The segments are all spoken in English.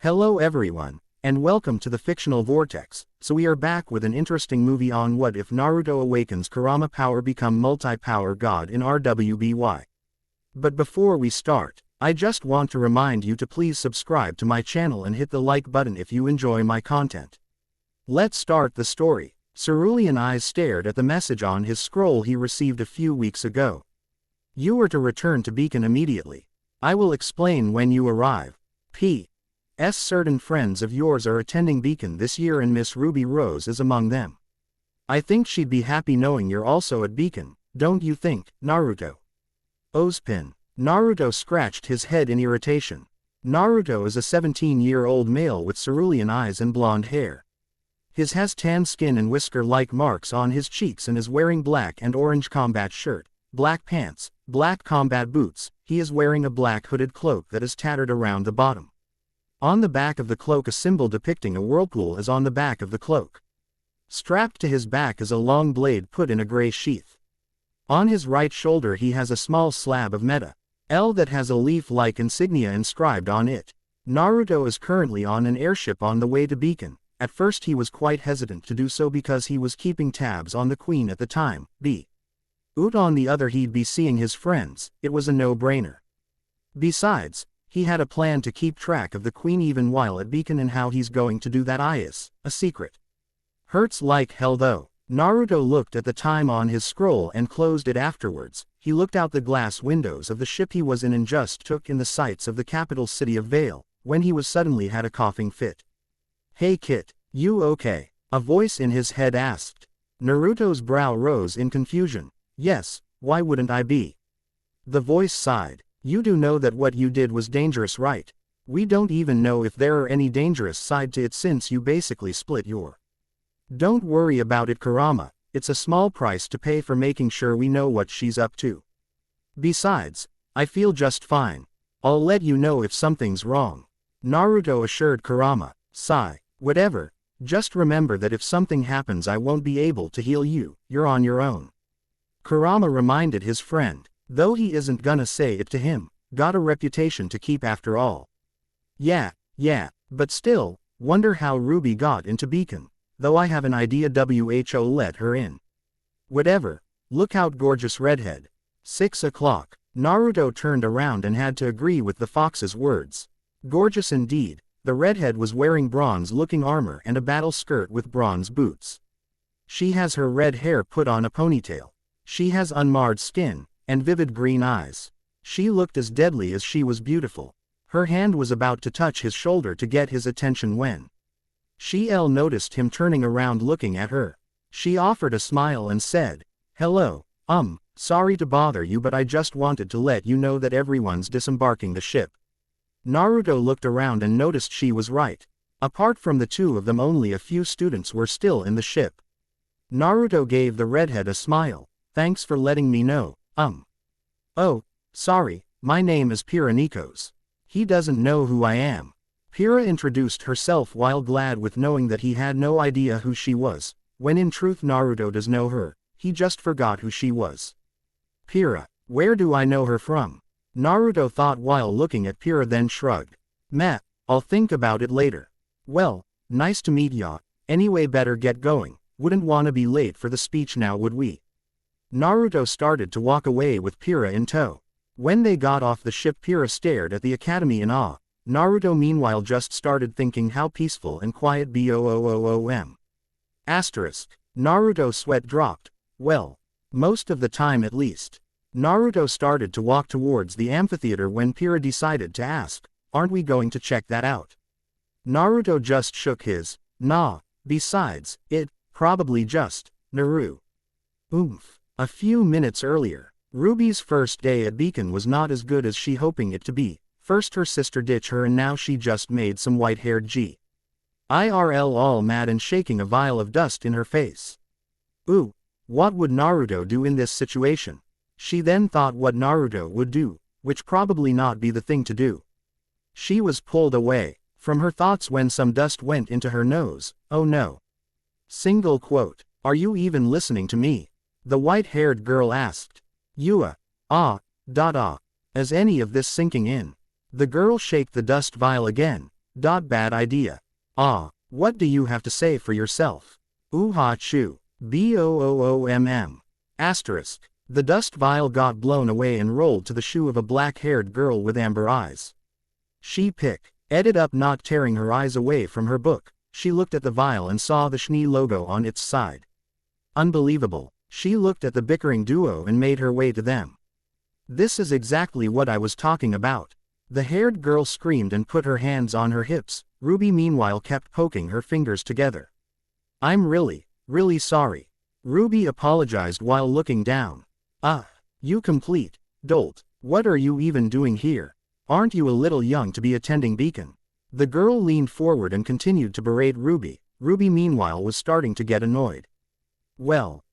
Hello everyone, and welcome to the Fictional Vortex. So we are back with an interesting movie on what if Naruto awakens Kurama power become multi-power god in RWBY. But before we start, I just want to remind you to please subscribe to my channel and hit the like button if you enjoy my content. Let's start the story. Cerulean eyes stared at the message on his scroll he received a few weeks ago. You are to return to Beacon immediately. I will explain when you arrive. P.S. Certain friends of yours are attending Beacon this year and Miss Ruby Rose is among them. I think she'd be happy knowing you're also at Beacon, don't you think, Naruto? Ozpin. Naruto scratched his head in irritation. Naruto is a 17-year-old male with cerulean eyes and blonde hair. His has tan skin and whisker-like marks on his cheeks and is wearing black and orange combat shirt, black pants, black combat boots. He is wearing a black hooded cloak that is tattered around the bottom. On the back of the cloak a symbol depicting a whirlpool is on the back of the cloak. Strapped to his back is a long blade put in a gray sheath. On his right shoulder he has a small slab of metal that has a leaf-like insignia inscribed on it. Naruto is currently on an airship on the way to Beacon. At first he was quite hesitant to do so because he was keeping tabs on the queen at the time, on the other he'd be seeing his friends, it was a no-brainer. Besides, he had a plan to keep track of the queen even while at Beacon, and how he's going to do that is a secret. Hurts like hell though. Naruto looked at the time on his scroll and closed it afterwards. He looked out the glass windows of the ship he was in and just took in the sights of the capital city of Vale, when he was suddenly had a coughing fit. Hey Kit, you okay? A voice in his head asked. Naruto's brow rose in confusion. Yes, why wouldn't I be? The voice sighed. You do know that what you did was dangerous, right? We don't even know if there are any dangerous side to it since you basically split your. Don't worry about it, Kurama, it's a small price to pay for making sure we know what she's up to. Besides, I feel just fine. I'll let you know if something's wrong. Naruto assured Kurama. Sigh. Whatever, just remember that if something happens I won't be able to heal you, you're on your own. Kurama reminded his friend. Though he isn't gonna say it to him, got a reputation to keep after all. Yeah, but still, wonder how Ruby got into Beacon, though I have an idea WHO let her in. Whatever, look out gorgeous redhead. 6 o'clock, Naruto turned around and had to agree with the fox's words. Gorgeous indeed, the redhead was wearing bronze-looking armor and a battle skirt with bronze boots. She has her red hair put on a ponytail. She has unmarred skin and vivid green eyes. She looked as deadly as she was beautiful. Her hand was about to touch his shoulder to get his attention when she noticed him turning around looking at her. She offered a smile and said, Hello, sorry to bother you, but I just wanted to let you know that everyone's disembarking the ship. Naruto looked around and noticed she was right. Apart from the two of them only a few students were still in the ship. Naruto gave the redhead a smile. Thanks for letting me know. Oh, sorry, my name is Pira Nikos. He doesn't know who I am. Pira introduced herself while glad with knowing that he had no idea who she was, when in truth Naruto does know her, he just forgot who she was. Pira, where do I know her from? Naruto thought while looking at Pira, then shrugged. Meh, I'll think about it later. Well, nice to meet ya, anyway better get going, wouldn't wanna be late for the speech now would we? Naruto started to walk away with Pira in tow. When they got off the ship Pira stared at the academy in awe. Naruto meanwhile just started thinking how peaceful and quiet BOOOOM. Naruto's sweat dropped. Well, most of the time at least. Naruto started to walk towards the amphitheater when Pira decided to ask, aren't we going to check that out? Naruto just shook his, nah, besides, it, probably just, Naru. Oomph. A few minutes earlier, Ruby's first day at Beacon was not as good as she hoping it to be. First her sister ditched her and now she just made some white-haired IRL all mad and shaking a vial of dust in her face. Ooh, what would Naruto do in this situation? She then thought what Naruto would do, which probably not be the thing to do. She was pulled away from her thoughts when some dust went into her nose. Oh no. Single quote. Are you even listening to me? The white-haired girl asked. As any of this sinking in. The girl shake the dust vial again. Bad idea. Ah, what do you have to say for yourself? Ooh-ha choo. BOOOMM. Asterisk. The dust vial got blown away and rolled to the shoe of a black-haired girl with amber eyes. She pick. Edit up, not tearing her eyes away from her book. She looked at the vial and saw the SHNE logo on its side. Unbelievable. She looked at the bickering duo and made her way to them. This is exactly what I was talking about. The haired girl screamed and put her hands on her hips. Ruby meanwhile kept poking her fingers together. I'm really sorry. Ruby apologized while looking down. You complete dolt. What are you even doing here? Aren't you a little young to be attending Beacon? The girl leaned forward and continued to berate Ruby. Ruby meanwhile was starting to get annoyed. Well,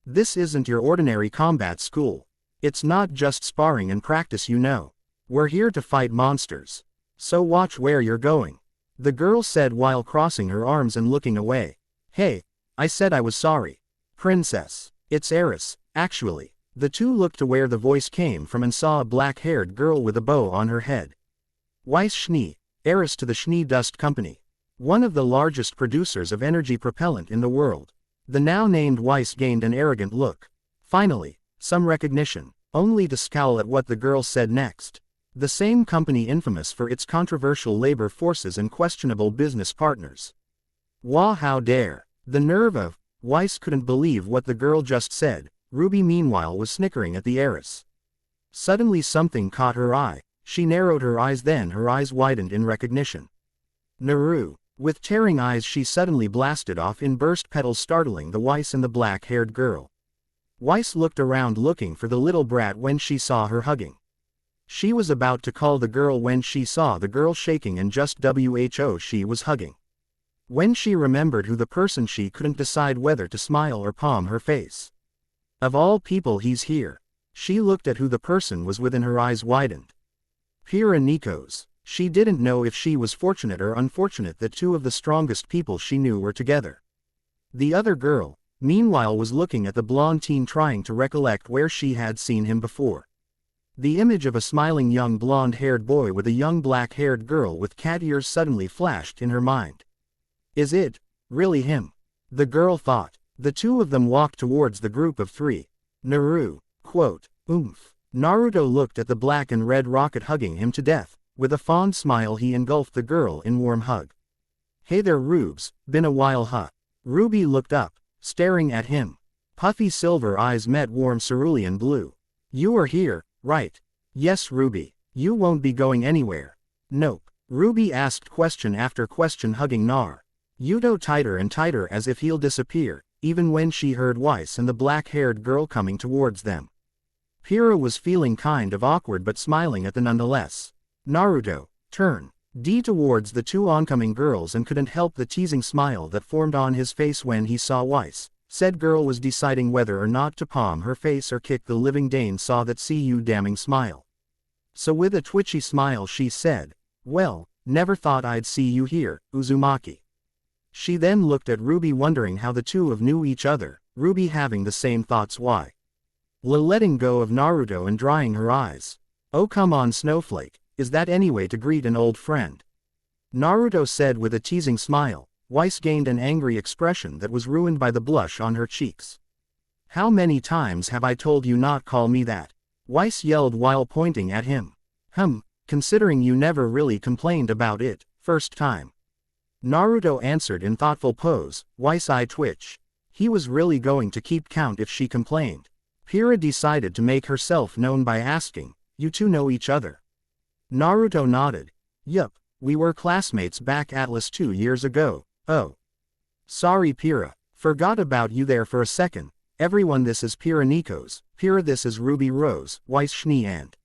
this isn't your ordinary combat school. It's not just sparring and practice, you know. We're here to fight monsters. So watch where you're going. The girl said while crossing her arms and looking away. Hey, I said I was sorry. Princess. It's Eris, actually. The two looked to where the voice came from and saw a black-haired girl with a bow on her head. Weiss SHNE, heiress to the SHNE Dust Company. One of the largest producers of energy propellant in the world. The now named Weiss gained an arrogant look. Finally, some recognition, only to scowl at what the girl said next. The same company infamous for its controversial labor forces and questionable business partners. Wah, how dare. The nerve of. Weiss couldn't believe what the girl just said. Ruby meanwhile was snickering at the heiress. Suddenly something caught her eye. She narrowed her eyes, then her eyes widened in recognition. Naru. With tearing eyes she suddenly blasted off in burst petals, startling the Weiss and the black-haired girl. Weiss looked around looking for the little brat when she saw her hugging. She was about to call the girl when she saw the girl shaking and just who she was hugging. When she remembered who the person, she couldn't decide whether to smile or palm her face. Of all people, he's here. She looked at who the person was with and her eyes widened. Pira Nikos. She didn't know if she was fortunate or unfortunate that two of the strongest people she knew were together. The other girl, meanwhile, was looking at the blonde teen, trying to recollect where she had seen him before. The image of a smiling young blonde-haired boy with a young black-haired girl with cat ears suddenly flashed in her mind. Is it really him? The girl thought. The two of them walked towards the group of three. Naru. Quote. Oomph. Naruto looked at the black and red rocket hugging him to death. With a fond smile he engulfed the girl in warm hug. Hey there Rubes, been a while huh? Ruby looked up, staring at him. Puffy silver eyes met warm cerulean blue. You are here, right? Yes Ruby. You won't be going anywhere. Nope. Ruby asked question after question, hugging Nar. Yuto tighter and tighter as if he'll disappear, even when she heard Weiss and the black-haired girl coming towards them. Pira was feeling kind of awkward but smiling at the nonetheless. Naruto turned towards the two oncoming girls and couldn't help the teasing smile that formed on his face when he saw Weiss. Said girl was deciding whether or not to palm her face or kick the living Dane, saw that "See-you damning smile." So with a twitchy smile she said, well, never thought I'd see you here, Uzumaki. She then looked at Ruby wondering how the two of knew each other, Ruby having the same thoughts. Why? Letting go of Naruto and drying her eyes. Oh come on Snowflake, is that any way to greet an old friend? Naruto said with a teasing smile. Weiss gained an angry expression that was ruined by the blush on her cheeks. How many times have I told you not call me that? Weiss yelled while pointing at him. Considering you never really complained about it, first time. Naruto answered in thoughtful pose. Weiss eye twitch. He was really going to keep count if she complained. Pira decided to make herself known by asking, you two know each other? Naruto nodded. Yup, we were classmates back Atlas 2 years ago. Oh. Sorry Pira, forgot about you there for a second. Everyone, this is Pira Nikos. Pira, this is Ruby Rose, Weiss SHNE, and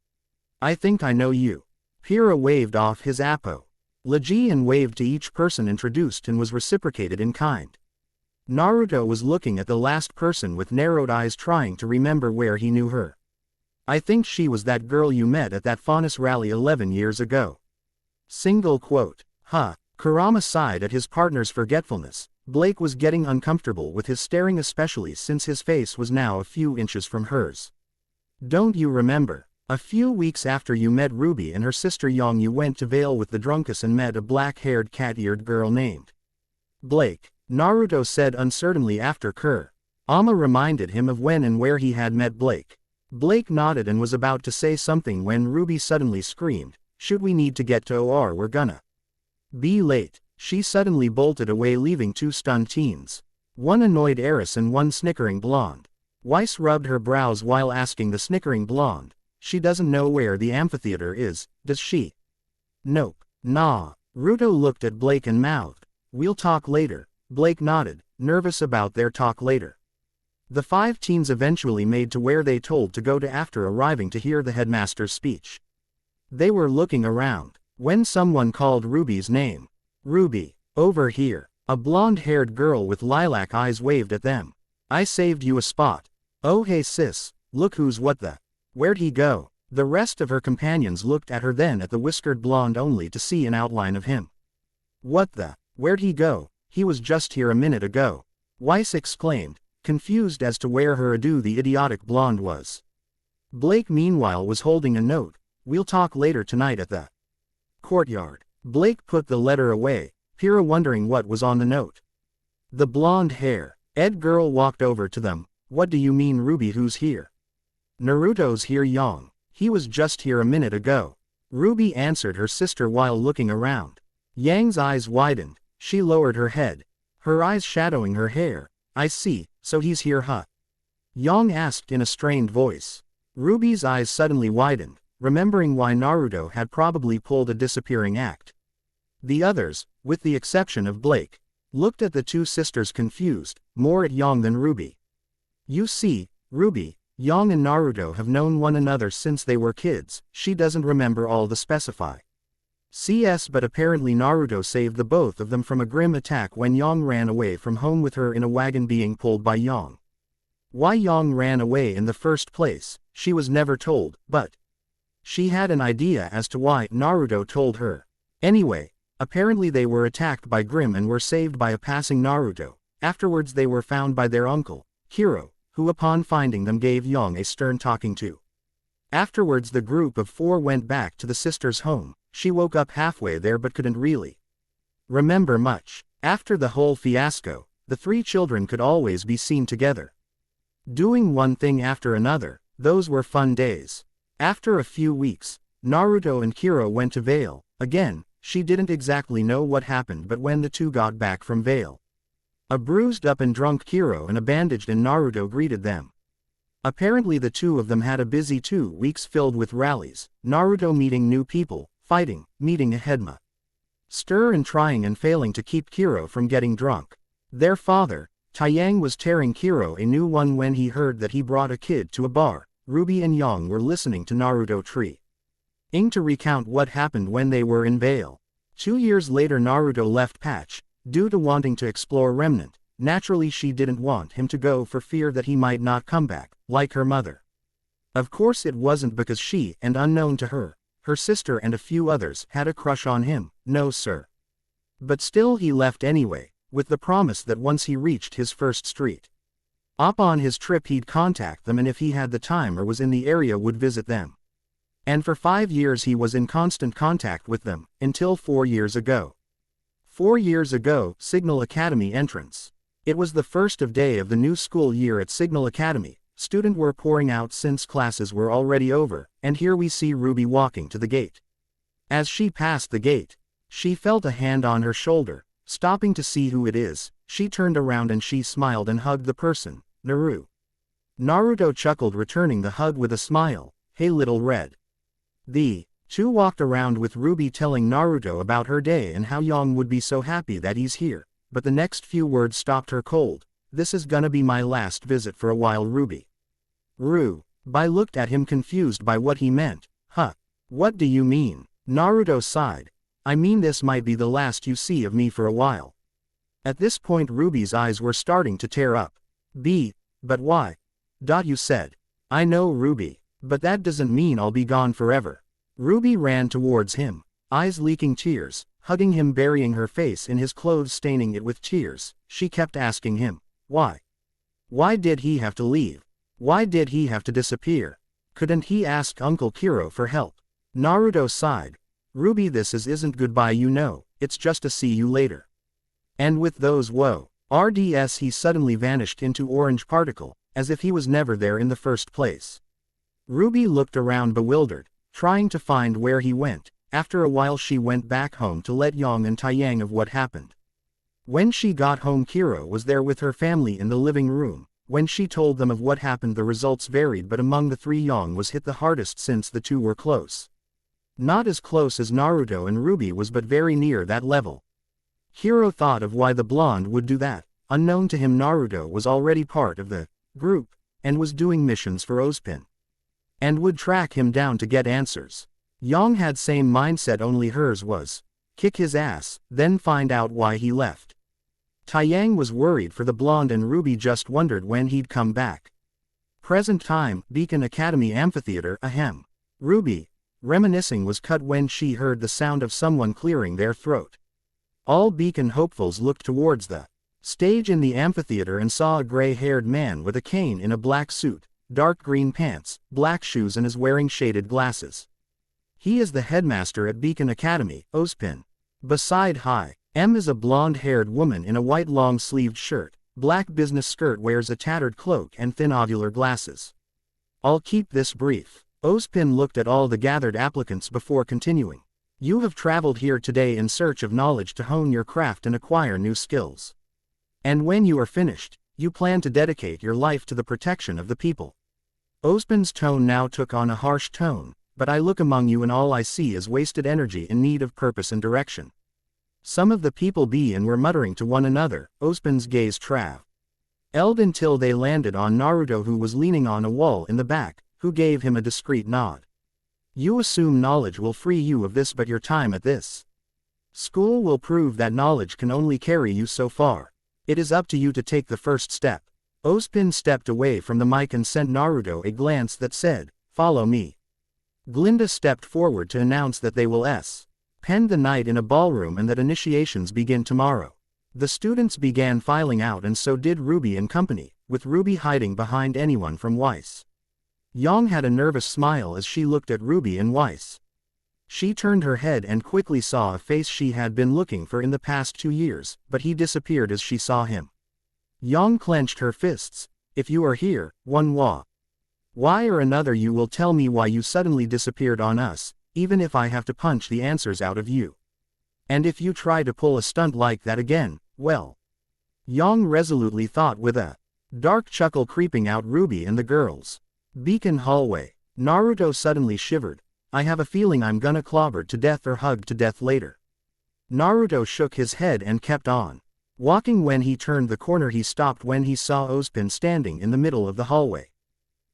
I think I know you. Pira waved off his Apo. Legian waved to each person introduced and was reciprocated in kind. Naruto was looking at the last person with narrowed eyes, trying to remember where he knew her. I think she was that girl you met at that Faunus rally 11 years ago. Single quote. Kurama sighed at his partner's forgetfulness. Blake was getting uncomfortable with his staring, especially since his face was now a few inches from hers. Don't you remember? A few weeks after you met Ruby and her sister Young, you went to Vale with the Drunkus and met a black-haired cat-eared girl named Blake, Naruto said uncertainly after Kurama reminded him of when and where he had met Blake. Blake nodded and was about to say something when Ruby suddenly screamed, "Should we need to get to OR, we're gonna be late." She suddenly bolted away, leaving two stunned teens. One annoyed heiress and one snickering blonde. Weiss rubbed her brows while asking the snickering blonde, "She doesn't know where the amphitheater is, does she?" "Nope." "Nah." Ruto looked at Blake and mouthed, "We'll talk later." Blake nodded, nervous about their talk later. The five teens eventually made to where they told to go to after arriving to hear the headmaster's speech. They were looking around when someone called Ruby's name. "Ruby, over here." A blonde-haired girl with lilac eyes waved at them. "I saved you a spot." "Oh hey sis, look who's what the. Where'd he go?" The rest of her companions looked at her, then at the whiskered blonde, only to see an outline of him. "What the? Where'd he go? He was just here a minute ago." Weiss exclaimed, confused as to where her the idiotic blonde was. Blake meanwhile was holding a note, "We'll talk later tonight at the courtyard." Blake put the letter away, Pyrrha wondering what was on the note. The blonde-haired girl walked over to them. "What do you mean, Ruby? Who's here?" "Naruto's here, Yang. He was just here a minute ago." Ruby answered her sister while looking around. Yang's eyes widened. She lowered her head, her eyes shadowing her hair. "I see, so he's here, huh?" Yang asked in a strained voice. Ruby's eyes suddenly widened, remembering why Naruto had probably pulled a disappearing act. The others, with the exception of Blake, looked at the two sisters confused, more at Yang than Ruby. "You see, Ruby, Yang and Naruto have known one another since they were kids." She doesn't remember all the specify. CS, but apparently Naruto saved the both of them from a grim attack when Yang ran away from home with her in a wagon being pulled by Yang. Why Yang ran away in the first place, she was never told, but she had an idea as to why Naruto told her. Anyway, apparently they were attacked by Grimm and were saved by a passing Naruto. Afterwards they were found by their uncle, Kiro, who upon finding them gave Yang a stern talking to. Afterwards the group of four went back to the sister's home. She woke up halfway there but couldn't really remember much. After the whole fiasco, the three children could always be seen together, doing one thing after another. Those were fun days. After a few weeks, Naruto and Kiro went to Vale. Again, she didn't exactly know what happened, but when the two got back from Vale, a bruised up and drunk Kiro and a bandaged and Naruto greeted them. Apparently the two of them had a busy 2 weeks filled with rallies, Naruto meeting new people, fighting, meeting a headma stir and trying and failing to keep Kiro from getting drunk. Their father, Taeyang, was tearing Kiro a new one when he heard that he brought a kid to a bar. Ruby and Yang were listening to Naruto trying to recount what happened when they were in Vale. 2 years later Naruto left Patch, due to wanting to explore Remnant. Naturally she didn't want him to go for fear that he might not come back, like her mother. Of course it wasn't because she, and unknown to her, her sister and a few others, had a crush on him, no sir. But still he left anyway, with the promise that once he reached his first street up on his trip he'd contact them and if he had the time or was in the area would visit them. And for 5 years he was in constant contact with them, until 4 years ago. 4 years ago, Signal Academy entrance. It was the first day of the new school year at Signal Academy. Students were pouring out since classes were already over, and here we see Ruby walking to the gate. As she passed the gate, she felt a hand on her shoulder. Stopping to see who it is, she turned around and she smiled and hugged the person, Naru. Naruto chuckled, returning the hug with a smile. "Hey little red." The two walked around with Ruby telling Naruto about her day and how Yang would be so happy that he's here, but the next few words stopped her cold. "This is gonna be my last visit for a while, Ruby." Bai looked at him confused by what he meant. "Huh? What do you mean?" Naruto sighed. "I mean this might be the last you see of me for a while." At this point Ruby's eyes were starting to tear up. But why? You said. "I know, Ruby, but that doesn't mean I'll be gone forever." Ruby ran towards him, eyes leaking tears, hugging him, burying her face in his clothes, staining it with tears. She kept asking him, why? Why did he have to leave? Why did he have to disappear? Couldn't he ask Uncle Kiro for help? Naruto sighed. "RWBY, this isn't goodbye, you know, it's just a see you later." And with those RDS he suddenly vanished into orange particle, as if he was never there in the first place. RWBY looked around bewildered, trying to find where he went. After a while she went back home to let Yang and Taeyang of what happened. When she got home, Kiro was there with her family in the living room. When she told them of what happened, the results varied, but among the three Yang was hit the hardest since the two were close. Not as close as Naruto and RWBY was, but very near that level. Kiro thought of why the blonde would do that. Unknown to him, Naruto was already part of the group, and was doing missions for Ozpin, and would track him down to get answers. Yang had same mindset, only hers was kick his ass, then find out why he left. Taeyang was worried for the blonde, and RWBY just wondered when he'd come back. Present time, Beacon Academy Amphitheater, ahem. RWBY, reminiscing, was cut when she heard the sound of someone clearing their throat. All Beacon hopefuls looked towards the stage in the amphitheater and saw a gray-haired man with a cane in a black suit, dark green pants, black shoes, and is wearing shaded glasses. He is the headmaster at Beacon Academy, Ozpin. Beside Hi M is a blonde-haired woman in a white long-sleeved shirt, black business skirt, wears a tattered cloak and thin ovular glasses. I'll keep this brief. Ozpin looked at all the gathered applicants before continuing. You have traveled here today in search of knowledge to hone your craft and acquire new skills. And when you are finished, you plan to dedicate your life to the protection of the people. Ozpin's tone now took on a harsh tone, but I look among you and all I see is wasted energy in need of purpose and direction. Some of the people were muttering to one another. Ozpin's gaze traveled until they landed on Naruto, who was leaning on a wall in the back, who gave him a discreet nod. You assume knowledge will free you of this, but your time at this school will prove that knowledge can only carry you so far. It is up to you to take the first step. Ozpin stepped away from the mic and sent Naruto a glance that said, "Follow me." Glinda stepped forward to announce that they will spend the night in a ballroom and that initiations begin tomorrow. The students began filing out, and so did RWBY and company, with RWBY hiding behind anyone from Weiss. Yang had a nervous smile as she looked at RWBY and Weiss. She turned her head and quickly saw a face she had been looking for in the past 2 years, but he disappeared as she saw him. Yang clenched her fists. If you are here, why or another, you will tell me why you suddenly disappeared on us, even if I have to punch the answers out of you. And if you try to pull a stunt like that again, well. Yang resolutely thought, with a dark chuckle creeping out RWBY and the girls. Beacon hallway. Naruto suddenly shivered. I have a feeling I'm gonna clobbered to death or hugged to death later. Naruto shook his head and kept on walking. When he turned the corner, he stopped when he saw Ozpin standing in the middle of the hallway.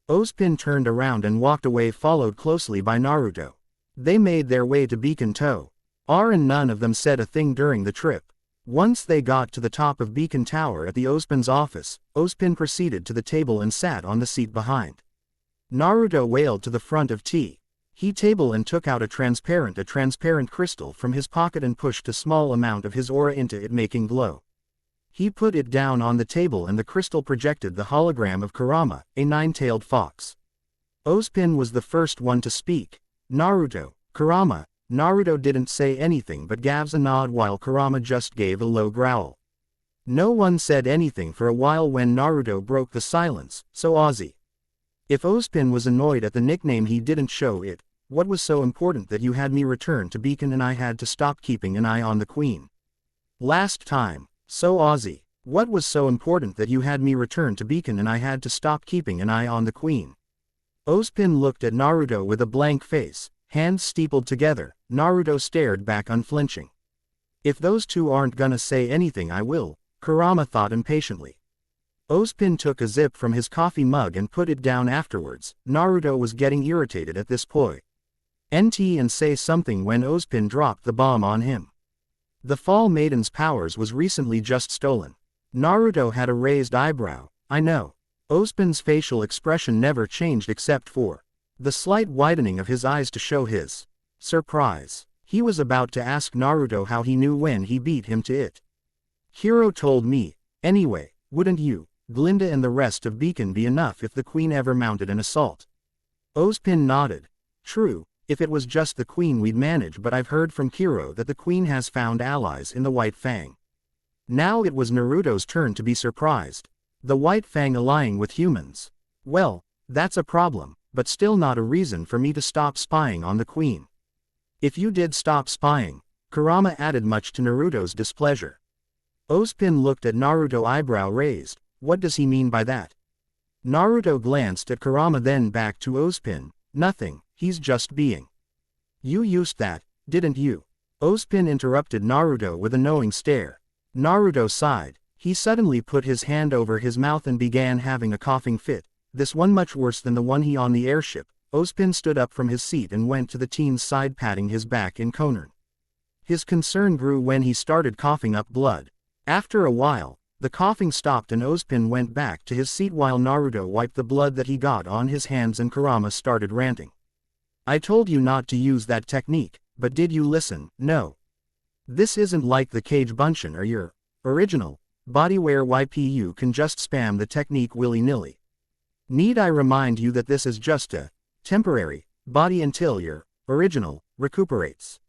Ozpin turned around and walked away, followed closely by Naruto. They made their way to Beacon Tower, and none of them said a thing during the trip. Once they got to the top of Beacon Tower at the Ozpin's office, Ozpin proceeded to the table and sat on the seat behind. Naruto wailed to the front of he table and took out a transparent crystal from his pocket and pushed a small amount of his aura into it, making glow. He put it down on the table and the crystal projected the hologram of Kurama, a nine-tailed fox. Ozpin was the first one to speak. Naruto, Kurama. Naruto didn't say anything but gave a nod while Kurama just gave a low growl. No one said anything for a while when Naruto broke the silence. So Ozzy. If Ozpin was annoyed at the nickname, he didn't show it. What was so important that you had me return to Beacon and I had to stop keeping an eye on the Queen? Last time. So Ozzy. What was so important that you had me return to Beacon and I had to stop keeping an eye on the Queen? Ozpin looked at Naruto with a blank face, hands steepled together. Naruto stared back unflinching. If those two aren't gonna say anything, I will, Kurama thought impatiently. Ozpin took a sip from his coffee mug and put it down afterwards. Naruto was getting irritated at this point. And say something when Ozpin dropped the bomb on him. The Fall Maiden's powers was recently just stolen. Naruto had a raised eyebrow. I know. Ozpin's facial expression never changed except for the slight widening of his eyes to show his surprise. He was about to ask Naruto how he knew when he beat him to it. Hiro told me. Anyway, wouldn't you, Glinda and the rest of Beacon be enough if the Queen ever mounted an assault? Ozpin nodded. True, if it was just the queen we'd manage, but I've heard from Kiro that the queen has found allies in the White Fang. Now it was Naruto's turn to be surprised. The White Fang allying with humans. Well, that's a problem, but still not a reason for me to stop spying on the queen. If you did stop spying, Kurama added, much to Naruto's displeasure. Ozpin looked at Naruto, eyebrow raised. What does he mean by that? Naruto glanced at Kurama, then back to Ozpin. Nothing, he's just being. You used that, didn't you? Ozpin interrupted Naruto with a knowing stare. Naruto sighed. He suddenly put his hand over his mouth and began having a coughing fit, this one much worse than the one he on the airship. Ozpin stood up from his seat and went to the teen's side, patting his back in concern. His concern grew when he started coughing up blood. After a while, the coughing stopped and Ozpin went back to his seat while Naruto wiped the blood that he got on his hands, and Kurama started ranting. I told you not to use that technique, but did you listen? No. This isn't like the Cage Bunshin or your original body where YPU can just spam the technique willy-nilly. Need I remind you that this is just a temporary body until your original recuperates?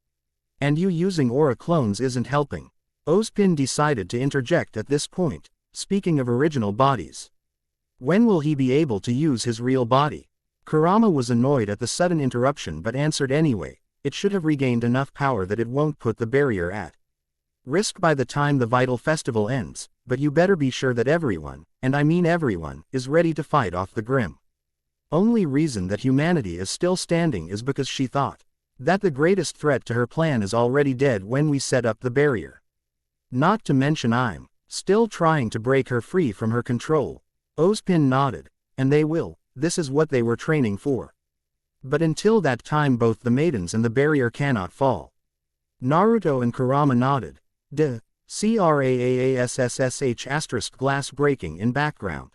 And you using aura clones isn't helping. Ozpin decided to interject at this point. Speaking of original bodies, when will he be able to use his real body? Kurama was annoyed at the sudden interruption but answered anyway. It should have regained enough power that it won't put the barrier at risk by the time the Vital Festival ends, but you better be sure that everyone, and I mean everyone, is ready to fight off the Grim. Only reason that humanity is still standing is because she thought that the greatest threat to her plan is already dead when we set up the barrier. Not to mention I'm still trying to break her free from her control. Ozpin nodded. And they will, this is what they were training for. But until that time both the maidens and the barrier cannot fall. Naruto and Kurama nodded. CRAASSSH * glass breaking in background.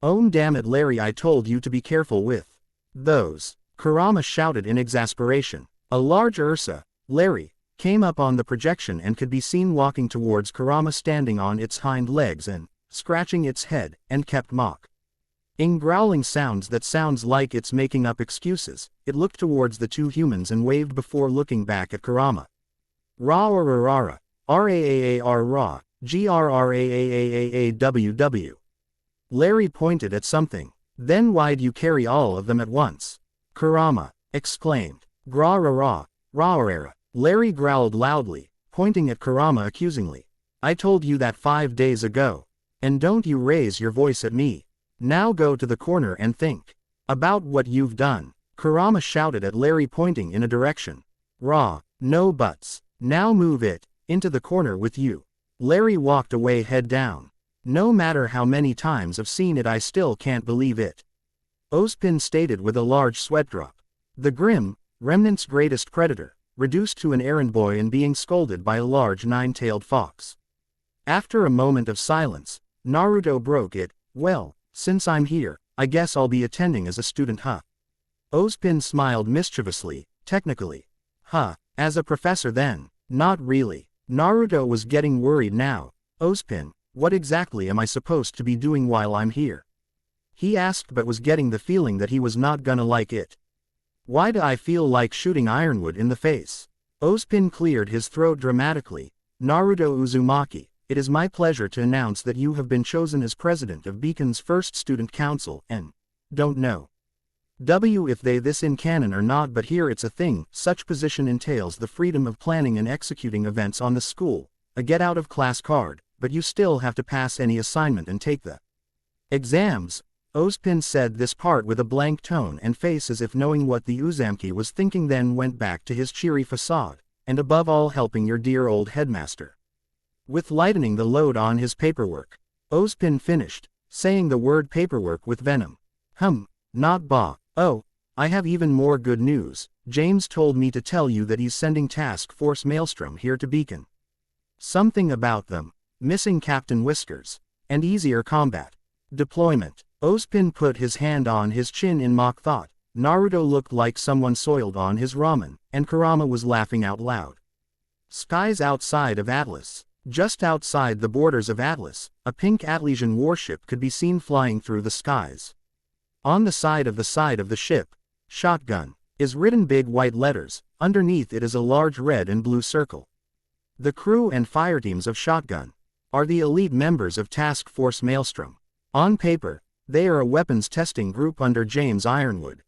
Damn it Larry, I told you to be careful with those. Kurama shouted in exasperation. A large Ursa, Larry, came up on the projection and could be seen walking towards Kurama, standing on its hind legs and scratching its head, and kept mocking growling sounds that sounds like it's making up excuses. It looked towards the two humans and waved before looking back at Kurama. Ra or rara, RAAAR ra, GRRAAAAWW. Larry pointed at something. Then why'd you carry all of them at once? Kurama exclaimed. Gra ra ra, ra. Larry growled loudly, pointing at Kurama accusingly. I told you that 5 days ago. And don't you raise your voice at me. Now go to the corner and think about what you've done. Kurama shouted at Larry, pointing in a direction. Ra, no buts. Now move it into the corner with you. Larry walked away, head down. No matter how many times I've seen it, I still can't believe it. Ozpin stated with a large sweat drop. The Grim Remnant's greatest predator, reduced to an errand boy and being scolded by a large nine-tailed fox. After a moment of silence, Naruto broke it. Well, since I'm here, I guess I'll be attending as a student, huh? Ozpin smiled mischievously. Technically. Huh, as a professor then? Not really. Naruto was getting worried now. Ozpin, what exactly am I supposed to be doing while I'm here? He asked, but was getting the feeling that he was not gonna like it. Why do I feel like shooting Ironwood in the face? Ozpin cleared his throat dramatically. Naruto Uzumaki, it is my pleasure to announce that you have been chosen as president of Beacon's first student council, and don't know if they this in canon or not, but here it's a thing. Such position entails the freedom of planning and executing events on the school, a get out of class card, but you still have to pass any assignment and take the exams. Ozpin said this part with a blank tone and face, as if knowing what the Uzumaki was thinking, then went back to his cheery facade, and above all helping your dear old headmaster with lightening the load on his paperwork. Ozpin finished, saying the word paperwork with venom. Not ba. Oh, I have even more good news. James told me to tell you that he's sending Task Force Maelstrom here to Beacon. Something about them missing Captain Whiskers and easier combat deployment. Ozpin put his hand on his chin in mock thought. Naruto looked like someone soiled on his ramen, and Kurama was laughing out loud. Skies outside of Atlas. Just outside the borders of Atlas, a pink Atlesian warship could be seen flying through the skies. On the side of the ship, shotgun, is written big white letters. Underneath it is a large red and blue circle. The crew and fireteams of Shotgun are the elite members of Task Force Maelstrom. On paper, they are a weapons testing group under James Ironwood.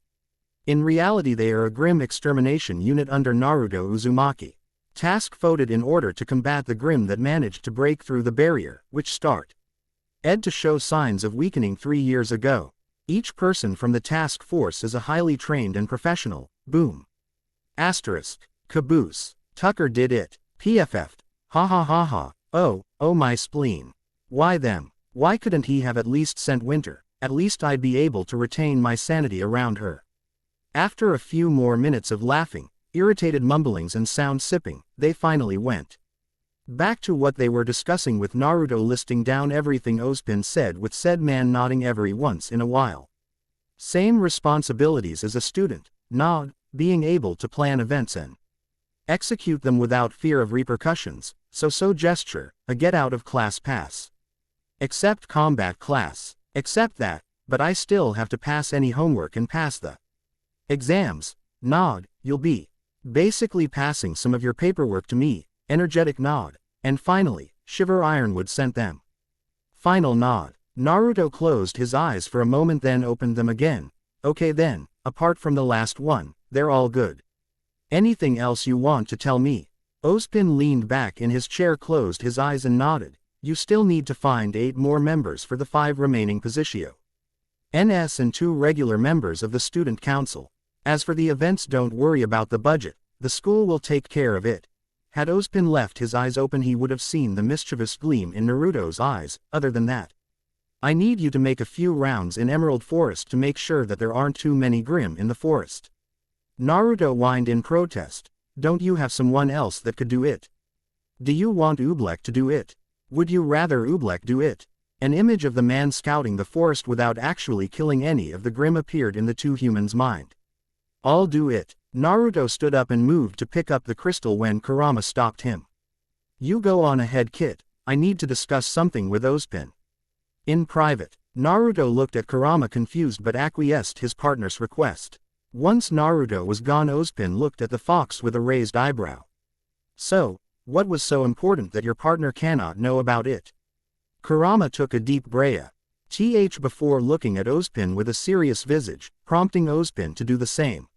In reality they are a grim extermination unit under Naruto Uzumaki. Task voted in order to combat the Grimm that managed to break through the barrier, which started to show signs of weakening 3 years ago. Each person from the task force is a highly trained and professional. Boom. Asterisk. Caboose. Tucker did it. PFF'd. Ha ha ha ha. Oh my spleen. Why them? Why couldn't he have at least sent Winter? At least I'd be able to retain my sanity around her. After a few more minutes of laughing, irritated mumblings and sound sipping, they finally went back to what they were discussing, with Naruto listing down everything Ozpin said, with said man nodding every once in a while. Same responsibilities as a student, nod, being able to plan events and execute them without fear of repercussions, so gesture, a get out of class pass. Except combat class. Except that, but I still have to pass any homework and pass the exams. Nod, you'll be basically passing some of your paperwork to me. Energetic nod. And finally, Shiver Ironwood sent them. Final nod. Naruto closed his eyes for a moment, then opened them again. Okay then, apart from the last one, they're all good. Anything else you want to tell me? Ozpin leaned back in his chair, closed his eyes and nodded. You still need to find 8 more members for the 5 remaining Positio NS and 2 regular members of the student council. As for the events, don't worry about the budget, the school will take care of it. Had Ozpin left his eyes open, he would have seen the mischievous gleam in Naruto's eyes. Other than that, I need you to make a few rounds in Emerald Forest to make sure that there aren't too many Grimm in the forest. Naruto whined in protest. Don't you have someone else that could do it? Do you want Oobleck to do it? Would you rather Oobleck do it? An image of the man scouting the forest without actually killing any of the Grimm appeared in the 2 humans' mind. I'll do it. Naruto stood up and moved to pick up the crystal when Kurama stopped him. You go on ahead, Kit. I need to discuss something with Ozpin. In private. Naruto looked at Kurama confused but acquiesced his partner's request. Once Naruto was gone, Ozpin looked at the fox with a raised eyebrow. So, what was so important that your partner cannot know about it? Kurama took a deep breath before looking at Ozpin with a serious visage, prompting Ozpin to do the same.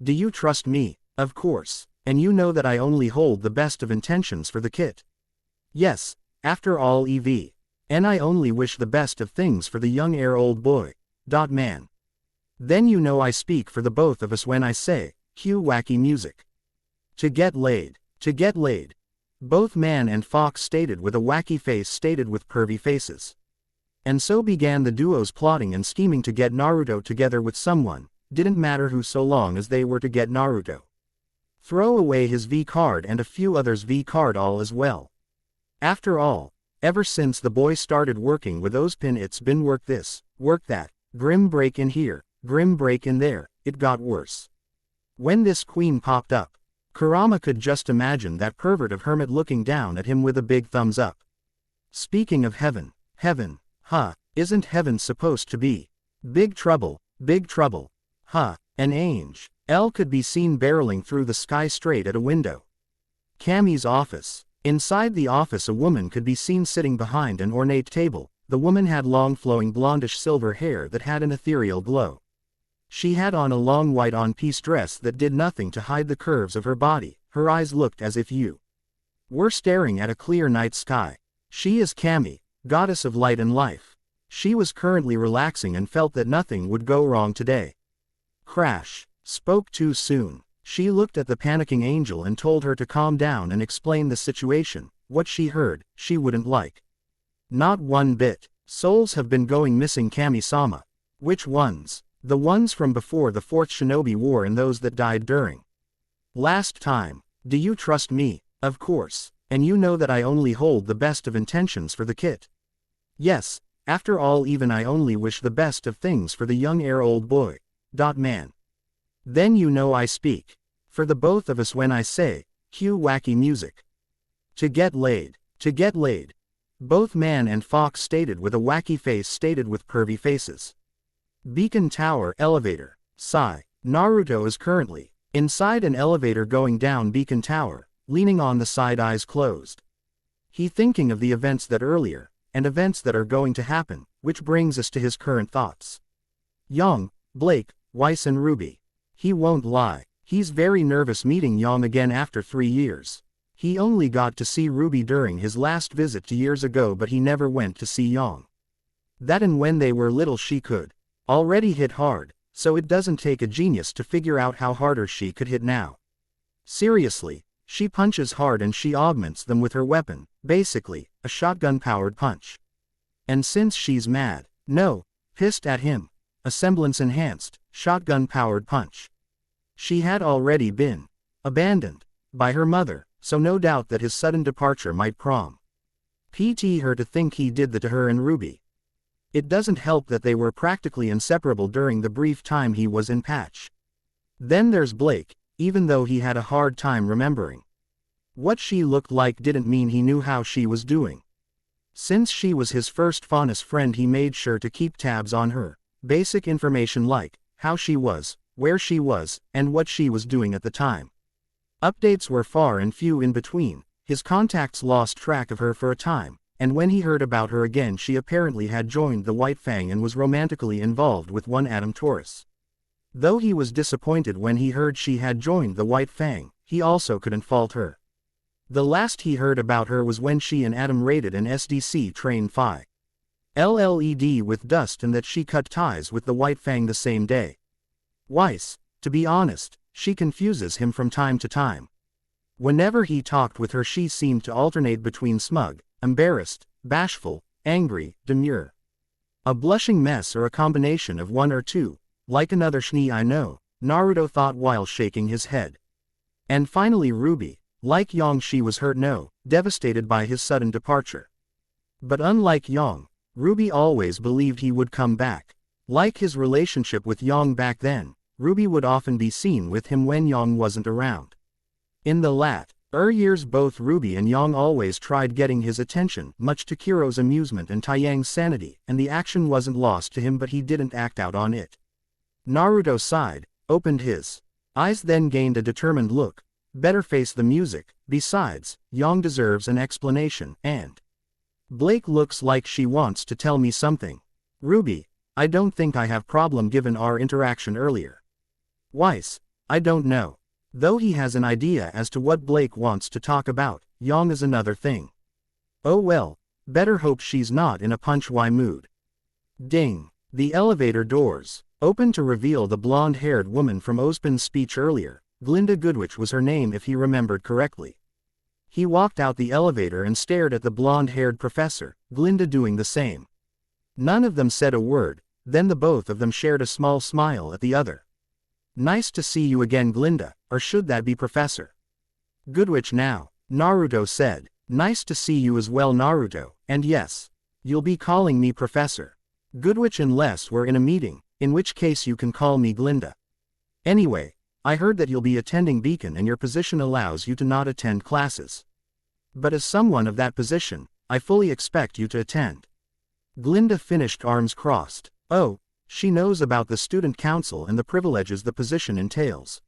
Do you trust me? Of course. And you know that I only hold the best of intentions for the Kit. Yes, after all and I only wish the best of things for the young old boy. Man. Then you know I speak for the both of us when I say, cue wacky music. To get laid. To get laid. Both man and fox stated with a wacky face, stated with pervy faces. And so began the duo's plotting and scheming to get Naruto together with someone. Didn't matter who, so long as they were to get Naruto. Throw away his V card and a few others' V card all as well. After all, ever since the boy started working with Ozpin, it's been work this, work that, Grimm break in here, Grimm break in there. It got worse. When this queen popped up, Kurama could just imagine that pervert of Hermit looking down at him with a big thumbs up. Speaking of heaven, isn't heaven supposed to be big trouble, big trouble? An angel could be seen barreling through the sky straight at a window. Cammy's office. Inside the office, a woman could be seen sitting behind an ornate table. The woman had long flowing blondish silver hair that had an ethereal glow. She had on a long white on-piece dress that did nothing to hide the curves of her body. Her eyes looked as if you were staring at a clear night sky. She is Cammy, goddess of light and life. She was currently relaxing and felt that nothing would go wrong today. Crash. Spoke too soon. She looked at the panicking angel and told her to calm down and explain the situation. What she heard, she wouldn't like. Not one bit. Souls have been going missing, Kami-sama. Which ones? The ones from before the 4th Shinobi War and those that died during last time. Do you trust me? Of course. And you know that I only hold the best of intentions for the Kit. Yes, after all, even I only wish the best of things for the young old boy. Man. Then you know I speak for the both of us when I say, cue wacky music. To get laid. To get laid. Both man and fox stated with a wacky face, stated with pervy faces. Beacon Tower elevator. Sigh. Naruto is currently inside an elevator going down Beacon Tower, leaning on the side, eyes closed. He thinking of the events that earlier, and events that are going to happen, which brings us to his current thoughts. Young, Blake, Weiss and RWBY. He won't lie, he's very nervous meeting Young again after 3 years. He only got to see RWBY during his last visit 2 years ago, but he never went to see Young. That and when they were little she could already hit hard, so it doesn't take a genius to figure out how harder she could hit now. Seriously, she punches hard and she augments them with her weapon, basically, a shotgun-powered punch. And since she's mad, no, pissed at him, a semblance-enhanced, shotgun-powered punch. She had already been abandoned by her mother, so no doubt that his sudden departure might prompt her to think he did that to her and RWBY. It doesn't help that they were practically inseparable during the brief time he was in Patch. Then there's Blake, even though he had a hard time remembering what she looked like didn't mean he knew how she was doing. Since she was his first fondest friend, he made sure to keep tabs on her, basic information like how she was, where she was, and what she was doing at the time. Updates were far and few in between. His contacts lost track of her for a time, and when he heard about her again, she apparently had joined the White Fang and was romantically involved with one Adam Taurus. Though he was disappointed when he heard she had joined the White Fang, he also couldn't fault her. The last he heard about her was when she and Adam raided an SDC train Phi LLED with Dust, and that she cut ties with the White Fang the same day. Weiss, to be honest, she confuses him from time to time. Whenever he talked with her, she seemed to alternate between smug, embarrassed, bashful, angry, demure, a blushing mess, or a combination of one or two. Like another Schnee I know, Naruto thought while shaking his head. And finally RWBY, like Young, she was hurt, no, devastated by his sudden departure. But unlike Young, RWBY always believed he would come back. Like his relationship with Young back then, RWBY would often be seen with him when Young wasn't around. In the latter years, both RWBY and Young always tried getting his attention, much to Kiro's amusement and Taeyang's sanity, and the action wasn't lost to him, but he didn't act out on it. Naruto sighed, opened his eyes, then gained a determined look. Better face the music. Besides, Young deserves an explanation, and Blake looks like she wants to tell me something. RWBY, I don't think I have problem given our interaction earlier. Weiss, I don't know. Though he has an idea as to what Blake wants to talk about, Young is another thing. Oh well, better hope she's not in a punch-why mood. Ding. The elevator doors opened to reveal the blonde-haired woman from Ozpin's speech earlier. Glinda Goodwich was her name if he remembered correctly. He walked out the elevator and stared at the blonde-haired professor, Glinda doing the same. None of them said a word, then the both of them shared a small smile at the other. Nice to see you again, Glinda, or should that be Professor Goodwich now? Naruto said. Nice to see you as well, Naruto, and yes, you'll be calling me Professor Goodwich unless we're in a meeting, in which case you can call me Glinda. Anyway, I heard that you'll be attending Beacon and your position allows you to not attend classes. But as someone of that position, I fully expect you to attend. Glinda finished, arms crossed. Oh, she knows about the student council and the privileges the position entails.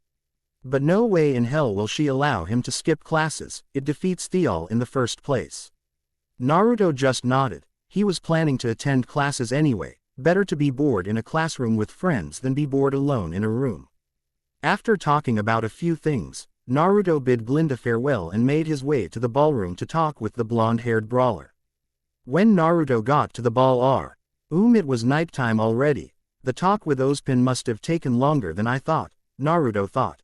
But no way in hell will she allow him to skip classes. It defeats Theol in the first place. Naruto just nodded. He was planning to attend classes anyway. Better to be bored in a classroom with friends than be bored alone in a room. After talking about a few things, Naruto bid Glinda farewell and made his way to the ballroom to talk with the blonde-haired brawler. When Naruto got to the ball it was nighttime already. The talk with Ozpin must have taken longer than I thought, Naruto thought.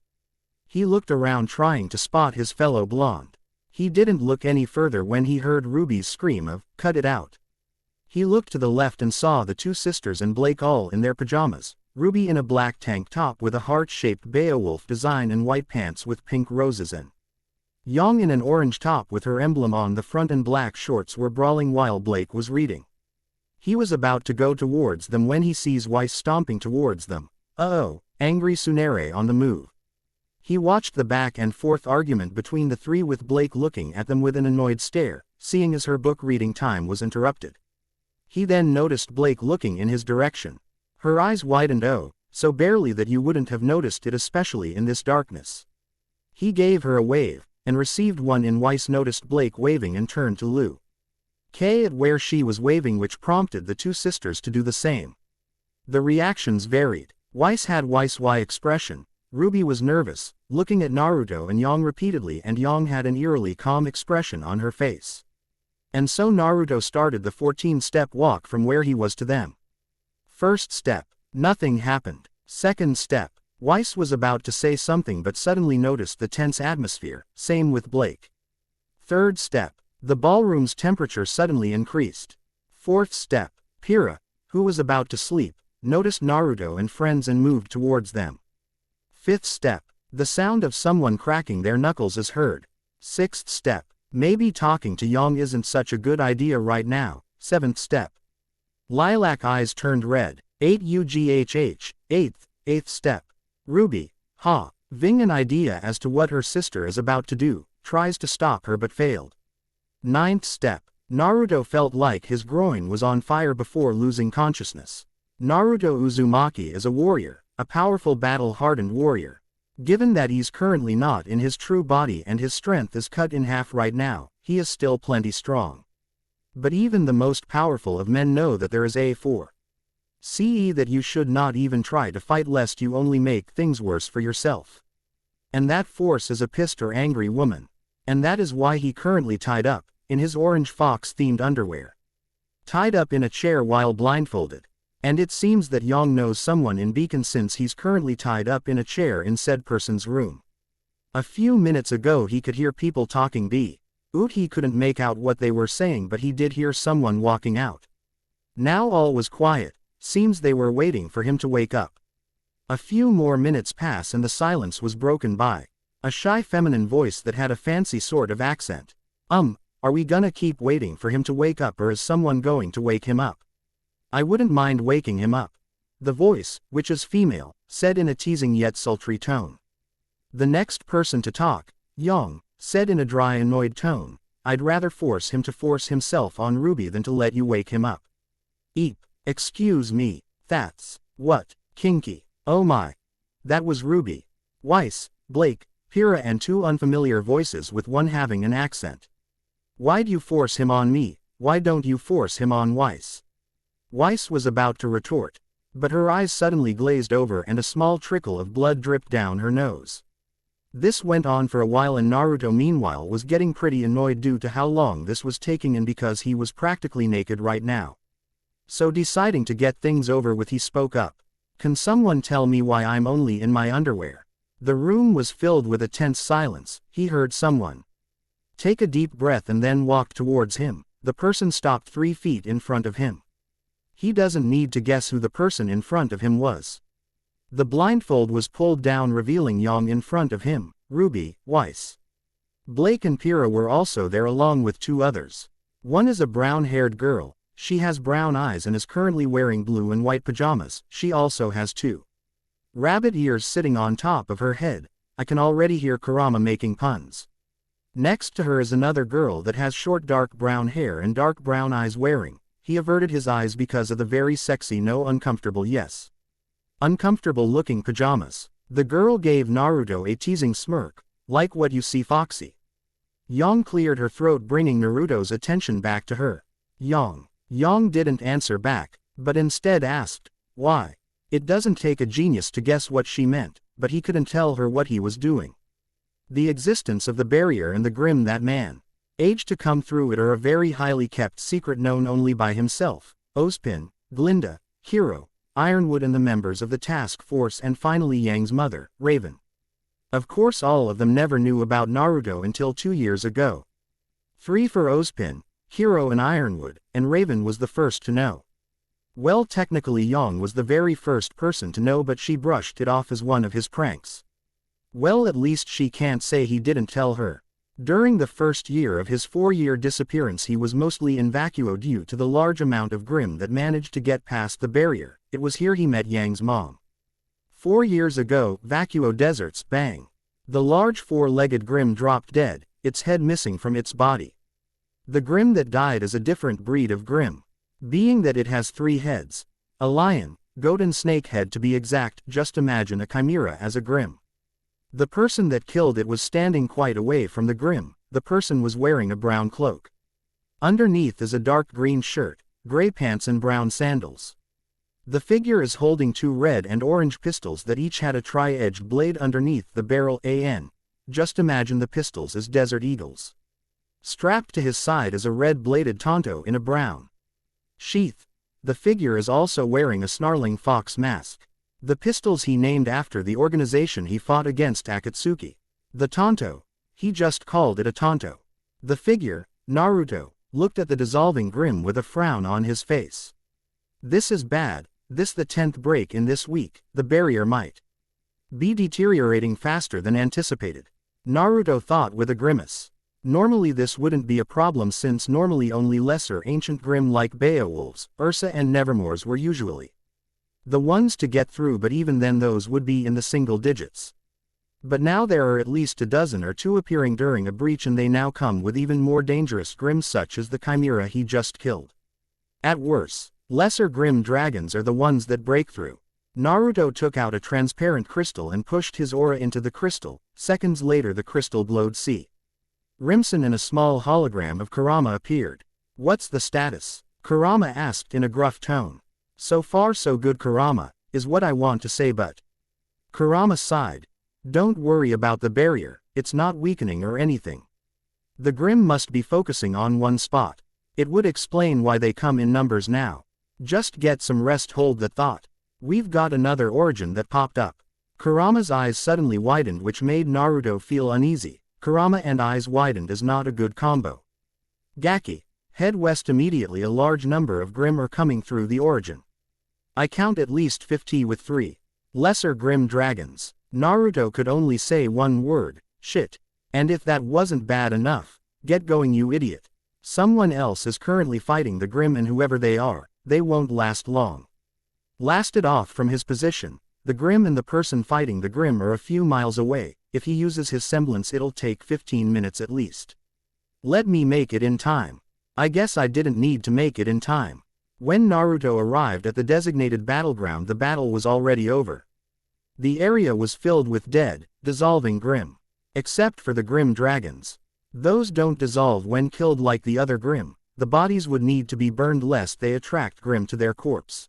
He looked around trying to spot his fellow blonde. He didn't look any further when he heard RWBY's scream of, "Cut it out." He looked to the left and saw the two sisters and Blake all in their pajamas, RWBY in a black tank top with a heart-shaped Beowulf design and white pants with pink roses in. Young in an orange top with her emblem on the front and black shorts were brawling while Blake was reading. He was about to go towards them when he sees Weiss stomping towards them. Uh-oh, angry Tsunere on the move. He watched the back and forth argument between the three with Blake looking at them with an annoyed stare, seeing as her book reading time was interrupted. He then noticed Blake looking in his direction. Her eyes widened. Oh, so barely that you wouldn't have noticed it, especially in this darkness. He gave her a wave, and received one in. Weiss noticed Blake waving and turned to Liu Kei at where she was waving, which prompted the two sisters to do the same. The reactions varied. Weiss had Weiss Y expression, RWBY was nervous, looking at Naruto and Yang repeatedly, and Yang had an eerily calm expression on her face. And so Naruto started the 14-step walk from where he was to them. First step. Nothing happened. Second step. Weiss was about to say something but suddenly noticed the tense atmosphere, same with Blake. Third step. The ballroom's temperature suddenly increased. Fourth step. Pyrrha, who was about to sleep, noticed Naruto and friends and moved towards them. Fifth step. The sound of someone cracking their knuckles is heard. Sixth step. Maybe talking to Yang isn't such a good idea right now. Seventh step. Lilac eyes turned red. 8UGHH. Eighth step. RWBY, Ving an idea as to what her sister is about to do, tries to stop her but failed. Ninth step. Naruto felt like his groin was on fire before losing consciousness. Naruto Uzumaki is a warrior, a powerful battle-hardened warrior. Given that he's currently not in his true body and his strength is cut in half right now, he is still plenty strong. But even the most powerful of men know that there is a CE that you should not even try to fight lest you only make things worse for yourself. And that force is a pissed or angry woman. And that is why he currently tied up, in his orange fox-themed underwear. Tied up in a chair while blindfolded. And it seems that Yang knows someone in Beacon since he's currently tied up in a chair in said person's room. A few minutes ago he could hear people talking he couldn't make out what they were saying, but he did hear someone walking out. Now all was quiet. Seems they were waiting for him to wake up. A few more minutes pass and the silence was broken by a shy feminine voice that had a fancy sort of accent. Are we gonna keep waiting for him to wake up, or is someone going to wake him up? I wouldn't mind waking him up. The voice, which is female, said in a teasing yet sultry tone. The next person to talk, Yang, said in a dry annoyed tone, I'd rather force him to force himself on RWBY than to let you wake him up. Eep. Excuse me, that's what? Kinky. Oh my. That was RWBY. Weiss, Blake, Pyrrha, and two unfamiliar voices with one having an accent. Why'd you force him on me? Why don't you force him on Weiss? Weiss was about to retort, but her eyes suddenly glazed over and a small trickle of blood dripped down her nose. This went on for a while and Naruto meanwhile was getting pretty annoyed due to how long this was taking and because he was practically naked right now. So deciding to get things over with, he spoke up. Can someone tell me why I'm only in my underwear? The room was filled with a tense silence. He heard someone take a deep breath and then walked towards him. The person stopped 3 feet in front of him. He doesn't need to guess who the person in front of him was. The blindfold was pulled down, revealing Yang in front of him, RWBY, Weiss. Blake and Pyrrha were also there along with 2 others. One is a brown-haired girl. She has brown eyes and is currently wearing blue and white pajamas. She also has 2 rabbit ears sitting on top of her head. I can already hear Kurama making puns. Next to her is another girl that has short dark brown hair and dark brown eyes wearing. He averted his eyes because of the very sexy uncomfortable looking pajamas. The girl gave Naruto a teasing smirk, like what you see Foxy. Yang cleared her throat, bringing Naruto's attention back to her. Yang didn't answer back, but instead asked, why? It doesn't take a genius to guess what she meant, but he couldn't tell her what he was doing. The existence of the barrier and the grim that man age to come through it are a very highly kept secret known only by himself, Ozpin, Glinda, Hiro, Ironwood, and the members of the task force, and finally Yang's mother, Raven. Of course all of them never knew about Naruto until 2 years ago. 3 for Ozpin, Hiro and Ironwood, and Raven was the first to know. Well, technically Yang was the very first person to know, but she brushed it off as one of his pranks. Well, at least she can't say he didn't tell her. During the first year of his 4-year disappearance he was mostly in vacuo due to the large amount of Grim that managed to get past the barrier. It was here he met Yang's mom. 4 years ago, vacuo deserts, bang. The large 4-legged Grim dropped dead, its head missing from its body. The Grim that died is a different breed of Grim, being that it has 3 heads. A lion, goat and snake head to be exact. Just imagine a chimera as a Grimm. The person that killed it was standing quite away from the Grimm. The person was wearing a brown cloak. Underneath is a dark green shirt, gray pants and brown sandals. The figure is holding two red and orange pistols that each had a tri-edged blade underneath the barrel. Just imagine the pistols as desert eagles. Strapped to his side is a red-bladed tonto in a brown sheath. The figure is also wearing a snarling fox mask. The pistols he named after the organization he fought against, Akatsuki. The tonto, he just called it a tonto. The figure, Naruto, looked at the dissolving Grimm with a frown on his face. This is bad. This the 10th break in this week. The barrier might be deteriorating faster than anticipated. Naruto thought with a grimace. Normally this wouldn't be a problem since normally only lesser ancient Grimm like Beowulfs, Ursa and Nevermores were usually the ones to get through, but even then those would be in the single digits. But now there are at least a dozen or two appearing during a breach, and they now come with even more dangerous Grimm such as the chimera he just killed. At worst, lesser Grimm dragons are the ones that break through. Naruto took out a transparent crystal and pushed his aura into the crystal. Seconds later the crystal glowed. See Rimson and a small hologram of Kurama appeared. What's the status? Kurama asked in a gruff tone. So far so good, Kurama, is what I want to say, but Kurama sighed. Don't worry about the barrier, it's not weakening or anything. The Grimm must be focusing on one spot. It would explain why they come in numbers now. Just get some rest, hold that thought. We've got another origin that popped up. Kurama's eyes suddenly widened, which made Naruto feel uneasy. Kurama and eyes widened is not a good combo. Gaki, head west immediately. A large number of Grimm are coming through the origin. I count at least 50 with 3 lesser Grimm dragons. Naruto could only say one word, shit. And if that wasn't bad enough, get going you idiot. Someone else is currently fighting the Grimm, and whoever they are, they won't last long. Blasted off from his position, the Grimm and the person fighting the Grimm are a few miles away. If he uses his semblance it'll take 15 minutes at least. Let me make it in time. I guess I didn't need to make it in time. When Naruto arrived at the designated battleground, the battle was already over. The area was filled with dead, dissolving Grimm. Except for the Grimm dragons. Those don't dissolve when killed like the other Grimm. The bodies would need to be burned lest they attract Grimm to their corpse.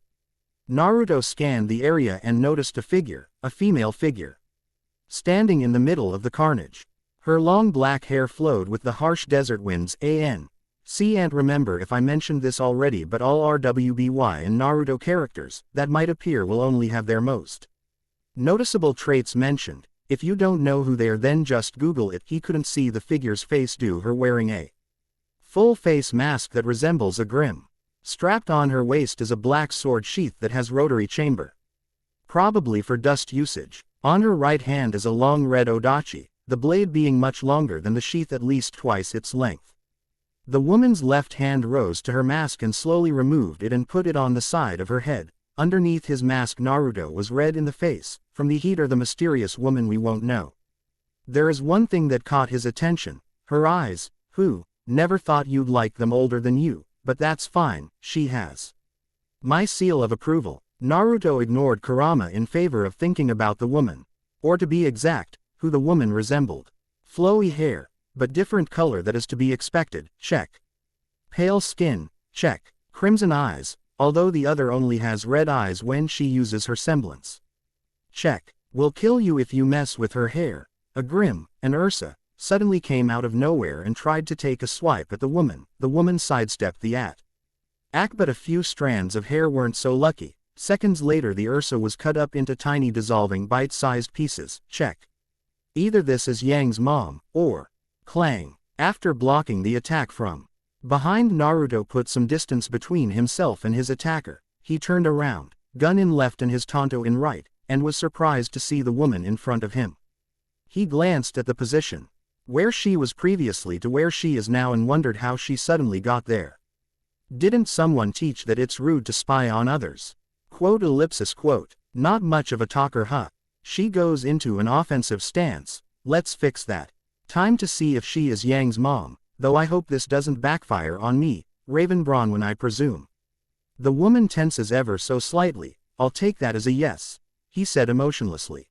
Naruto scanned the area and noticed a figure, a female figure, standing in the middle of the carnage. Her long black hair flowed with the harsh desert winds. See and remember if I mentioned this already, but all RWBY and Naruto characters that might appear will only have their most noticeable traits mentioned. If you don't know who they are, then just Google it. He couldn't see the figure's face due her wearing a full face mask that resembles a Grimm. Strapped on her waist is a black sword sheath that has rotary chamber, probably for dust usage. On her right hand is a long red odachi, the blade being much longer than the sheath, at least twice its length. The woman's left hand rose to her mask and slowly removed it and put it on the side of her head. Underneath his mask Naruto was red in the face, from the heat or the mysterious woman we won't know. There is one thing that caught his attention, her eyes. Who, never thought you'd like them older than you, but that's fine, she has my seal of approval. Naruto ignored Kurama in favor of thinking about the woman. Or to be exact, who the woman resembled. Flowy hair, but different color, that is to be expected, check. Pale skin, check. Crimson eyes, although the other only has red eyes when she uses her semblance. Check. Will kill you if you mess with her hair. A Grimm, an Ursa, suddenly came out of nowhere and tried to take a swipe at the woman. The woman sidestepped the attack, but a few strands of hair weren't so lucky. Seconds later the Ursa was cut up into tiny dissolving bite-sized pieces. Check. Either this is Yang's mom, or clang. After blocking the attack from behind, Naruto put some distance between himself and his attacker. He turned around, gun in left and his tonto in right, and was surprised to see the woman in front of him. He glanced at the position where she was previously to where she is now and wondered how she suddenly got there. Didn't someone teach that it's rude to spy on others? Quote. Not much of a talker, huh? She goes into an offensive stance. Let's fix that. Time to see if she is Yang's mom, though I hope this doesn't backfire on me. Raven Bronwyn, I presume. The woman tenses ever so slightly, I'll take that as a yes, he said emotionlessly.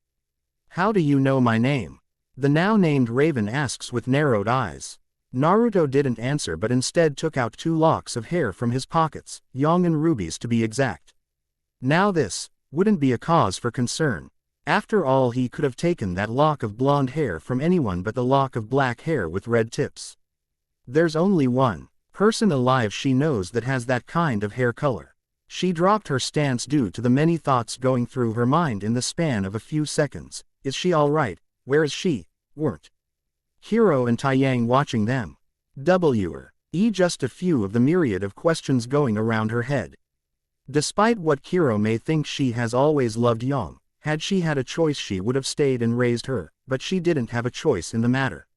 How do you know my name? The now named Raven asks with narrowed eyes. Naruto didn't answer but instead took out 2 locks of hair from his pockets, Yang and Ruby's to be exact. Now this wouldn't be a cause for concern. After all, he could have taken that lock of blonde hair from anyone but the lock of black hair with red tips. There's only one person alive she knows that has that kind of hair color. She dropped her stance due to the many thoughts going through her mind in the span of a few seconds. Is she alright? Where is she? Weren't Hiro and Taiyang watching them? Just a few of the myriad of questions going around her head. Despite what Hiro may think, she has always loved Yang. Had she had a choice she would have stayed and raised her, but she didn't have a choice in the matter.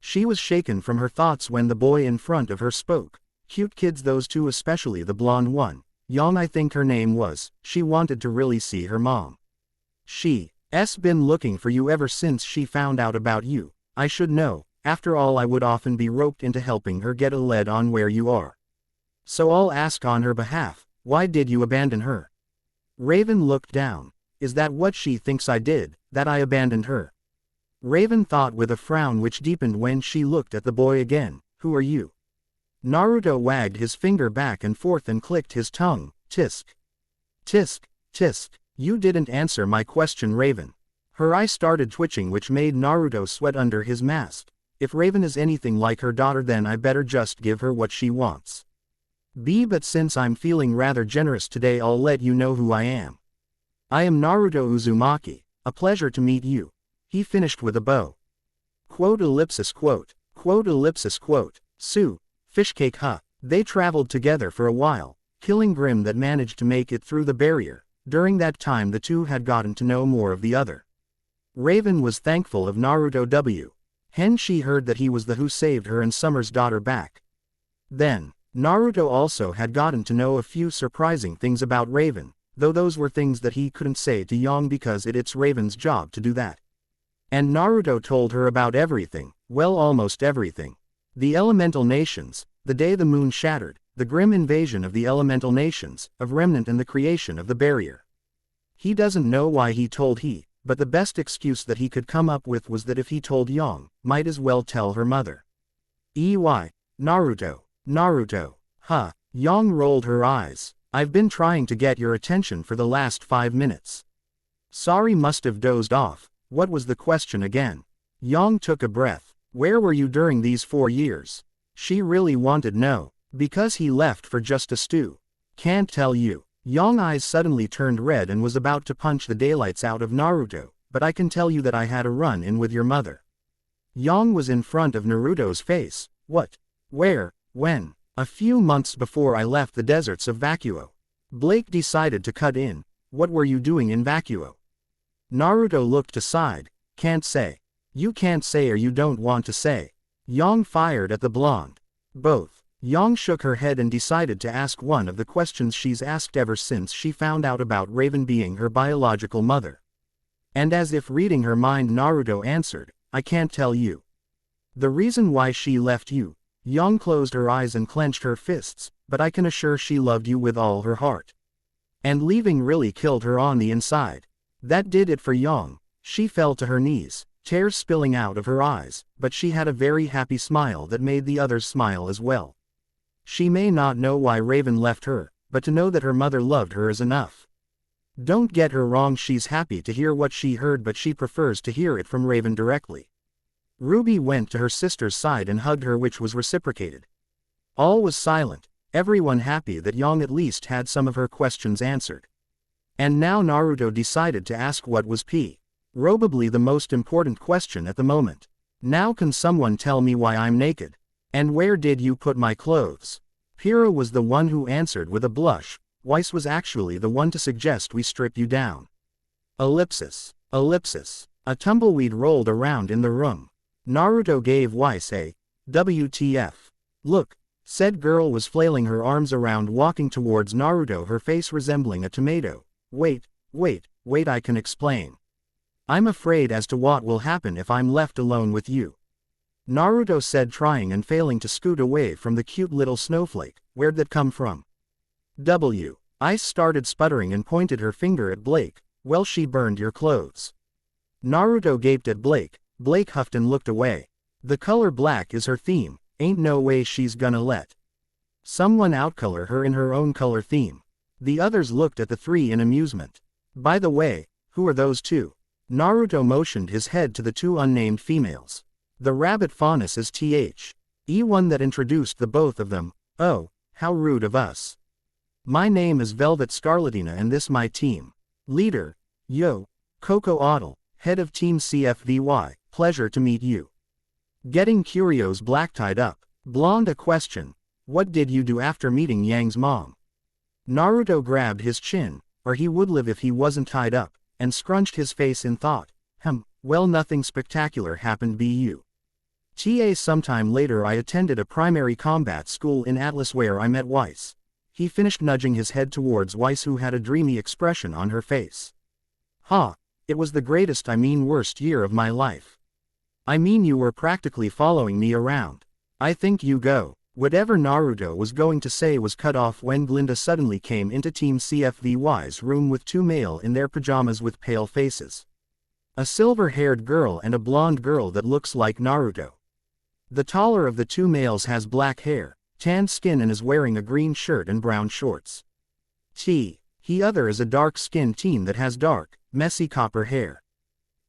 She was shaken from her thoughts when the boy in front of her spoke. Cute kids, those two, especially the blonde one. Yang, I think her name was. She wanted to really see her mom. She's been looking for you ever since she found out about you. I should know. After all, I would often be roped into helping her get a lead on where you are. So I'll ask on her behalf, why did you abandon her? Raven looked down. Is that what she thinks I did, that I abandoned her? Raven thought with a frown which deepened when she looked at the boy again. Who are you? Naruto wagged his finger back and forth and clicked his tongue. Tisk. Tisk, tisk. You didn't answer my question, Raven. Her eye started twitching, which made Naruto sweat under his mask. If Raven is anything like her daughter, then I better just give her what she wants. But since I'm feeling rather generous today, I'll let you know who I am. I am Naruto Uzumaki. A pleasure to meet you. He finished with a bow. Quote ellipsis quote. Quote ellipsis quote. Sue. Fishcake huh. They traveled together for a while, killing Grim that managed to make it through the barrier. During that time the two had gotten to know more of the other. Raven was thankful of Naruto Hence she heard that he was the who saved her and Summer's daughter back. Then, Naruto also had gotten to know a few surprising things about Raven, though those were things that he couldn't say to Yang because it's Raven's job to do that. And Naruto told her about everything, well, almost everything. The elemental nations, the day the moon shattered, the grim invasion of the elemental nations, of Remnant, and the creation of the barrier. He doesn't know why he told but the best excuse that he could come up with was that if he told Yang, might as well tell her mother. Naruto. Naruto. Huh. Yang rolled her eyes. I've been trying to get your attention for the last 5 minutes. Sorry, must have dozed off. What was the question again? Yang took a breath. Where were you during these 4 years? She really wanted to know. Because he left for just a stew. Can't tell you. Yang's eyes suddenly turned red and was about to punch the daylights out of Naruto, but I can tell you that I had a run-in with your mother. Yang was in front of Naruto's face. What? Where? When? A few months before I left the deserts of Vacuo. Blake decided to cut in. What were you doing in Vacuo? Naruto looked aside. Can't say. You can't say or you don't want to say. Yang fired at the blonde. Both. Yang shook her head and decided to ask one of the questions she's asked ever since she found out about Raven being her biological mother. And as if reading her mind, Naruto answered, I can't tell you. The reason why she left you. Yang closed her eyes and clenched her fists, but I can assure she loved you with all her heart. And leaving really killed her on the inside. That did it for Yang. She fell to her knees, tears spilling out of her eyes, but she had a very happy smile that made the others smile as well. She may not know why Raven left her, but to know that her mother loved her is enough. Don't get her wrong, she's happy to hear what she heard, but she prefers to hear it from Raven directly. RWBY went to her sister's side and hugged her, which was reciprocated. All was silent, everyone happy that Yang at least had some of her questions answered. And now Naruto decided to ask what was probably the most important question at the moment. Now can someone tell me why I'm naked? And where did you put my clothes? Pyrrha was the one who answered with a blush. Weiss was actually the one to suggest we strip you down. Ellipsis. Ellipsis. A tumbleweed rolled around in the room. Naruto gave Weiss a WTF look. Said girl was flailing her arms around, walking towards Naruto, her face resembling a tomato. Wait, I can explain. I'm afraid as to what will happen if I'm left alone with you. Naruto said, trying and failing to scoot away from the cute little snowflake. Where'd that come from? Ice started sputtering and pointed her finger at Blake. Well, she burned your clothes. Naruto gaped at Blake. Blake huffed and looked away. The color black is her theme, ain't no way she's gonna let someone outcolor her in her own color theme. The others looked at the three in amusement. By the way, who are those two? Naruto motioned his head to the two unnamed females. The rabbit faunus is the one that introduced the both of them. Oh, how rude of us. My name is Velvet Scarlatina and this my team. Leader, yo, Coco Audle, head of Team CFVY, pleasure to meet you. Getting Curio's black tied up. Blonde a question. What did you do after meeting Yang's mom? Naruto grabbed his chin, or he would live if he wasn't tied up, and scrunched his face in thought. Well, nothing spectacular happened bu. Sometime later I attended a primary combat school in Atlas where I met Weiss. He finished nudging his head towards Weiss who had a dreamy expression on her face. It was the greatest worst year of my life. You were practically following me around. I think you go. Whatever Naruto was going to say was cut off when Glinda suddenly came into Team CFVY's room with two male in their pajamas with pale faces. A silver-haired girl and a blonde girl that looks like Naruto. The taller of the two males has black hair, tan skin and is wearing a green shirt and brown shorts. The other is a dark-skinned teen that has dark, messy copper hair.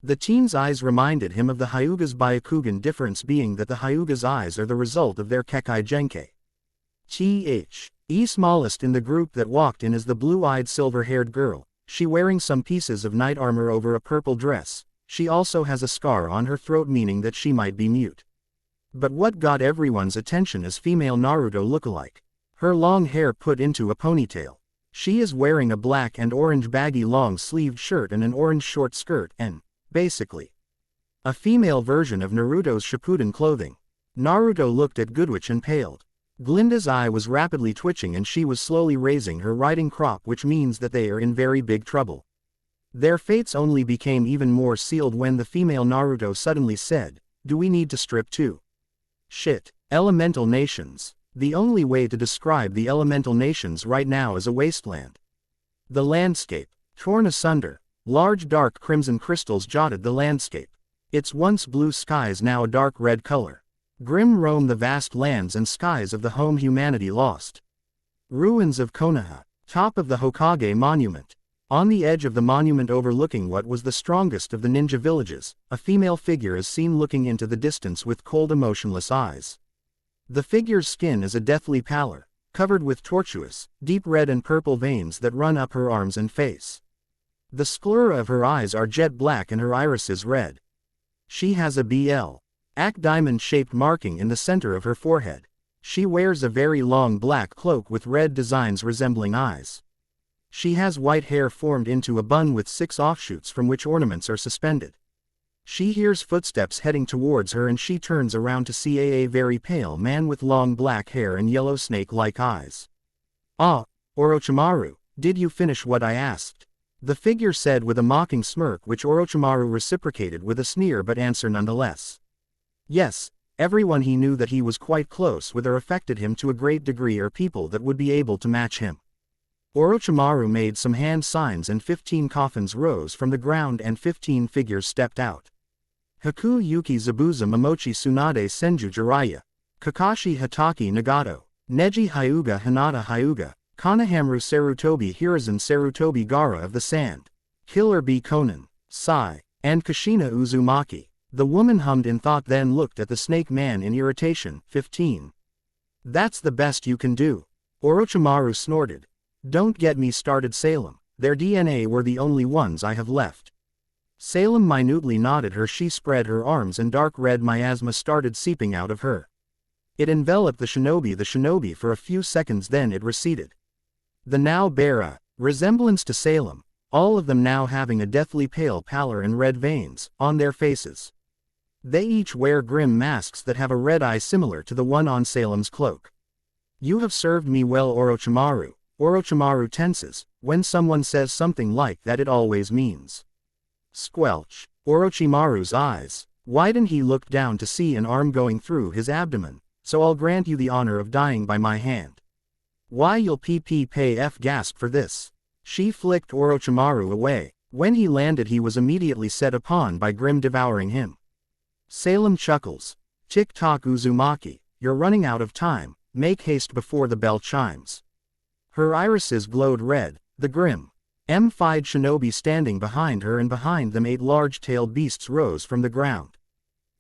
The teen's eyes reminded him of the Hyuga's Byakugan, difference being that the Hyuga's eyes are the result of their Kekkei Genkai. Smallest in the group that walked in is the blue-eyed silver-haired girl, she wearing some pieces of knight armor over a purple dress. She also has a scar on her throat meaning that she might be mute. But what got everyone's attention is female Naruto lookalike. Her long hair put into a ponytail. She is wearing a black and orange baggy long-sleeved shirt and an orange short skirt and, basically, a female version of Naruto's Shippuden clothing. Naruto looked at Goodwitch and paled. Glinda's eye was rapidly twitching and she was slowly raising her riding crop, which means that they are in very big trouble. Their fates only became even more sealed when the female Naruto suddenly said, "Do we need to strip too?" Shit. Elemental nations. The only way to describe the elemental nations right now is a wasteland. The landscape, torn asunder. Large dark crimson crystals jotted the landscape. Its once blue skies now a dark red color. Grim roam the vast lands and skies of the home humanity lost. Ruins of Konoha. Top of the Hokage monument. On the edge of the monument overlooking what was the strongest of the ninja villages, a female figure is seen looking into the distance with cold emotionless eyes. The figure's skin is a deathly pallor, covered with tortuous, deep red and purple veins that run up her arms and face. The sclera of her eyes are jet black and her iris is red. She has a BL.AC diamond-shaped marking in the center of her forehead. She wears a very long black cloak with red designs resembling eyes. She has white hair formed into a bun with 6 offshoots from which ornaments are suspended. She hears footsteps heading towards her and she turns around to see a very pale man with long black hair and yellow snake-like eyes. Orochimaru, did you finish what I asked? The figure said with a mocking smirk, which Orochimaru reciprocated with a sneer but answered nonetheless. Yes, everyone he knew that he was quite close with or affected him to a great degree are people that would be able to match him. Orochimaru made some hand signs and 15 coffins rose from the ground and 15 figures stepped out. Haku Yuki Zabuza Momochi Tsunade Senju Jiraiya. Kakashi Hatake Nagato. Neji Hyuga Hinata Hyuga. Konohamaru Sarutobi Hiruzen Sarutobi Gara of the Sand. Killer B. Conan. Sai. And Kushina Uzumaki. The woman hummed in thought then looked at the snake man in irritation. 15. That's the best you can do. Orochimaru snorted. Don't get me started Salem. Their DNA were the only ones I have left. Salem minutely nodded her. She spread her arms and dark red miasma started seeping out of her. It enveloped the shinobi for a few seconds, then it receded. The now bear a resemblance to Salem, all of them now having a deathly pale pallor and red veins on their faces. They each wear grim masks that have a red eye similar to the one on Salem's cloak. You have served me well, Orochimaru. Orochimaru tenses. When someone says something like that, it always means. Squelch. Orochimaru's eyes widened. He looked down to see an arm going through his abdomen. So I'll grant you the honor of dying by my hand. Why you'll pay F gasp for this. She flicked Orochimaru away. When he landed he was immediately set upon by Grim devouring him. Salem chuckles. Tick-tock Uzumaki, you're running out of time, make haste before the bell chimes. Her irises glowed red, the grim, M-fied shinobi standing behind her, and behind them 8 large-tailed beasts rose from the ground.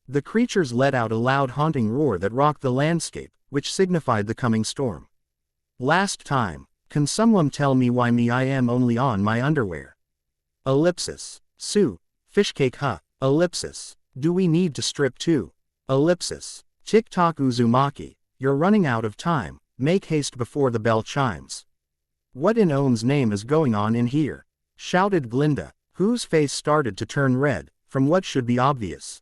The creatures let out a loud haunting roar that rocked the landscape, which signified the coming storm. Last time, can someone tell me why me I am only on my underwear? Ellipsis. Sue. Fishcake huh. Ellipsis. Do we need to strip too? Ellipsis. Tick-tock Uzumaki, you're running out of time, make haste before the bell chimes. What in Ohm's name is going on in here? Shouted Glinda, whose face started to turn red, from what should be obvious.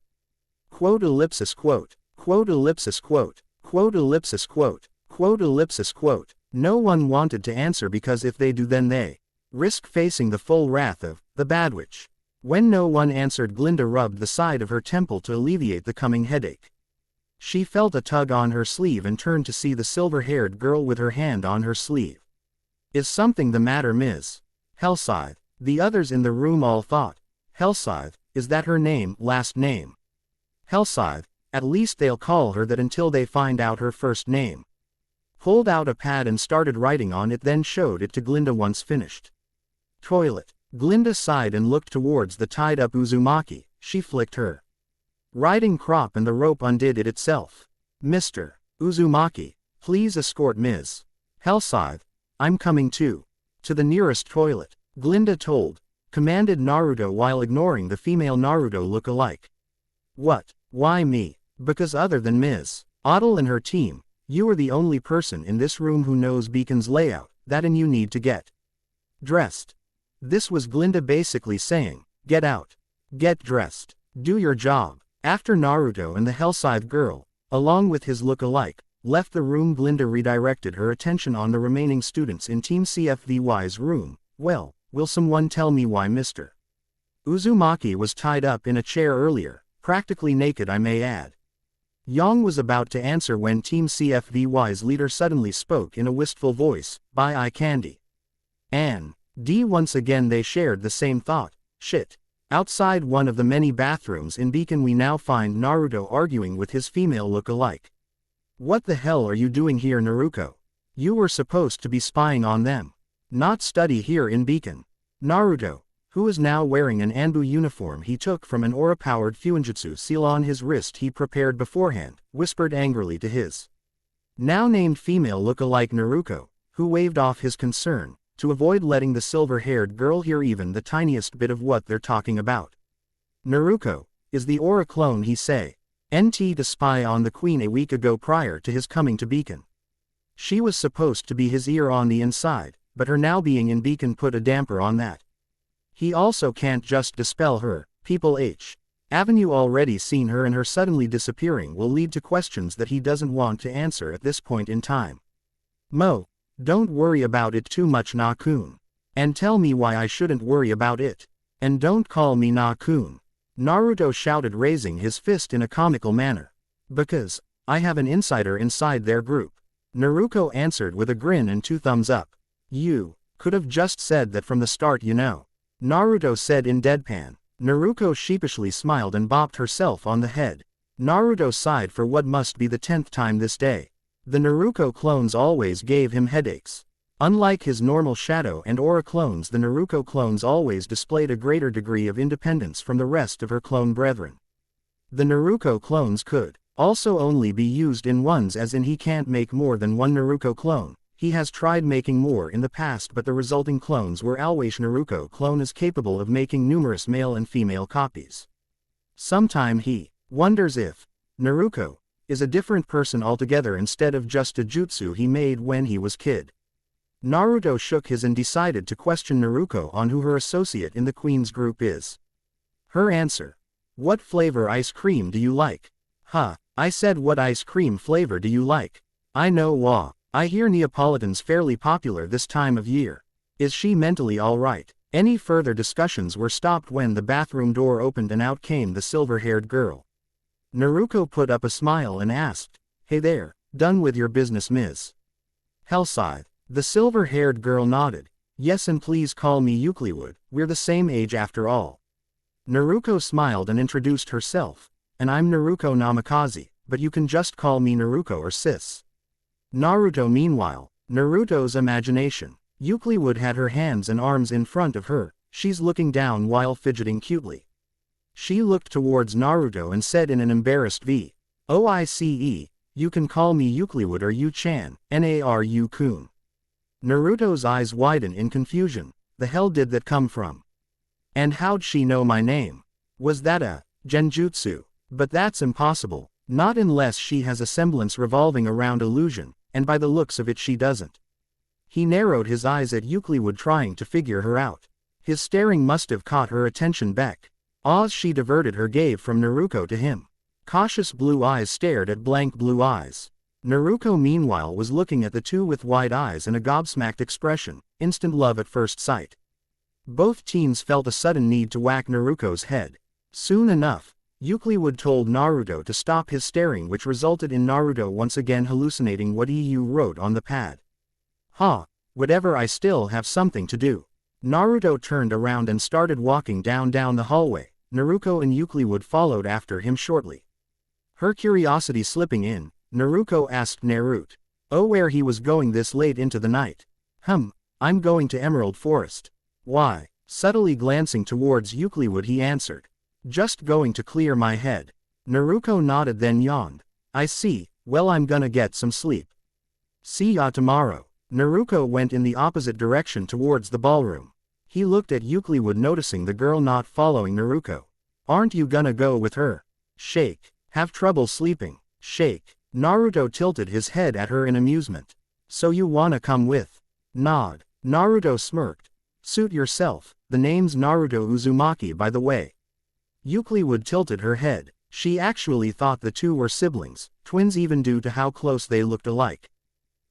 Quote ellipsis quote, quote ellipsis quote, quote ellipsis quote, quote ellipsis quote. No one wanted to answer because if they do then they risk facing the full wrath of the Bad Witch. When no one answered, Glinda rubbed the side of her temple to alleviate the coming headache. She felt a tug on her sleeve and turned to see the silver-haired girl with her hand on her sleeve. Is something the matter, Ms. Hellscythe? The others in the room all thought. Hellscythe, is that her name, last name? Hellscythe, at least they'll call her that until they find out her first name. Pulled out a pad and started writing on it, then showed it to Glinda once finished. Toilet. Glinda sighed and looked towards the tied-up Uzumaki. She flicked her riding crop and the rope undid it itself. Mr. Uzumaki, please escort Ms. Hellscythe. I'm coming too. To the nearest toilet. Glinda commanded Naruto while ignoring the female Naruto look-alike. What? Why me? Because other than Ms. Ottle and her team, you are the only person in this room who knows Beacon's layout, that and you need to get dressed. This was Glinda basically saying, get out. Get dressed. Do your job. After Naruto and the Hellscythe girl, along with his look-alike, left the room, Glinda redirected her attention on the remaining students in Team CFVY's room. Well, will someone tell me why Mr. Uzumaki was tied up in a chair earlier, practically naked I may add? Yang was about to answer when Team CFVY's leader suddenly spoke in a wistful voice, buy eye candy. And once again they shared the same thought. Shit. Outside one of the many bathrooms in Beacon we now find Naruto arguing with his female look-alike. What the hell are you doing here, Naruto? You were supposed to be spying on them, not study here in Beacon. Naruto, who is now wearing an Anbu uniform he took from an aura-powered Fuinjutsu seal on his wrist he prepared beforehand, whispered angrily to his now named female look-alike Naruto, who waved off his concern, to avoid letting the silver-haired girl hear even the tiniest bit of what they're talking about. Naruto, is the aura clone he say? NT to spy on the queen a week ago prior to his coming to Beacon. She was supposed to be his ear on the inside, but her now being in Beacon put a damper on that. He also can't just dispel her. People H. Avenue already seen her, and her suddenly disappearing will lead to questions that he doesn't want to answer at this point in time. Mo, don't worry about it too much, Na-kun. And tell me why I shouldn't worry about it. And don't call me Na-kun. Naruto shouted, raising his fist in a comical manner. Because I have an insider inside their group. Naruto answered with a grin and 2 thumbs up. You could have just said that from the start, you know. Naruto said in deadpan. Naruto sheepishly smiled and bopped herself on the head. Naruto sighed for what must be the 10th time this day. The Naruto clones always gave him headaches. Unlike his normal shadow and aura clones, the Naruto clones always displayed a greater degree of independence from the rest of her clone brethren. The Naruto clones could also only be used in ones, as in he can't make more than one Naruto clone. He has tried making more in the past, but the resulting clones were always Naruto clone is capable of making numerous male and female copies. Sometime he wonders if Naruto is a different person altogether instead of just a jutsu he made when he was kid. Naruto shook his and decided to question Naruto on who her associate in the Queen's group is. Her answer. What flavor ice cream do you like? Huh, I said what ice cream flavor do you like? I know wah. I hear Neapolitan's fairly popular this time of year. Is she mentally alright? Any further discussions were stopped when the bathroom door opened and out came the silver-haired girl. Naruto put up a smile and asked, Hey there, done with your business, Ms. Hellscythe? The silver-haired girl nodded. Yes, and please call me Euclid, we're the same age after all. Naruko smiled and introduced herself. And I'm Naruko Namikaze, but you can just call me Naruko or sis. Naruto meanwhile, Naruto's imagination. Euclid had her hands and arms in front of her, she's looking down while fidgeting cutely. She looked towards Naruto and said in an embarrassed V. "OICE, you can call me Euclid or Yu-chan, Naru-kun." Naruto's eyes widened in confusion. The hell did that come from? And how'd she know my name? Was that a genjutsu? But that's impossible, not unless she has a semblance revolving around illusion, and by the looks of it she doesn't. He narrowed his eyes at Euclid trying to figure her out. His staring must have caught her attention back. As she diverted her gaze from Naruto to him. Cautious blue eyes stared at blank blue eyes. Naruto meanwhile was looking at the two with wide eyes and a gobsmacked expression, instant love at first sight. Both teens felt a sudden need to whack Naruto's head. Soon enough, Euclid told Naruto to stop his staring, which resulted in Naruto once again hallucinating what EU wrote on the pad. Whatever, I still have something to do. Naruto turned around and started walking down the hallway. Naruto and Euclid followed after him shortly. Her curiosity slipping in, Naruto asked Naruto, where he was going this late into the night. I'm going to Emerald Forest. Why? Subtly glancing towards Euclid he answered. Just going to clear my head. Naruto nodded then yawned. I see, well I'm gonna get some sleep. See ya tomorrow. Naruto went in the opposite direction towards the ballroom. He looked at Euclid noticing the girl not following Naruto. Aren't you gonna go with her? Shake. Have trouble sleeping? Shake. Naruto tilted his head at her in amusement. So you wanna come with? Nod. Naruto smirked. Suit yourself, the name's Naruto Uzumaki by the way. Euclid tilted her head. She actually thought the two were siblings, twins even due to how close they looked alike.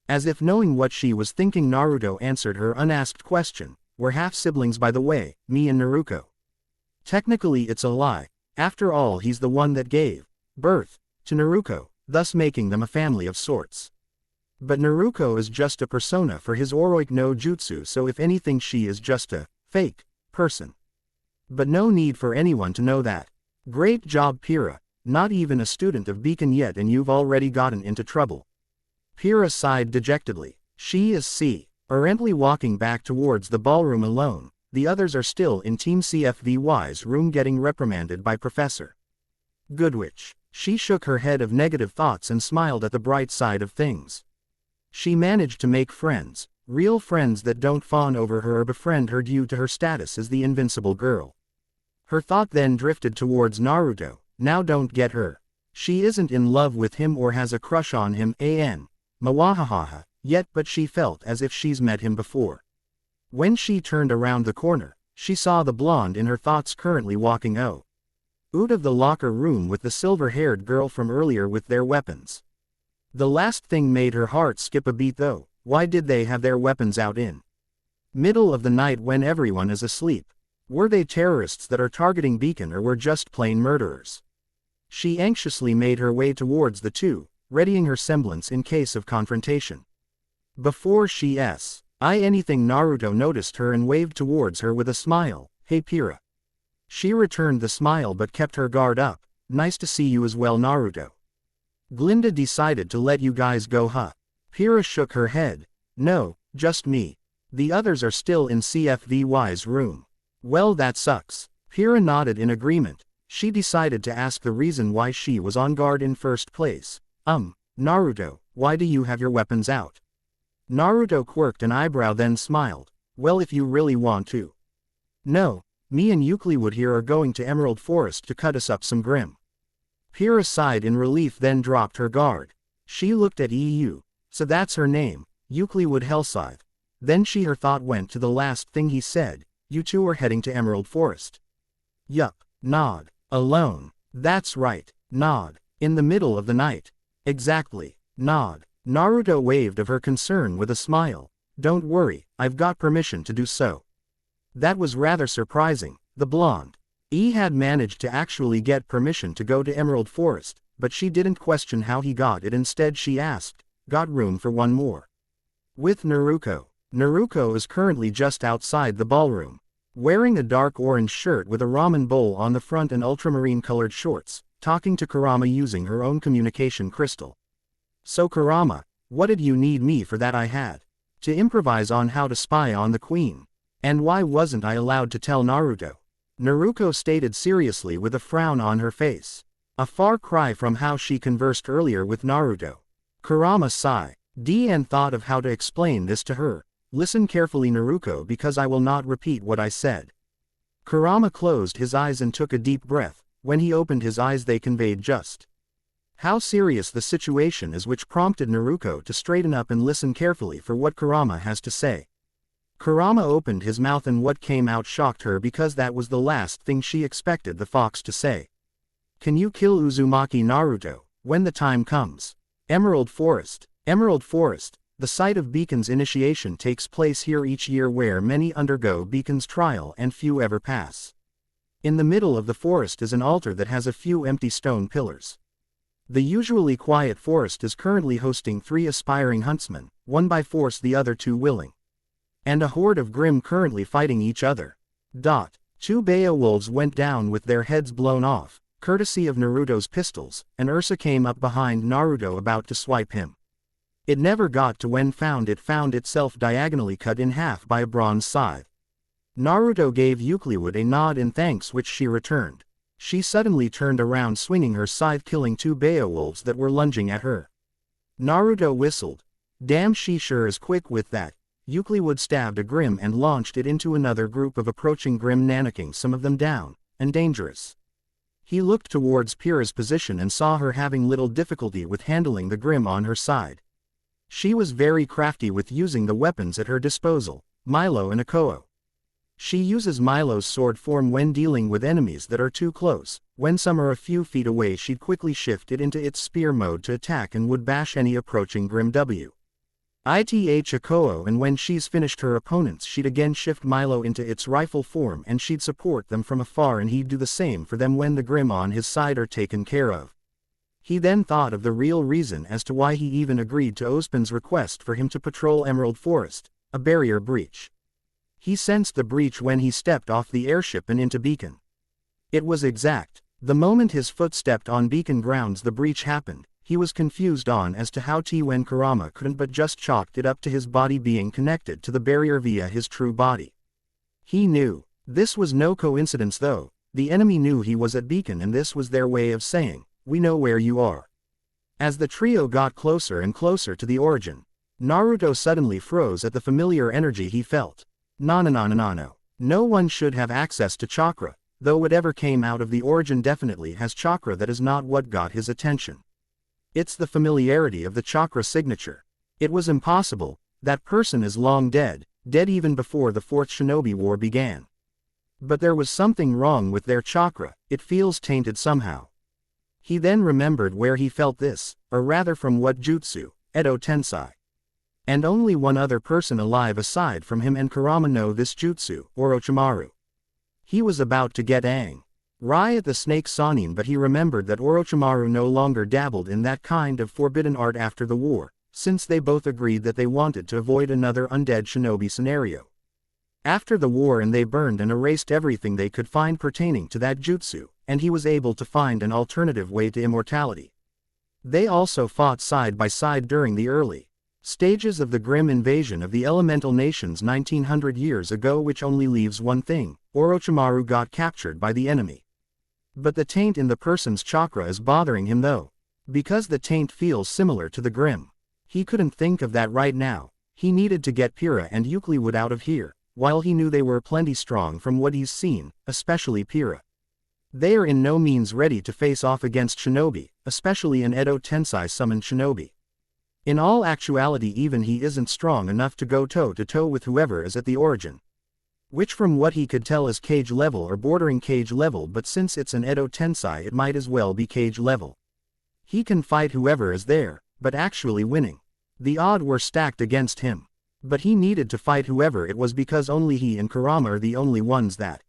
As if knowing what she was thinking, Naruto answered her unasked question. We're half-siblings by the way, me and Naruto. Technically it's a lie. After all, he's the one that gave birth to Naruto, thus making them a family of sorts. But Naruto is just a persona for his Oroike no Jutsu, so if anything she is just a fake person. But no need for anyone to know that. Great job Pyrrha, not even a student of Beacon yet and you've already gotten into trouble. Pyrrha sighed dejectedly. She is currently walking back towards the ballroom alone. The others are still in Team CFVY's room getting reprimanded by Professor Goodwitch. She shook her head of negative thoughts and smiled at the bright side of things. She managed to make friends, real friends that don't fawn over her or befriend her due to her status as the invincible girl. Her thought then drifted towards Naruto. Now don't get her. She isn't in love with him or has a crush on him Mawahaha, yet, but she felt as if she's met him before. When she turned around the corner, she saw the blonde in her thoughts currently walking out of the locker room with the silver-haired girl from earlier with their weapons. The last thing made her heart skip a beat though. Why did they have their weapons out in middle of the night when everyone is asleep? Were they terrorists that are targeting Beacon or were just plain murderers? She anxiously made her way towards the two, readying her semblance in case of confrontation. Before she anything, Naruto noticed her and waved towards her with a smile. Hey Pyrrha. She returned the smile but kept her guard up. Nice to see you as well Naruto. Glinda decided to let you guys go Pyrrha shook her head. No, just me. The others are still in CFVY's room. Well that sucks. Pyrrha nodded in agreement. She decided to ask the reason why she was on guard in first place. Naruto, why do you have your weapons out? Naruto quirked an eyebrow then smiled. Well, if you really want to. No, me and Euclid here are going to Emerald Forest to cut us up some grim. Pyrrha sighed in relief then dropped her guard. She looked at EU. So that's her name, Euclid Hellscythe. Then her thought went to the last thing he said. You two are heading to Emerald Forest. Yup. Nod. Alone. That's right. Nod. In the middle of the night. Exactly. Nod. Naruto waved of her concern with a smile. Don't worry, I've got permission to do so. That was rather surprising. The blonde had managed to actually get permission to go to Emerald Forest, but she didn't question how he got it. Instead she asked, got room for one more? With Naruto. Naruto is currently just outside the ballroom. Wearing a dark orange shirt with a ramen bowl on the front and ultramarine colored shorts, talking to Kurama using her own communication crystal. So Kurama, what did you need me for that? I had to improvise on how to spy on the queen. And why wasn't I allowed to tell Naruto? Naruto stated seriously with a frown on her face. A far cry from how she conversed earlier with Naruto. Kurama sighed and thought of how to explain this to her. Listen carefully Naruto, because I will not repeat what I said. Kurama closed his eyes and took a deep breath. When he opened his eyes they conveyed just how serious the situation is, which prompted Naruto to straighten up and listen carefully for what Kurama has to say. Kurama opened his mouth and what came out shocked her, because that was the last thing she expected the fox to say. Can you kill Uzumaki Naruto, when the time comes? Emerald Forest. Emerald Forest, the site of Beacon's initiation, takes place here each year, where many undergo Beacon's trial and few ever pass. In the middle of the forest is an altar that has a few empty stone pillars. The usually quiet forest is currently hosting 3 aspiring huntsmen, one by force, the other 2 willing. And a horde of Grimm currently fighting each other. 2 Beowulfs went down with their heads blown off, courtesy of Naruto's pistols, and Ursa came up behind Naruto about to swipe him. It never got to when it found itself diagonally cut in half by a bronze scythe. Naruto gave Euclid a nod in thanks, which she returned. She suddenly turned around swinging her scythe, killing 2 Beowulfs that were lunging at her. Naruto whistled. Damn, she sure is quick with that. Euclid stabbed a Grimm and launched it into another group of approaching Grimm, knocking some of them down, and dangerous. He looked towards Pyrrha's position and saw her having little difficulty with handling the Grimm on her side. She was very crafty with using the weapons at her disposal, Milo and Akoo. She uses Milo's sword form when dealing with enemies that are too close. When some are a few feet away, she'd quickly shift it into its spear mode to attack and would bash any approaching Grimm with Akoo, and when she's finished her opponents, she'd again shift Milo into its rifle form and she'd support them from afar, and he'd do the same for them when the Grimm on his side are taken care of. He then thought of the real reason as to why he even agreed to Ozpin's request for him to patrol Emerald Forest, a barrier breach. He sensed the breach when he stepped off the airship and into Beacon. It was exact. The moment his foot stepped on Beacon grounds, the breach happened. He was confused on as to how when Kurama couldn't, but just chalked it up to his body being connected to the barrier via his true body. He knew. This was no coincidence though. The enemy knew he was at Beacon, and this was their way of saying, "We know where you are." As the trio got closer and closer to the origin, Naruto suddenly froze at the familiar energy he felt. No one should have access to chakra, though whatever came out of the origin definitely has chakra. That is not what got his attention. It's the familiarity of the chakra signature. It was impossible. That person is long dead even before the 4th Shinobi War began. But there was something wrong with their chakra. It feels tainted somehow. He then remembered where he felt this, or rather from what jutsu, Edo Tensei. And only one other person alive aside from him and Kurama know this jutsu, Orochimaru. He was about to get angry at the snake Sanin, but he remembered that Orochimaru no longer dabbled in that kind of forbidden art after the war, since they both agreed that they wanted to avoid another undead shinobi scenario. After the war, and they burned and erased everything they could find pertaining to that jutsu, and he was able to find an alternative way to immortality. They also fought side by side during the early stages of the Grimm invasion of the elemental nations 1900 years ago, which only leaves one thing: Orochimaru got captured by the enemy. But the taint in the person's chakra is bothering him though. Because the taint feels similar to the Grimm. He couldn't think of that right now. He needed to get Pyrrha and Euclid out of here, while he knew they were plenty strong from what he's seen, especially Pyrrha. They are in no means ready to face off against shinobi, especially an Edo Tensei summoned shinobi. In all actuality, even he isn't strong enough to go toe-to-toe with whoever is at the origin. Which from what he could tell is cage level or bordering cage level, but since it's an Edo Tensei it might as well be cage level. He can fight whoever is there, but actually winning. The odds were stacked against him. But he needed to fight whoever it was, because only he and Kurama are the only ones that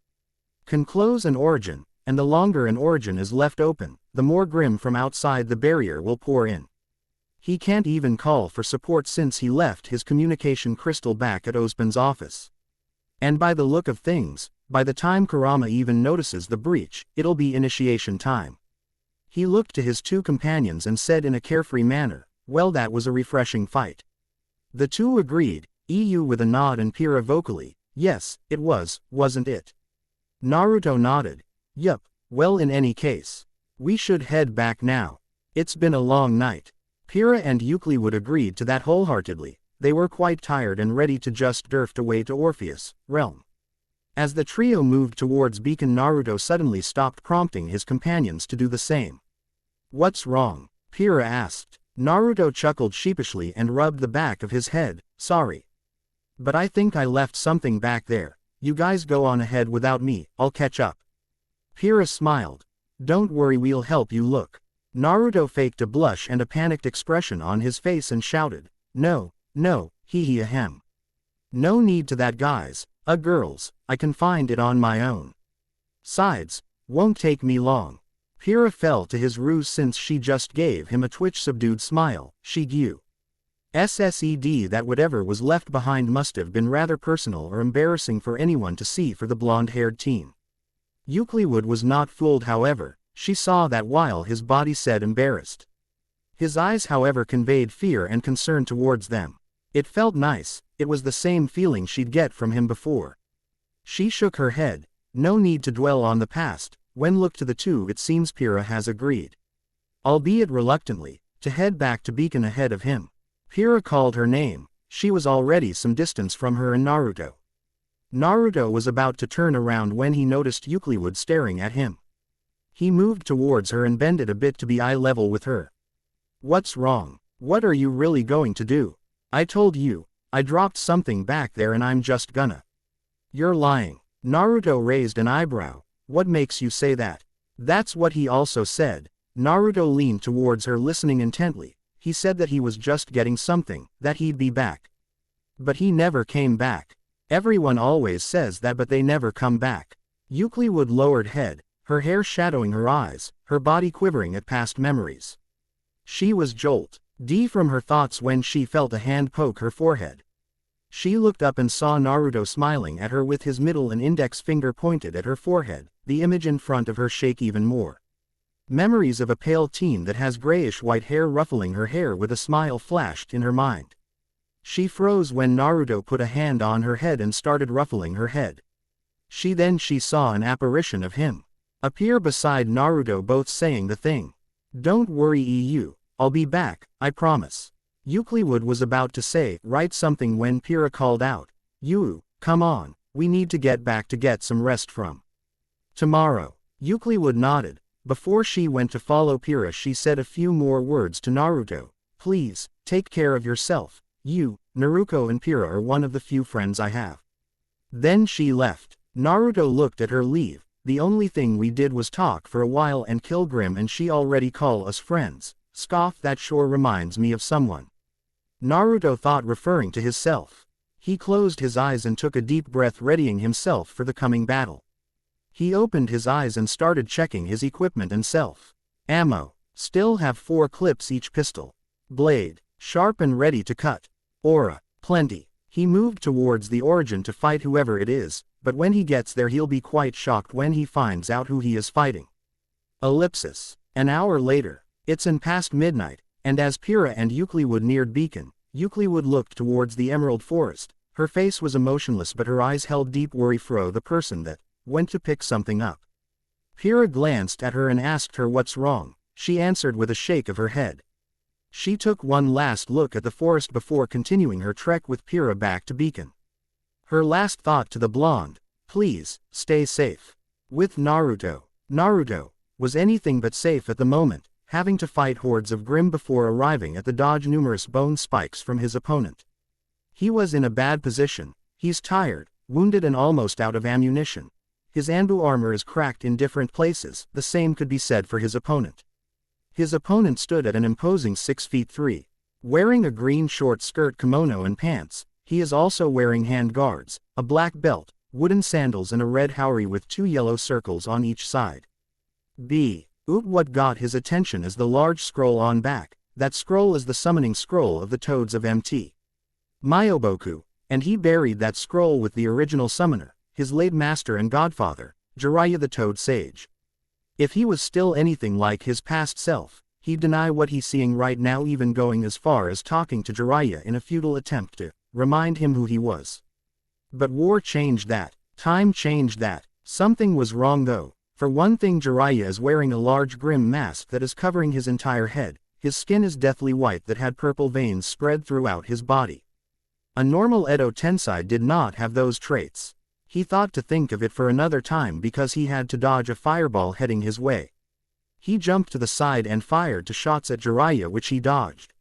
can close an origin, and the longer an origin is left open, the more Grimm from outside the barrier will pour in. He can't even call for support since he left his communication crystal back at Ozpin's office. And by the look of things, by the time Kurama even notices the breach, it'll be initiation time. He looked to his two companions and said in a carefree manner, "Well, that was a refreshing fight." The two agreed, EU with a nod and Pira vocally, "Yes, it was, wasn't it?" Naruto nodded. "Yup, well, in any case, we should head back now. It's been a long night." Pira and Euclid agreed to that wholeheartedly. They were quite tired and ready to just drift away to Orpheus' realm. As the trio moved towards Beacon, Naruto suddenly stopped, prompting his companions to do the same. "What's wrong?" Pira asked. Naruto chuckled sheepishly and rubbed the back of his head. "Sorry. But I think I left something back there. You guys go on ahead without me, I'll catch up." Pira smiled. "Don't worry, we'll help you look." Naruto faked a blush and a panicked expression on his face and shouted, "No, no, hee ahem. No need to that, guys, girls, I can find it on my own. Sides, won't take me long." Pira fell to his ruse since she just gave him a twitch-subdued smile. Shigyu. SSED that whatever was left behind must have been rather personal or embarrassing for anyone to see for the blonde-haired teen. Euclid was not fooled, however. She saw that while his body said embarrassed, his eyes however conveyed fear and concern towards them. It felt nice, it was the same feeling she'd get from him before. She shook her head. No need to dwell on the past. When looked to the two, it seems Pira has agreed, albeit reluctantly, to head back to Beacon ahead of him. Pira called her name. She was already some distance from her and Naruto. Naruto was about to turn around when he noticed Euclid staring at him. He moved towards her and bended a bit to be eye level with her. "What's wrong? What are you really going to do? I told you, I dropped something back there and I'm just gonna." "You're lying." Naruto raised an eyebrow. "What makes you say that?" "That's what he also said." Naruto leaned towards her, listening intently. "He said that he was just getting something, that he'd be back. But he never came back. Everyone always says that, but they never come back." Euclid lowered head, her hair shadowing her eyes, her body quivering at past memories. She was jolt from her thoughts when she felt a hand poke her forehead. She looked up and saw Naruto smiling at her with his middle and index finger pointed at her forehead. The image in front of her shook even more. Memories of a pale teen that has grayish-white hair ruffling her hair with a smile flashed in her mind. She froze when Naruto put a hand on her head and started ruffling her head. She saw an apparition of him appear beside Naruto, both saying the thing. "Don't worry EU, I'll be back, I promise." Euclid was about to say, write something when Pira called out, "You, come on, we need to get back to get some rest from tomorrow." Euclid nodded. Before she went to follow Pira, she said a few more words to Naruto. "Please, take care of yourself. You, Naruto and Pira are one of the few friends I have." Then she left. Naruto looked at her leave. "The only thing we did was talk for a while and kill Grim, and she already call us friends. Scoff, that sure reminds me of someone." Naruto thought, referring to himself. He closed his eyes and took a deep breath, readying himself for the coming battle. He opened his eyes and started checking his equipment and self. Ammo. Still have 4 clips each pistol. Blade. Sharp and ready to cut. Aura. Plenty. He moved towards the origin to fight whoever it is, but when he gets there he'll be quite shocked when he finds out who he is fighting. Ellipsis. An hour later. It's past midnight, and as Pira and Euclid neared Beacon, Euclid looked towards the Emerald Forest. Her face was emotionless, but her eyes held deep worry for the person that went to pick something up. Pira glanced at her and asked her what's wrong. She answered with a shake of her head. She took one last look at the forest before continuing her trek with Pira back to Beacon. Her last thought to the blonde, "Please, stay safe." With Naruto. Naruto was anything but safe at the moment, having to fight hordes of Grim before arriving at the dodge numerous bone spikes from his opponent. He was in a bad position. He's tired, wounded and almost out of ammunition. His Anbu armor is cracked in different places. The same could be said for his opponent. His opponent stood at an imposing 6 feet 3. Wearing a green short skirt, kimono and pants, he is also wearing hand guards, a black belt, wooden sandals and a red haori with 2 yellow circles on each side. What got his attention is the large scroll on back. That scroll is the summoning scroll of the Toads of MT. Myoboku, and he buried that scroll with the original summoner, his late master and godfather, Jiraiya the Toad Sage. If he was still anything like his past self, he'd deny what he's seeing right now, even going as far as talking to Jiraiya in a futile attempt to remind him who he was. But war changed that. Time changed that. Something was wrong though. For one thing, Jiraiya is wearing a large grim mask that is covering his entire head. His skin is deathly white that had purple veins spread throughout his body. A normal Edo Tensei did not have those traits. He thought to think of it for another time because he had to dodge a fireball heading his way. He jumped to the side and fired 2 shots at Jiraiya, which he dodged.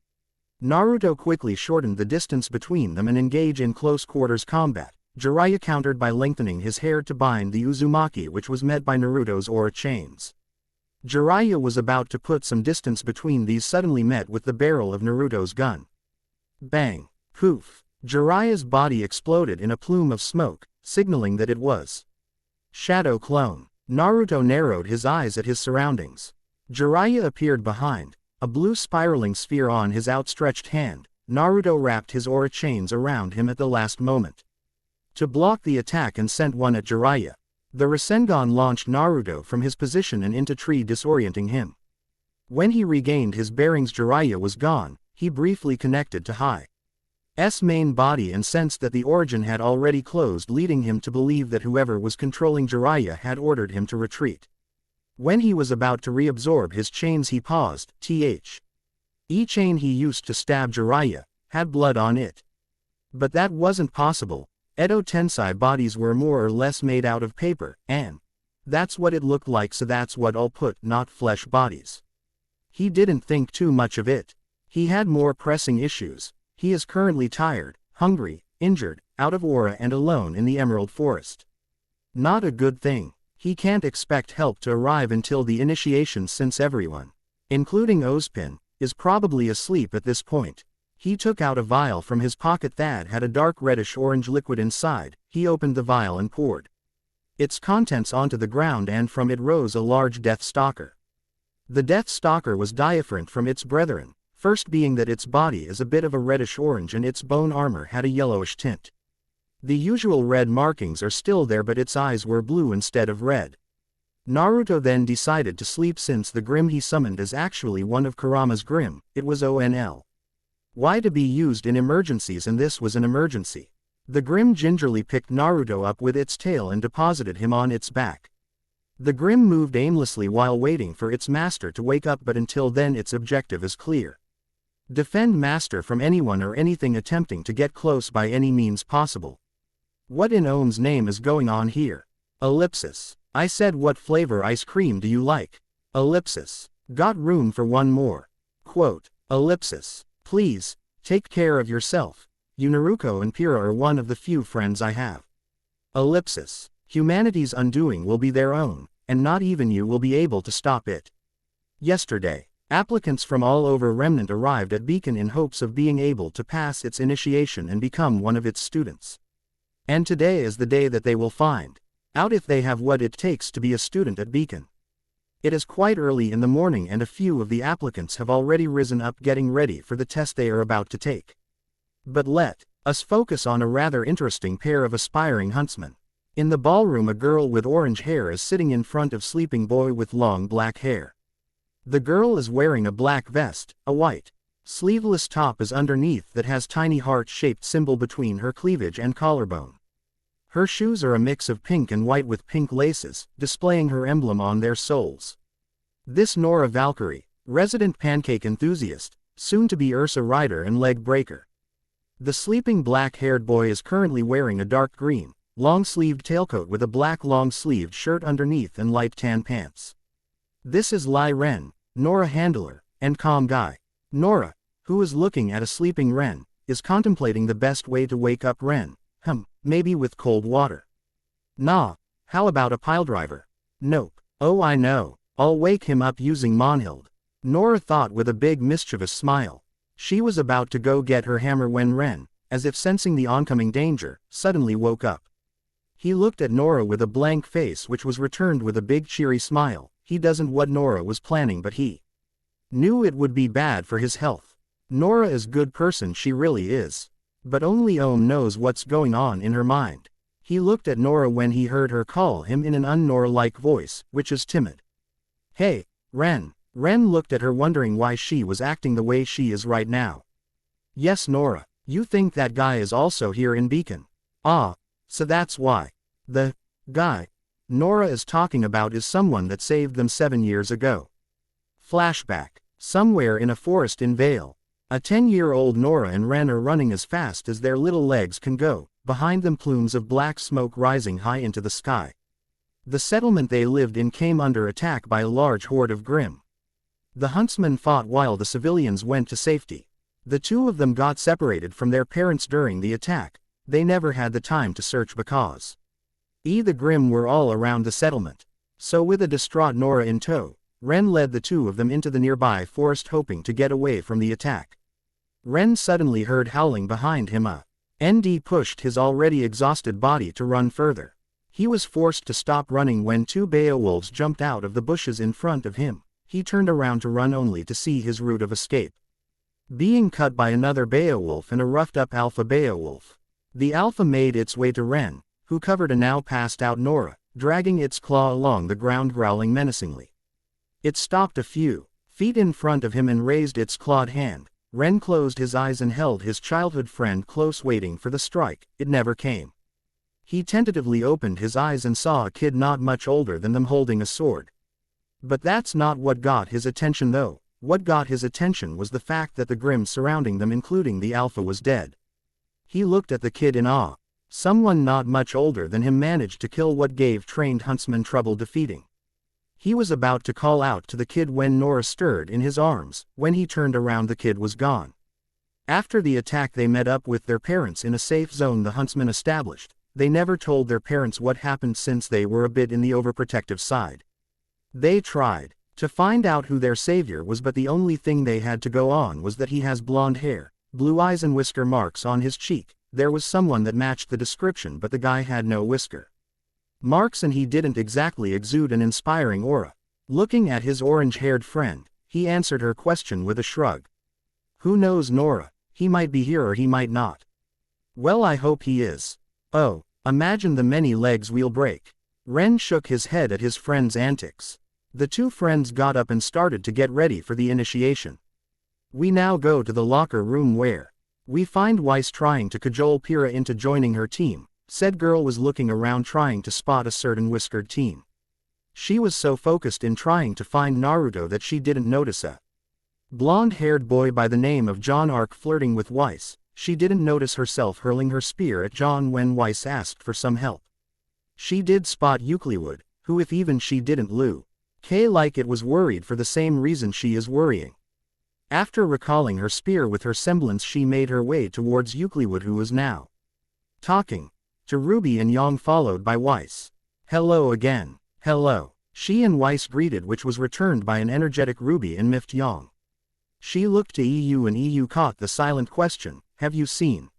Naruto quickly shortened the distance between them and engaged in close quarters combat. Jiraiya countered by lengthening his hair to bind the Uzumaki, which was met by Naruto's aura chains. Jiraiya was about to put some distance between these, suddenly met with the barrel of Naruto's gun. Bang! Poof! Jiraiya's body exploded in a plume of smoke, signaling that it was Shadow Clone. Naruto narrowed his eyes at his surroundings. Jiraiya appeared behind, a blue spiraling sphere on his outstretched hand. Naruto wrapped his aura chains around him at the last moment to block the attack and sent one at Jiraiya. The Rasengan launched Naruto from his position and into tree, disorienting him. When he regained his bearings, Jiraiya was gone. He briefly connected to Hi's main body and sensed that the origin had already closed, leading him to believe that whoever was controlling Jiraiya had ordered him to retreat. When he was about to reabsorb his chains, he paused. Each chain he used to stab Jiraiya had blood on it. But that wasn't possible. Edo Tensei bodies were more or less made out of paper, and that's what it looked like, so that's what I'll put, not flesh bodies. He didn't think too much of it. He had more pressing issues. He is currently tired, hungry, injured, out of aura and alone in the Emerald Forest. Not a good thing. He can't expect help to arrive until the initiation, since everyone, including Ozpin, is probably asleep at this point. He took out a vial from his pocket that had a dark reddish-orange liquid inside. He opened the vial and poured its contents onto the ground, and from it rose a large Death Stalker. The Death Stalker was different from its brethren, first being that its body is a bit of a reddish-orange and its bone armor had a yellowish tint. The usual red markings are still there, but its eyes were blue instead of red. Naruto then decided to sleep, since the Grim he summoned is actually one of Kurama's Grim. It was only to be used in emergencies, and this was an emergency. The Grim gingerly picked Naruto up with its tail and deposited him on its back. The Grim moved aimlessly while waiting for its master to wake up, but until then its objective is clear. Defend master from anyone or anything attempting to get close by any means possible. What in Ohm's name is going on here? Ellipsis. I said, what flavor ice cream do you like? Ellipsis. Got room for one more. Quote. Ellipsis. Please, take care of yourself. You, Naruto and Pira, are one of the few friends I have. Ellipsis. Humanity's undoing will be their own, and not even you will be able to stop it. Yesterday, applicants from all over Remnant arrived at Beacon in hopes of being able to pass its initiation and become one of its students. And today is the day that they will find out if they have what it takes to be a student at Beacon. It is quite early in the morning, and a few of the applicants have already risen up, getting ready for the test they are about to take. But let us focus on a rather interesting pair of aspiring huntsmen. In the ballroom, a girl with orange hair is sitting in front of sleeping boy with long black hair. The girl is wearing a black vest. A white, sleeveless top is underneath that has tiny heart-shaped symbol between her cleavage and collarbone. Her shoes are a mix of pink and white with pink laces, displaying her emblem on their soles. This Nora Valkyrie, resident pancake enthusiast, soon to be Ursa rider and leg breaker. The sleeping black-haired boy is currently wearing a dark green, long-sleeved tailcoat with a black long-sleeved shirt underneath and light tan pants. This is Lai Ren, Nora handler, and calm guy. Nora, who is looking at a sleeping Ren, is contemplating the best way to wake up Ren. Maybe with cold water. Nah, how about a piledriver? Nope. Oh, I know. I'll wake him up using Monhild. Nora thought with a big mischievous smile. She was about to go get her hammer when Ren, as if sensing the oncoming danger, suddenly woke up. He looked at Nora with a blank face, which was returned with a big cheery smile. He doesn't what Nora was planning, but he Knew it would be bad for his health. Nora is good person, she really is. But only knows what's going on in her mind. He looked at Nora when he heard her call him in an un-Nora-like voice, which is timid. Hey, Ren. Ren looked at her wondering why she was acting the way she is right now. Yes, Nora. You think that guy is also here in Beacon? Ah, so that's why. The guy Nora is talking about is someone that saved them 7 years ago. Flashback. Somewhere in a forest in Vale. A 10-year-old Nora and Ren are running as fast as their little legs can go, behind them plumes of black smoke rising high into the sky. The settlement they lived in came under attack by a large horde of Grimm. The huntsmen fought while the civilians went to safety. The two of them got separated from their parents during the attack. They never had the time to search because the Grimm were all around the settlement. So with a distraught Nora in tow, Ren led the two of them into the nearby forest hoping to get away from the attack. Ren suddenly heard howling behind him. ND pushed his already exhausted body to run further. He was forced to stop running when 2 Beowulfs jumped out of the bushes in front of him. He turned around to run only to see his route of escape being cut by another Beowulf and a roughed-up Alpha Beowulf. The Alpha made its way to Ren, who covered a now passed-out Nora, dragging its claw along the ground growling menacingly. It stopped a few feet in front of him and raised its clawed hand. Ren closed his eyes and held his childhood friend close waiting for the strike. It never came. He tentatively opened his eyes and saw a kid not much older than them holding a sword. But that's not what got his attention though. What got his attention was the fact that the Grimm surrounding them including the Alpha was dead. He looked at the kid in awe. Someone not much older than him managed to kill what gave trained huntsmen trouble defeating. He was about to call out to the kid when Nora stirred in his arms. When he turned around, the kid was gone. After the attack they met up with their parents in a safe zone the huntsmen established. They never told their parents what happened since they were a bit in the overprotective side. They tried to find out who their savior was, but the only thing they had to go on was that he has blonde hair, blue eyes and whisker marks on his cheek. There was someone that matched the description, but the guy had no whisker marks and he didn't exactly exude an inspiring aura. Looking at his orange-haired friend, he answered her question with a shrug. Who knows, Nora? He might be here or he might not. Well, I hope he is. Oh, imagine the many legs we'll break. Ren shook his head at his friend's antics. The two friends got up and started to get ready for the initiation. We now go to the locker room where we find Weiss trying to cajole Pyrrha into joining her team. Said girl was looking around trying to spot a certain whiskered team. She was so focused in trying to find Naruto that she didn't notice a blonde-haired boy by the name of John Ark flirting with Weiss. She didn't notice herself hurling her spear at John when Weiss asked for some help. She did spot Euclid, who if even she didn't like it was worried for the same reason she is worrying. After recalling her spear with her semblance, she made her way towards Euclid, who was now talking to RWBY and Yang, followed by Weiss. Hello again. Hello. She and Weiss greeted, which was returned by an energetic RWBY and miffed Yang. She looked to EU and EU caught the silent question, have you seen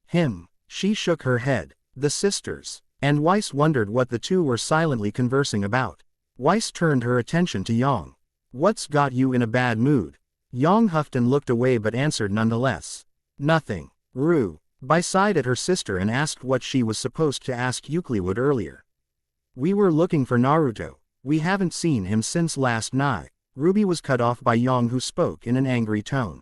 him? She shook her head. The sisters. And Weiss wondered what the two were silently conversing about. Weiss turned her attention to Yang. What's got you in a bad mood? Yang huffed and looked away but answered nonetheless. Nothing. RWBY sighed at her sister and asked what she was supposed to ask Euclid earlier. We were looking for Naruto. We haven't seen him since last night. RWBY was cut off by Yang, who spoke in an angry tone.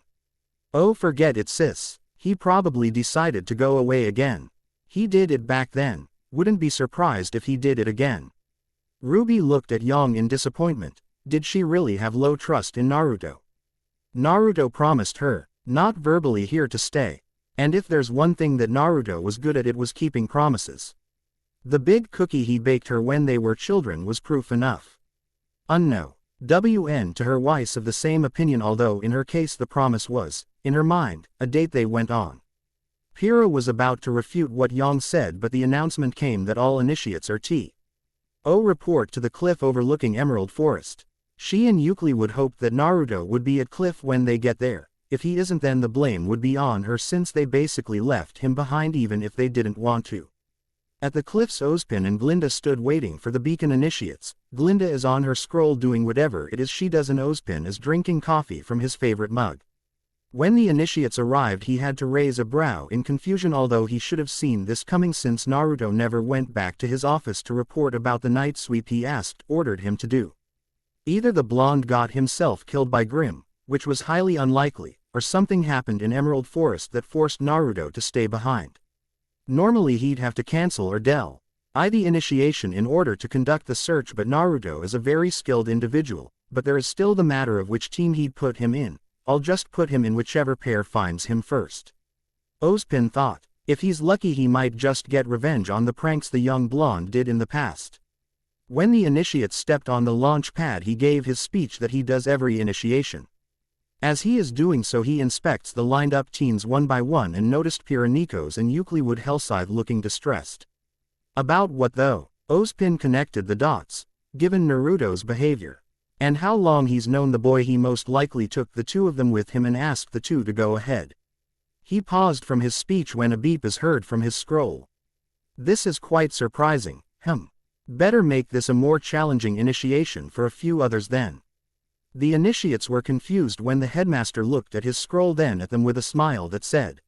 Oh, forget it, sis. He probably decided to go away again. He did it back then. Wouldn't be surprised if he did it again. RWBY looked at Yang in disappointment. Did she really have low trust in Naruto? Naruto promised her, not verbally, here to stay. And if there's one thing that Naruto was good at, it was keeping promises. The big cookie he baked her when they were children was proof enough. Unno. WN to her Weiss of the same opinion, although in her case the promise was, in her mind, a date they went on. Pyrrha was about to refute what Yang said, but the announcement came that all initiates are report to the cliff overlooking Emerald Forest. She and Euclid hoped that Naruto would be at cliff when they get there. If he isn't, then the blame would be on her, since they basically left him behind even if they didn't want to. At the cliffs Ozpin and Glinda stood waiting for the beacon initiates. Glinda is on her scroll doing whatever it is she does and Ozpin is drinking coffee from his favorite mug. When the initiates arrived he had to raise a brow in confusion, although he should have seen this coming since Naruto never went back to his office to report about the night sweep he ordered him to do. Either the blonde got himself killed by Grimm, which was highly unlikely, or something happened in Emerald Forest that forced Naruto to stay behind. Normally he'd have to cancel or delay the initiation in order to conduct the search, but Naruto is a very skilled individual, but there is still the matter of which team he'd put him in. I'll just put him in whichever pair finds him first. Ozpin thought. If he's lucky he might just get revenge on the pranks the young blonde did in the past. When the initiate stepped on the launch pad he gave his speech that he does every initiation. As he is doing so he inspects the lined up teens one by one and noticed Pyrrhonikos and Euclid Hellscythe looking distressed. About what though? Ozpin connected the dots, given Naruto's behavior. And how long he's known the boy, he most likely took the two of them with him and asked the two to go ahead. He paused from his speech when a beep is heard from his scroll. This is quite surprising. Better make this a more challenging initiation for a few others then. The initiates were confused when the headmaster looked at his scroll, then at them with a smile that said,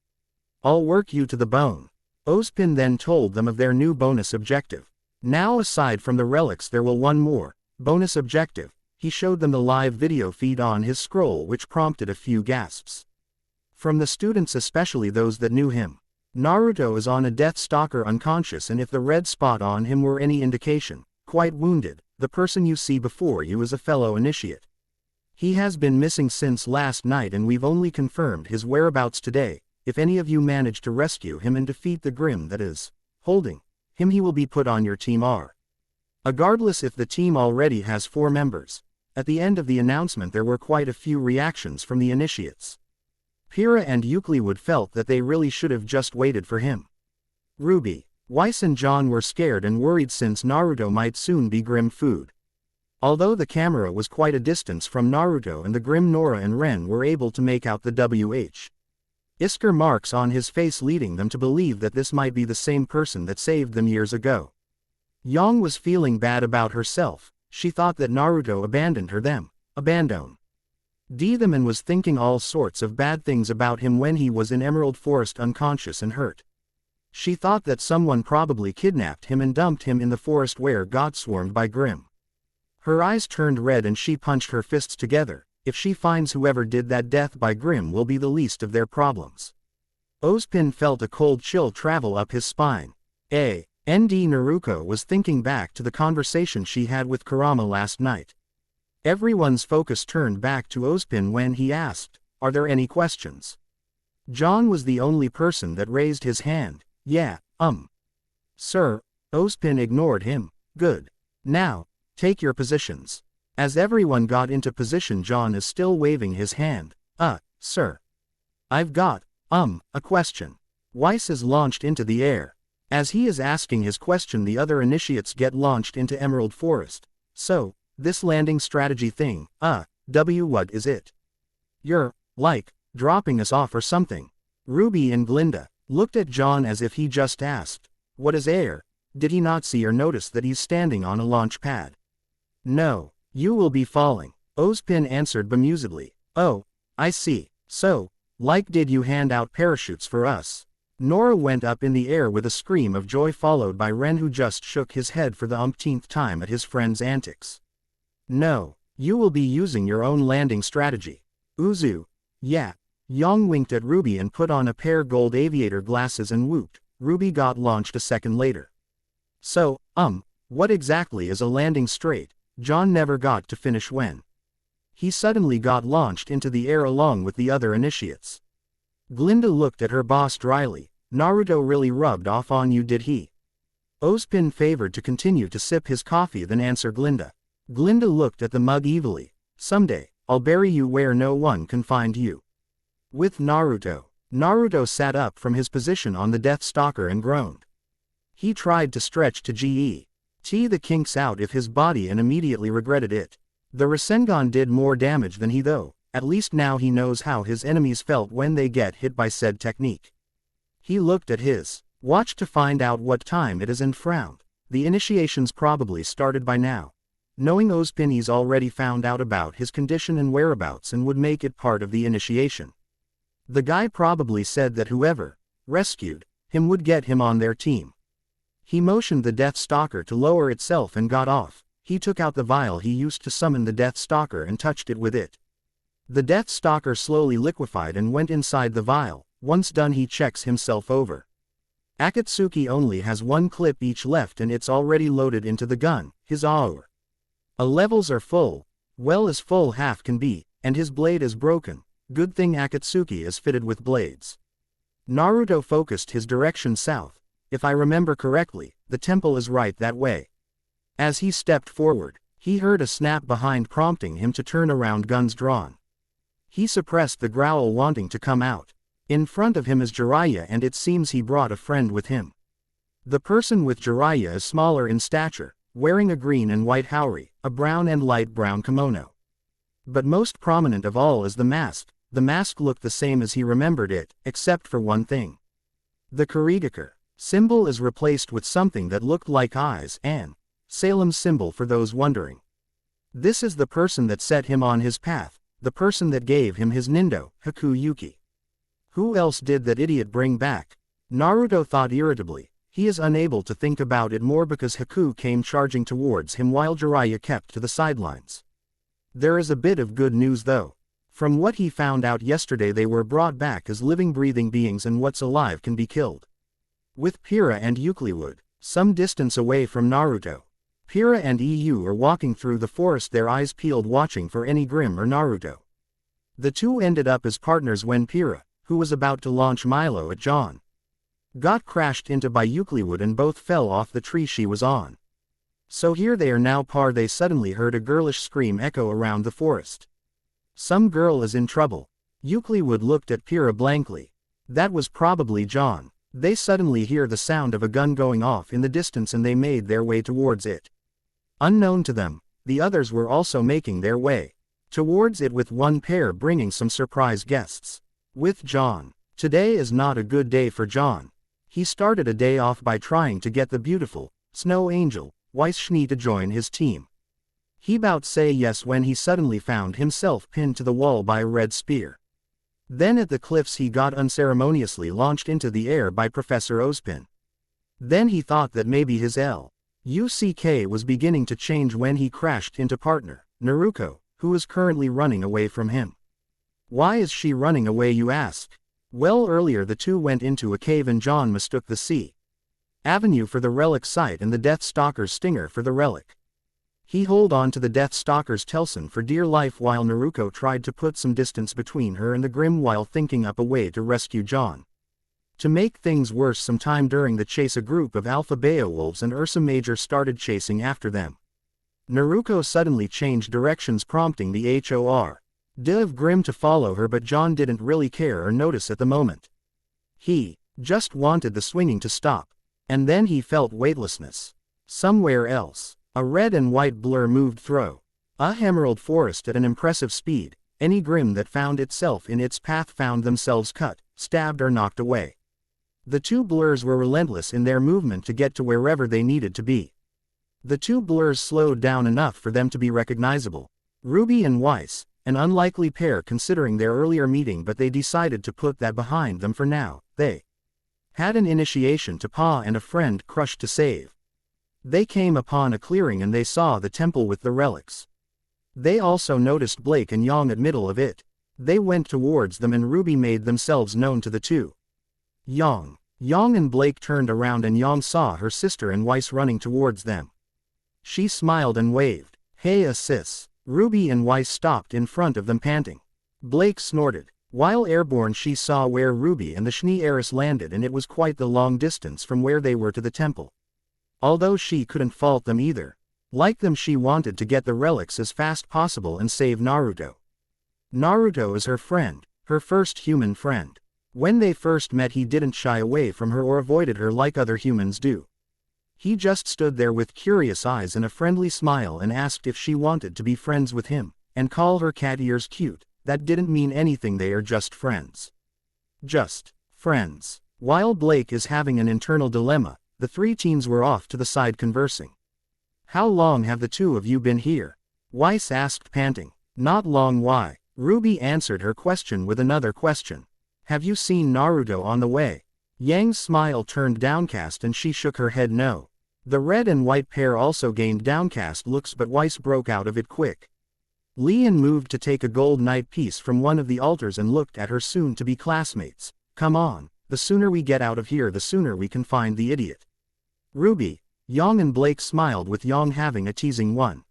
"I'll work you to the bone." Ozpin then told them of their new bonus objective. Now aside from the relics there will one more bonus objective. He showed them the live video feed on his scroll, which prompted a few gasps from the students, especially those that knew him. Naruto is on a Death Stalker unconscious, and if the red spot on him were any indication, quite wounded. The person you see before you is a fellow initiate. He has been missing since last night and we've only confirmed his whereabouts today. If any of you manage to rescue him and defeat the Grimm that is holding him, he will be put on your team regardless if the team already has 4 members. At the end of the announcement there were quite a few reactions from the initiates. Pyrrha and Euclid felt that they really should have just waited for him. RWBY, Weiss and John were scared and worried since Naruto might soon be Grimm food. Although the camera was quite a distance from Naruto and the Grimm, Nora and Ren were able to make out the Isker marks on his face, leading them to believe that this might be the same person that saved them years ago. Yang was feeling bad about herself. She thought that Naruto abandoned her them and was thinking all sorts of bad things about him when he was in Emerald Forest unconscious and hurt. She thought that someone probably kidnapped him and dumped him in the forest where got swarmed by Grimm. Her eyes turned red and she punched her fists together. If she finds whoever did that, death by Grimm will be the least of their problems. Ozpin felt a cold chill travel up his spine. Naruto was thinking back to the conversation she had with Kurama last night. Everyone's focus turned back to Ozpin when he asked, "Are there any questions?" John was the only person that raised his hand. "Yeah, Sir." Ozpin ignored him. "Good. Now, take your positions." As everyone got into position, John is still waving his hand. Sir. I've got, a question." Weiss is launched into the air. As he is asking his question, the other initiates get launched into Emerald Forest. "So, this landing strategy thing, what is it? You're, like, dropping us off or something?" RWBY and Glinda looked at John as if he just asked, "What is air?" Did he not see or notice that he's standing on a launch pad? "No, you will be falling," Ozpin answered bemusedly. "Oh, I see. So, like, did you hand out parachutes for us?" Nora went up in the air with a scream of joy, followed by Ren, who just shook his head for the umpteenth time at his friend's antics. "No, you will be using your own landing strategy." "Uzu." "Yeah." Yang winked at RWBY and put on a pair gold aviator glasses and whooped. RWBY got launched a second later. "So, what exactly is a landing straight?" John never got to finish when he suddenly got launched into the air along with the other initiates. Glinda looked at her boss dryly. "Naruto really rubbed off on you, did he?" Ozpin favored to continue to sip his coffee than answer Glinda. Glinda looked at the mug evilly. "Someday, I'll bury you where no one can find you." With Naruto. Naruto sat up from his position on the Death Stalker and groaned. He tried to stretch to get the kinks out of his body and immediately regretted it. The Rasengan did more damage than he though. At least now he knows how his enemies felt when they get hit by said technique. He looked at his Watch to find out what time it is and frown. The initiation's probably started by now. Knowing Ozpin, he's already found out about his condition and whereabouts and would make it part of the initiation. The guy probably said that whoever rescued him would get him on their team. He motioned the Death Stalker to lower itself and got off. He took out the vial he used to summon the Death Stalker and touched it with it. The Death Stalker slowly liquefied and went inside the vial. Once done, he checks himself over. Akatsuki only has one clip each left and it's already loaded into the gun. His AUR levels are full. Well, as full half can be, and his blade is broken. Good thing Akatsuki is fitted with blades. Naruto focused his direction south. If I remember correctly, the temple is right that way. As he stepped forward, he heard a snap behind, prompting him to turn around, guns drawn. He suppressed the growl wanting to come out. In front of him is Jiraiya, and it seems he brought a friend with him. The person with Jiraiya is smaller in stature, wearing a green and white haori, a brown and light brown kimono. But most prominent of all is the mask. The mask looked the same as he remembered it, except for one thing. The Kurigakure symbol is replaced with something that looked like eyes, and Salem's symbol for those wondering. This is the person that set him on his path, the person that gave him his Nindo, Haku Yuki. Who else did that idiot bring back? Naruto thought irritably. He is unable to think about it more because Haku came charging towards him while Jiraiya kept to the sidelines. There is a bit of good news though. From what he found out yesterday, they were brought back as living, breathing beings, and what's alive can be killed. With Pira and Eucliwood some distance away from Naruto. Pira and EU are walking through the forest, their eyes peeled, watching for any Grim or Naruto. The two ended up as partners when Pira, who was about to launch Milo at John, got crashed into by Eucliwood and both fell off the tree she was on. So here they are now par. They suddenly heard a girlish scream echo around the forest. Some girl is in trouble. Eucliwood looked at Pira blankly. That was probably John. They suddenly hear the sound of a gun going off in the distance and they made their way towards it. Unknown to them, the others were also making their way towards it, with one pair bringing some surprise guests. With John. Today is not a good day for John. He started a day off by trying to get the beautiful Snow Angel, Weiss Schnee, to join his team. He about say yes when he suddenly found himself pinned to the wall by a red spear. Then at the cliffs he got unceremoniously launched into the air by Professor Ozpin. Then he thought that maybe his LUCK was beginning to change when he crashed into partner Naruto, who is currently running away from him. Why is she running away, you ask? Well, earlier the two went into a cave and John mistook the sea avenue for the relic site and the Death Stalker's stinger for the relic. He held on to the Death Stalker's Telson for dear life while Naruto tried to put some distance between her and the Grim while thinking up a way to rescue John. To make things worse, sometime during the chase a group of Alpha Beowulfs and Ursa Major started chasing after them. Naruto suddenly changed directions, prompting the of Grim to follow her, but John didn't really care or notice at the moment. He just wanted the swinging to stop. And then he felt weightlessness. Somewhere else, a red and white blur moved through a emerald forest at an impressive speed. Any Grim that found itself in its path found themselves cut, stabbed, or knocked away. The two blurs were relentless in their movement to get to wherever they needed to be. The two blurs slowed down enough for them to be recognizable. RWBY and Weiss, an unlikely pair considering their earlier meeting, but they decided to put that behind them for now. They had an initiation to Pa and a friend crushed to save. They came upon a clearing and they saw the temple with the relics. They also noticed Blake and Yang at middle of it. They went towards them and RWBY made themselves known to the two. Yang and Blake turned around and Yang saw her sister and Weiss running towards them. She smiled and waved. Hey sis. RWBY and Weiss stopped in front of them panting. Blake snorted. While airborne she saw where RWBY and the Schnee heiress landed, and it was quite the long distance from where they were to the temple. Although she couldn't fault them either. Like them, she wanted to get the relics as fast possible and save Naruto. Naruto is her friend, her first human friend. When they first met he didn't shy away from her or avoided her like other humans do. He just stood there with curious eyes and a friendly smile and asked if she wanted to be friends with him, and call her cat ears cute. That didn't mean anything, they are just friends. Just friends. While Blake is having an internal dilemma, the three teens were off to the side conversing. How long have the two of you been here? Weiss asked, panting. Not long. Why? RWBY answered her question with another question. Have you seen Naruto on the way? Yang's smile turned downcast and she shook her head no. The red and white pair also gained downcast looks, but Weiss broke out of it quick. Lian moved to take a gold knight piece from one of the altars and looked at her soon-to-be classmates. Come on, the sooner we get out of here the sooner we can find the idiot. RWBY, Yang and Blake smiled, with Yang having a teasing one.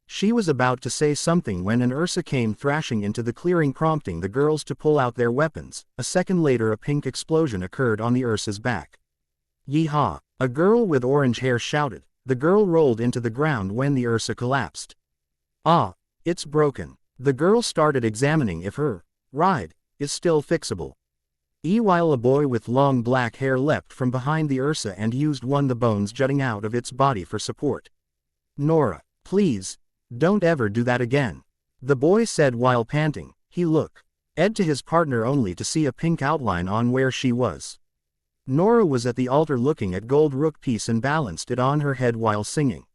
She was about to say something when an Ursa came thrashing into the clearing, prompting the girls to pull out their weapons. A second later a pink explosion occurred on the Ursa's back. Yeehaw! A girl with orange hair shouted. The girl rolled into the ground when the Ursa collapsed. Ah! It's broken. The girl started examining if her ride is still fixable. While a boy with long black hair leapt from behind the Ursa and used the bones jutting out of its body for support. Nora, please, don't ever do that again. The boy said while panting. He looked to his partner only to see a pink outline on where she was. Nora was at the altar looking at gold rook piece and balanced it on her head while singing.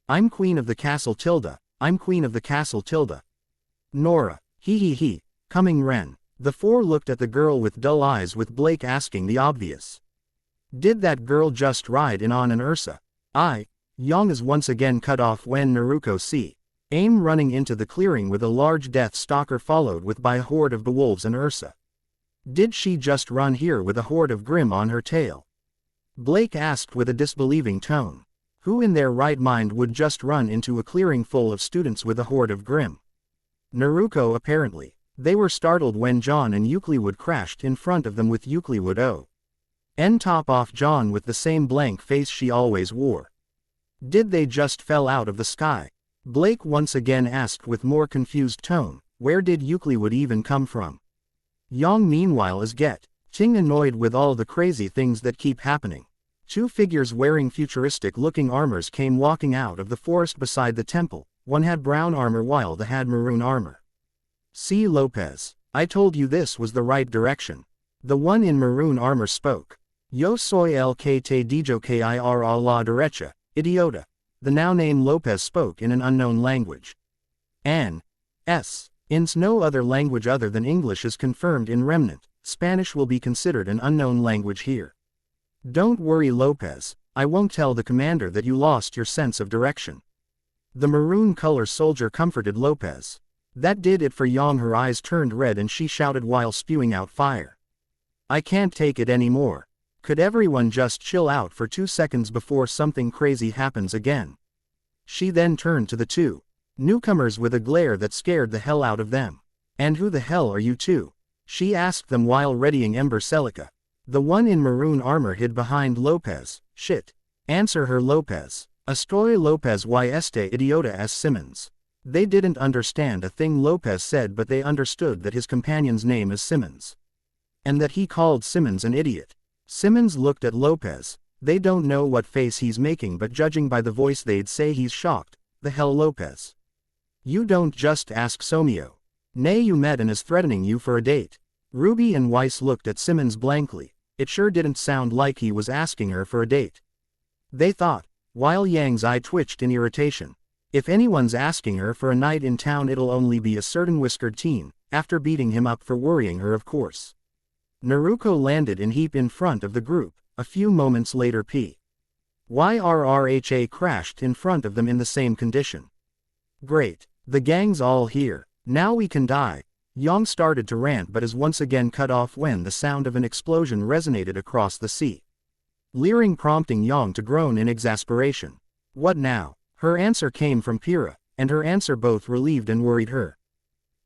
I'm queen of the castle Tilda, I'm queen of the castle Tilda. Nora, he, coming Ren. The four looked at the girl with dull eyes, with Blake asking the obvious. Did that girl just ride in on an Ursa? Yang is once again cut off when Naruto came running into the clearing with a large death stalker followed by a horde of bewolves and Ursa. Did she just run here with a horde of Grimm on her tail? Blake asked with a disbelieving tone. Who in their right mind would just run into a clearing full of students with a horde of Grimm? Naruto apparently. They were startled when John and Euclid crashed in front of them with Euclid on top of John with the same blank face she always wore. Did they just fell out of the sky? Blake once again asked with more confused tone. Where did Euclid even come from? Yang meanwhile is getting annoyed with all the crazy things that keep happening. Two figures wearing futuristic-looking armors came walking out of the forest beside the temple. One had brown armor while the had maroon armor. See Lopez, I told you this was the right direction. The one in maroon armor spoke. Yo soy el que te dijo que ir a la derecha, idiota. The now named Lopez spoke in an unknown language. Since no other language other than English is confirmed in Remnant, Spanish will be considered an unknown language here. Don't worry Lopez, I won't tell the commander that you lost your sense of direction. The maroon color soldier comforted Lopez. That did it for Yang. Her eyes turned red and she shouted while spewing out fire. I can't take it anymore. Could everyone just chill out for 2 seconds before something crazy happens again? She then turned to the two newcomers with a glare that scared the hell out of them. And who the hell are you two? She asked them while readying Ember Celica. The one in maroon armor hid behind Lopez. Shit. Answer her Lopez. Estoy Lopez y este idiota as Simmons. They didn't understand a thing Lopez said, but they understood that his companion's name is Simmons. And that he called Simmons an idiot. Simmons looked at Lopez. They don't know what face he's making, but judging by the voice they'd say he's shocked. The hell Lopez? You don't just ask Somio. Nay, you met and is threatening you for a date. RWBY and Weiss looked at Simmons blankly. It sure didn't sound like he was asking her for a date. They thought, while Yang's eye twitched in irritation. If anyone's asking her for a night in town it'll only be a certain whiskered teen, after beating him up for worrying her of course. Naruto landed in heap in front of the group. A few moments later YRRHA crashed in front of them in the same condition. Great. The gang's all here. Now we can die. Yang started to rant but is once again cut off when the sound of an explosion resonated across the sea. Leering, prompting Yang to groan in exasperation. What now? Her answer came from Pyrrha, and her answer both relieved and worried her.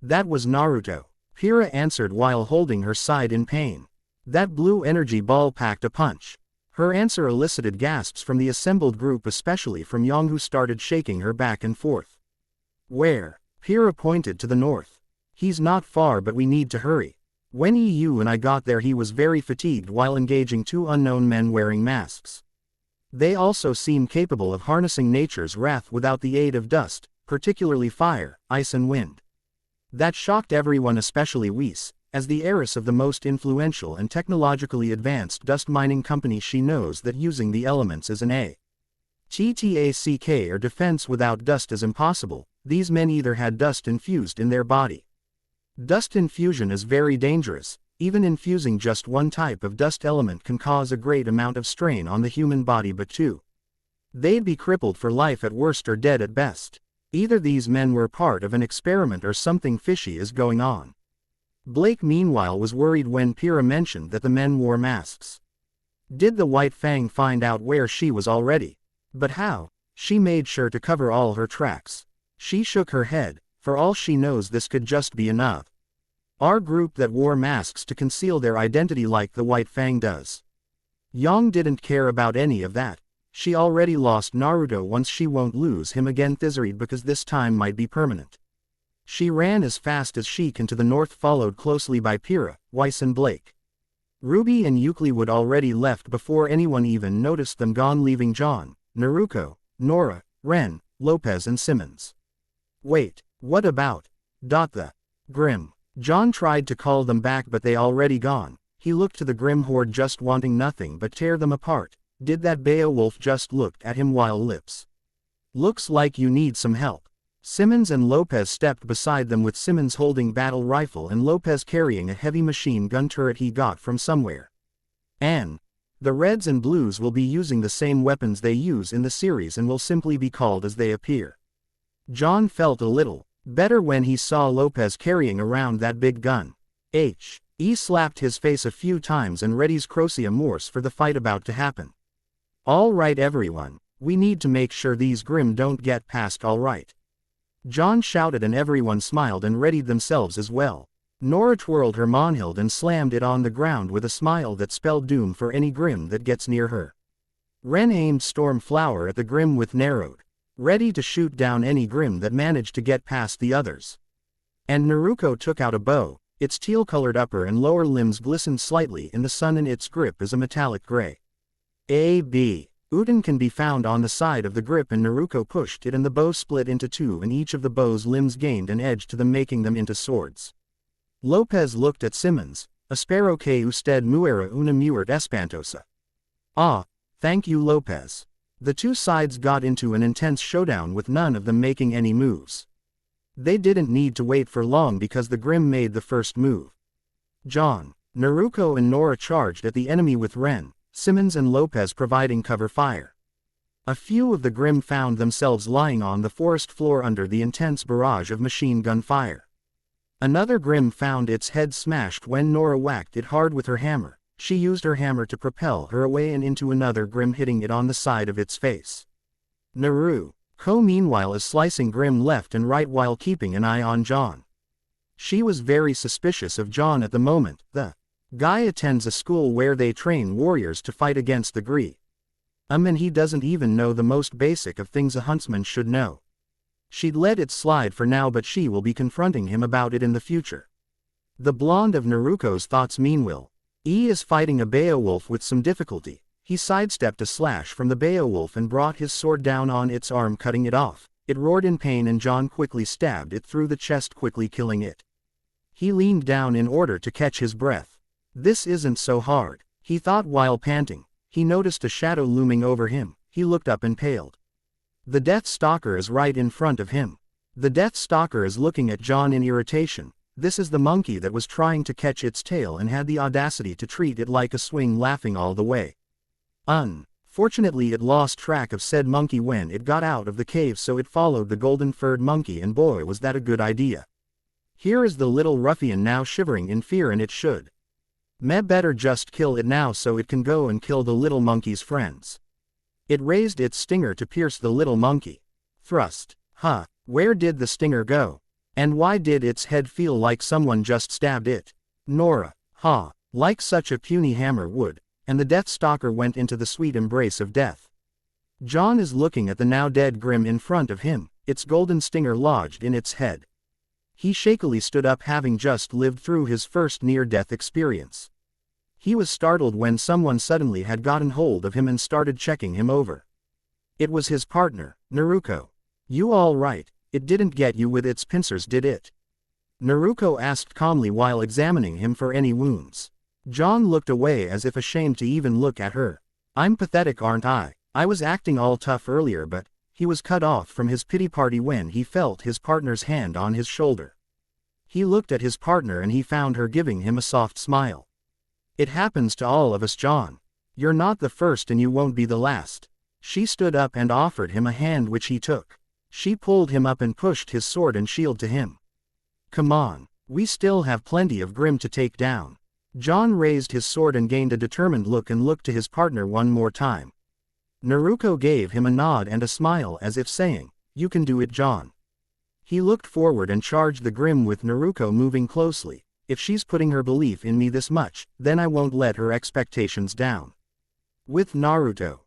That was Naruto. Pyrrha answered while holding her side in pain. That blue energy ball packed a punch. Her answer elicited gasps from the assembled group, especially from Yang, who started shaking her back and forth. Where? Pyrrha pointed to the north. He's not far, but we need to hurry. When you and I got there he was very fatigued while engaging two unknown men wearing masks. They also seem capable of harnessing nature's wrath without the aid of dust, particularly fire, ice and wind. That shocked everyone, especially Weiss, As the heiress of the most influential and technologically advanced dust mining company, she knows that using the elements as an attack or defense without dust is impossible. These men either had dust infused in their body. Dust infusion is very dangerous. Even infusing just one type of dust element can cause a great amount of strain on the human body, but they'd be crippled for life at worst or dead at best. Either these men were part of an experiment or something fishy is going on. Blake meanwhile was worried when Pyrrha mentioned that the men wore masks. Did the White Fang find out where she was already? But how? She made sure to cover all her tracks. She shook her head. For all she knows, this could just be another group that wore masks to conceal their identity like the White Fang does. Yang didn't care about any of that. She already lost Naruto once, she won't lose him again because this time might be permanent. She ran as fast as she can to the north, followed closely by Pyrrha, Weiss and Blake. RWBY and Euclid already left before anyone even noticed them gone, leaving John, Naruto, Nora, Ren, Lopez and Simmons. Wait, what about the Grim? John tried to call them back but they already gone. He looked to the Grim horde, just wanting nothing but tear them apart. Did that Beowulf just look at him while lips? Looks like you need some help. Simmons and Lopez stepped beside them, with Simmons holding battle rifle and Lopez carrying a heavy machine gun turret he got from somewhere. And the Reds and Blues will be using the same weapons they use in the series and will simply be called as they appear. John felt a little better when he saw Lopez carrying around that big gun. He slapped his face a few times and readies Crocia Morse for the fight about to happen. All right everyone, we need to make sure these Grim don't get past. All right, John shouted, and everyone smiled and readied themselves as well. Nora twirled her Monhild and slammed it on the ground with a smile that spelled doom for any Grim that gets near her. Ren aimed Storm Flower at the Grim with narrowed, ready to shoot down any Grim that managed to get past the others. And Naruto took out a bow. Its teal-colored upper and lower limbs glistened slightly in the sun and its grip is a metallic gray. Uten can be found on the side of the grip, and Naruto pushed it and the bow split into two and each of the bow's limbs gained an edge to them, making them into swords. Lopez looked at Simmons. Espero que usted muera una muerte espantosa. Ah, thank you Lopez. The two sides got into an intense showdown with none of them making any moves. They didn't need to wait for long because the Grim made the first move. John, Naruto and Nora charged at the enemy with Ren, Simmons and Lopez providing cover fire. A few of the Grim found themselves lying on the forest floor under the intense barrage of machine gun fire. Another Grim found its head smashed when Nora whacked it hard with her hammer. She used her hammer to propel her away and into another Grim, hitting it on the side of its face. Naruto meanwhile is slicing Grim left and right while keeping an eye on John. She was very suspicious of John at the moment. The guy attends a school where they train warriors to fight against the Gree. And he doesn't even know the most basic of things a huntsman should know. She'd let it slide for now, but she will be confronting him about it in the future. The blonde of Naruto's thoughts meanwhile. Is fighting a Beowulf with some difficulty. He sidestepped a slash from the Beowulf and brought his sword down on its arm, cutting it off. It roared in pain and John quickly stabbed it through the chest, quickly killing it. He leaned down in order to catch his breath. This isn't so hard, he thought while panting. He noticed a shadow looming over him. He looked up and paled. The Death Stalker is right in front of him. The Death Stalker is looking at John in irritation. This is the monkey that was trying to catch its tail and had the audacity to treat it like a swing, laughing all the way. Unfortunately, it lost track of said monkey when it got out of the cave, so it followed the golden-furred monkey, and boy was that a good idea. Here is the little ruffian now shivering in fear, and it should better just kill it now so it can go and kill the little monkey's friends. It raised its stinger to pierce the little monkey. Thrust. Where did the stinger go? And why did its head feel like someone just stabbed it? Nora. Like such a puny hammer would. And the Death Stalker went into the sweet embrace of death. John is looking at the now dead Grim in front of him, its golden stinger lodged in its head. He shakily stood up, having just lived through his first near-death experience. He was startled when someone suddenly had gotten hold of him and started checking him over. It was his partner, Naruto. You all right? It didn't get you with its pincers, did it? Naruto asked calmly while examining him for any wounds. John looked away as if ashamed to even look at her. I'm pathetic, aren't I? I was acting all tough earlier, but he was cut off from his pity party when he felt his partner's hand on his shoulder. He looked at his partner and he found her giving him a soft smile. It happens to all of us, John. You're not the first and you won't be the last. She stood up and offered him a hand which he took. She pulled him up and pushed his sword and shield to him. Come on, we still have plenty of Grim to take down. John raised his sword and gained a determined look and looked to his partner one more time. Naruto gave him a nod and a smile as if saying, "You can do it, John." He looked forward and charged the Grim with Naruto moving closely. If she's putting her belief in me this much, then I won't let her expectations down. With Naruto.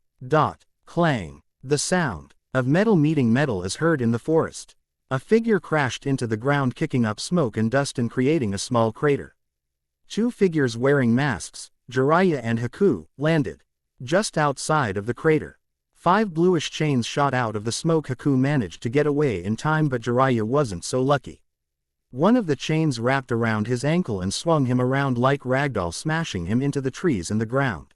Clang. The sound of metal meeting metal is heard in the forest. A figure crashed into the ground, kicking up smoke and dust and creating a small crater. Two figures wearing masks, Jiraiya and Haku, landed just outside of the crater. 5 bluish chains shot out of the smoke. Haku managed to get away in time, but Jiraiya wasn't so lucky. One of the chains wrapped around his ankle and swung him around like ragdoll, smashing him into the trees and the ground.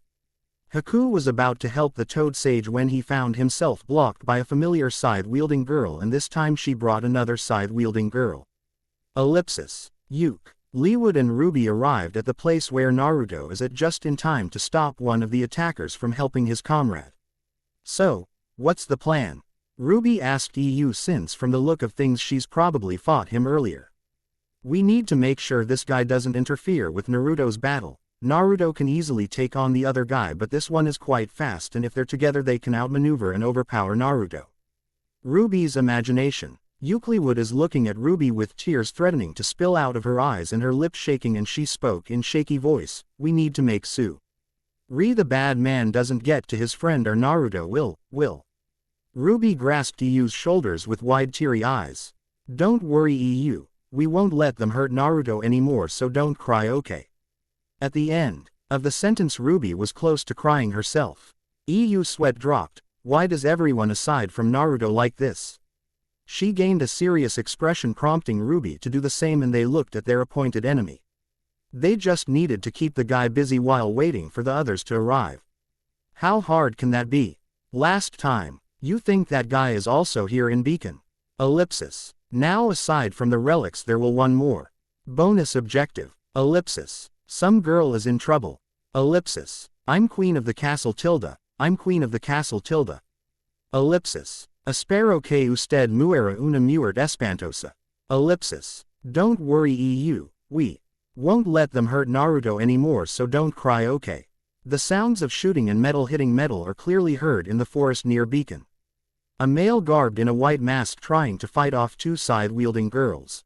Haku was about to help the Toad Sage when he found himself blocked by a familiar side-wielding girl, and this time she brought another side-wielding girl. Yuke. Leewood and RWBY arrived at the place where Naruto is at just in time to stop one of the attackers from helping his comrade. So, what's the plan? RWBY asked EU, since from the look of things she's probably fought him earlier. We need to make sure this guy doesn't interfere with Naruto's battle. Naruto can easily take on the other guy, but this one is quite fast, and if they're together they can outmaneuver and overpower Naruto. RWBY's imagination. Leewood is looking at RWBY with tears threatening to spill out of her eyes and her lips shaking, and she spoke in shaky voice, "We need to make the bad man doesn't get to his friend, or Naruto will." RWBY grasped EU's shoulders with wide teary eyes. "Don't worry, EU. We won't let them hurt Naruto anymore, so don't cry, okay?" At the end of the sentence, RWBY was close to crying herself. EU's sweat dropped. Why does everyone aside from Naruto like this? She gained a serious expression, prompting RWBY to do the same, and they looked at their appointed enemy. They just needed to keep the guy busy while waiting for the others to arrive. How hard can that be? Last time, you think that guy is also here in Beacon? Now aside from the relics there will one more bonus objective. Some girl is in trouble. I'm queen of the castle tilde. I'm queen of the castle tilde. Espero que usted muera una muerte espantosa. Don't worry, EU. We won't let them hurt Naruto anymore, so don't cry, okay? The sounds of shooting and metal hitting metal are clearly heard in the forest near Beacon. A male garbed in a white mask trying to fight off 2 side-wielding girls.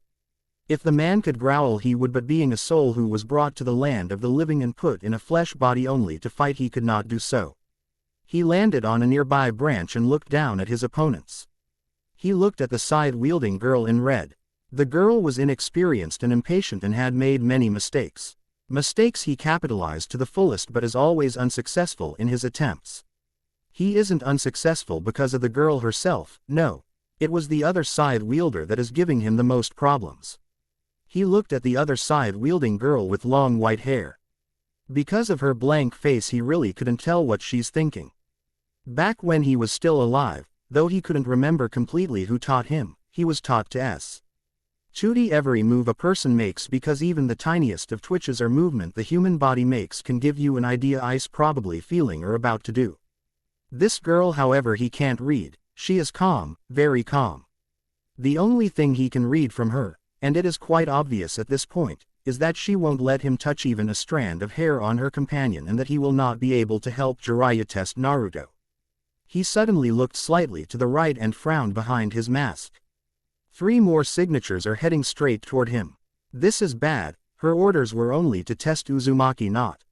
If the man could growl he would, but being a soul who was brought to the land of the living and put in a flesh body only to fight, he could not do so. He landed on a nearby branch and looked down at his opponents. He looked at the side-wielding girl in red. The girl was inexperienced and impatient and had made many mistakes. Mistakes he capitalized to the fullest, but is always unsuccessful in his attempts. He isn't unsuccessful because of the girl herself, no. It was the other side-wielder that is giving him the most problems. He looked at the other side-wielding girl with long white hair. Because of her blank face he really couldn't tell what she's thinking. Back when he was still alive, though he couldn't remember completely who taught him, he was taught to study every move a person makes, because even the tiniest of twitches or movement the human body makes can give you an idea is probably feeling or about to do. This girl, however, he can't read. She is calm, very calm. The only thing he can read from her, and it is quite obvious at this point, is that she won't let him touch even a strand of hair on her companion, and that he will not be able to help Jiraiya test Naruto. He suddenly looked slightly to the right and frowned behind his mask. 3 more signatures are heading straight toward him. This is bad. Her orders were only to test Uzumaki, not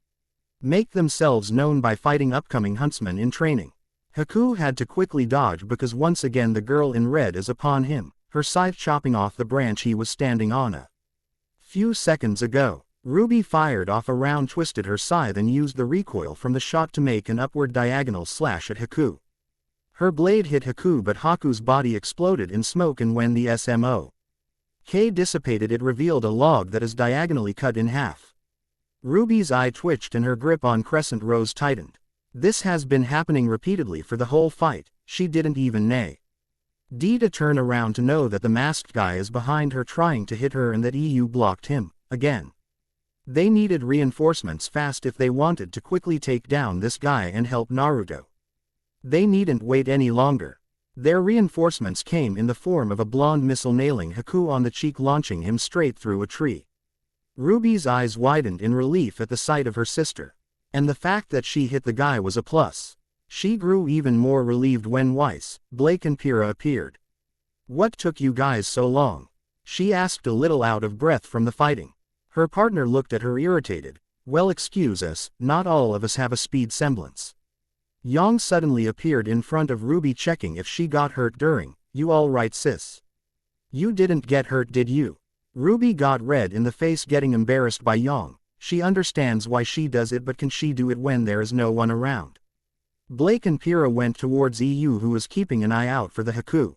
make themselves known by fighting upcoming huntsmen in training. Haku had to quickly dodge because once again the girl in red is upon him, her scythe chopping off the branch he was standing on a few seconds ago. RWBY fired off a round, twisted her scythe and used the recoil from the shot to make an upward diagonal slash at Haku. Her blade hit Haku, but Haku's body exploded in smoke, and when the SMO K dissipated. It revealed a log that is diagonally cut in half. Ruby's eye twitched and her grip on Crescent Rose tightened. This has been happening repeatedly for the whole fight. She didn't even neigh. To turn around to know that the masked guy is behind her trying to hit her and that EU blocked him, again. They needed reinforcements fast if they wanted to quickly take down this guy and help Naruto. They needn't wait any longer. Their reinforcements came in the form of a blonde missile nailing Haku on the cheek, launching him straight through a tree. Ruby's eyes widened in relief at the sight of her sister. And the fact that she hit the guy was a plus. She grew even more relieved when Weiss, Blake and Pyrrha appeared. "What took you guys so long?" she asked, a little out of breath from the fighting. Her partner looked at her irritated. "Well, excuse us, not all of us have a speed semblance." Yang suddenly appeared in front of Ruby, checking if she got hurt during. "You all right, sis? You didn't get hurt, did you?" Ruby got red in the face, getting embarrassed by Yang. She understands why she does it, but can she do it when there is no one around? Blake and Pyrrha went towards EU, who was keeping an eye out for the Haku.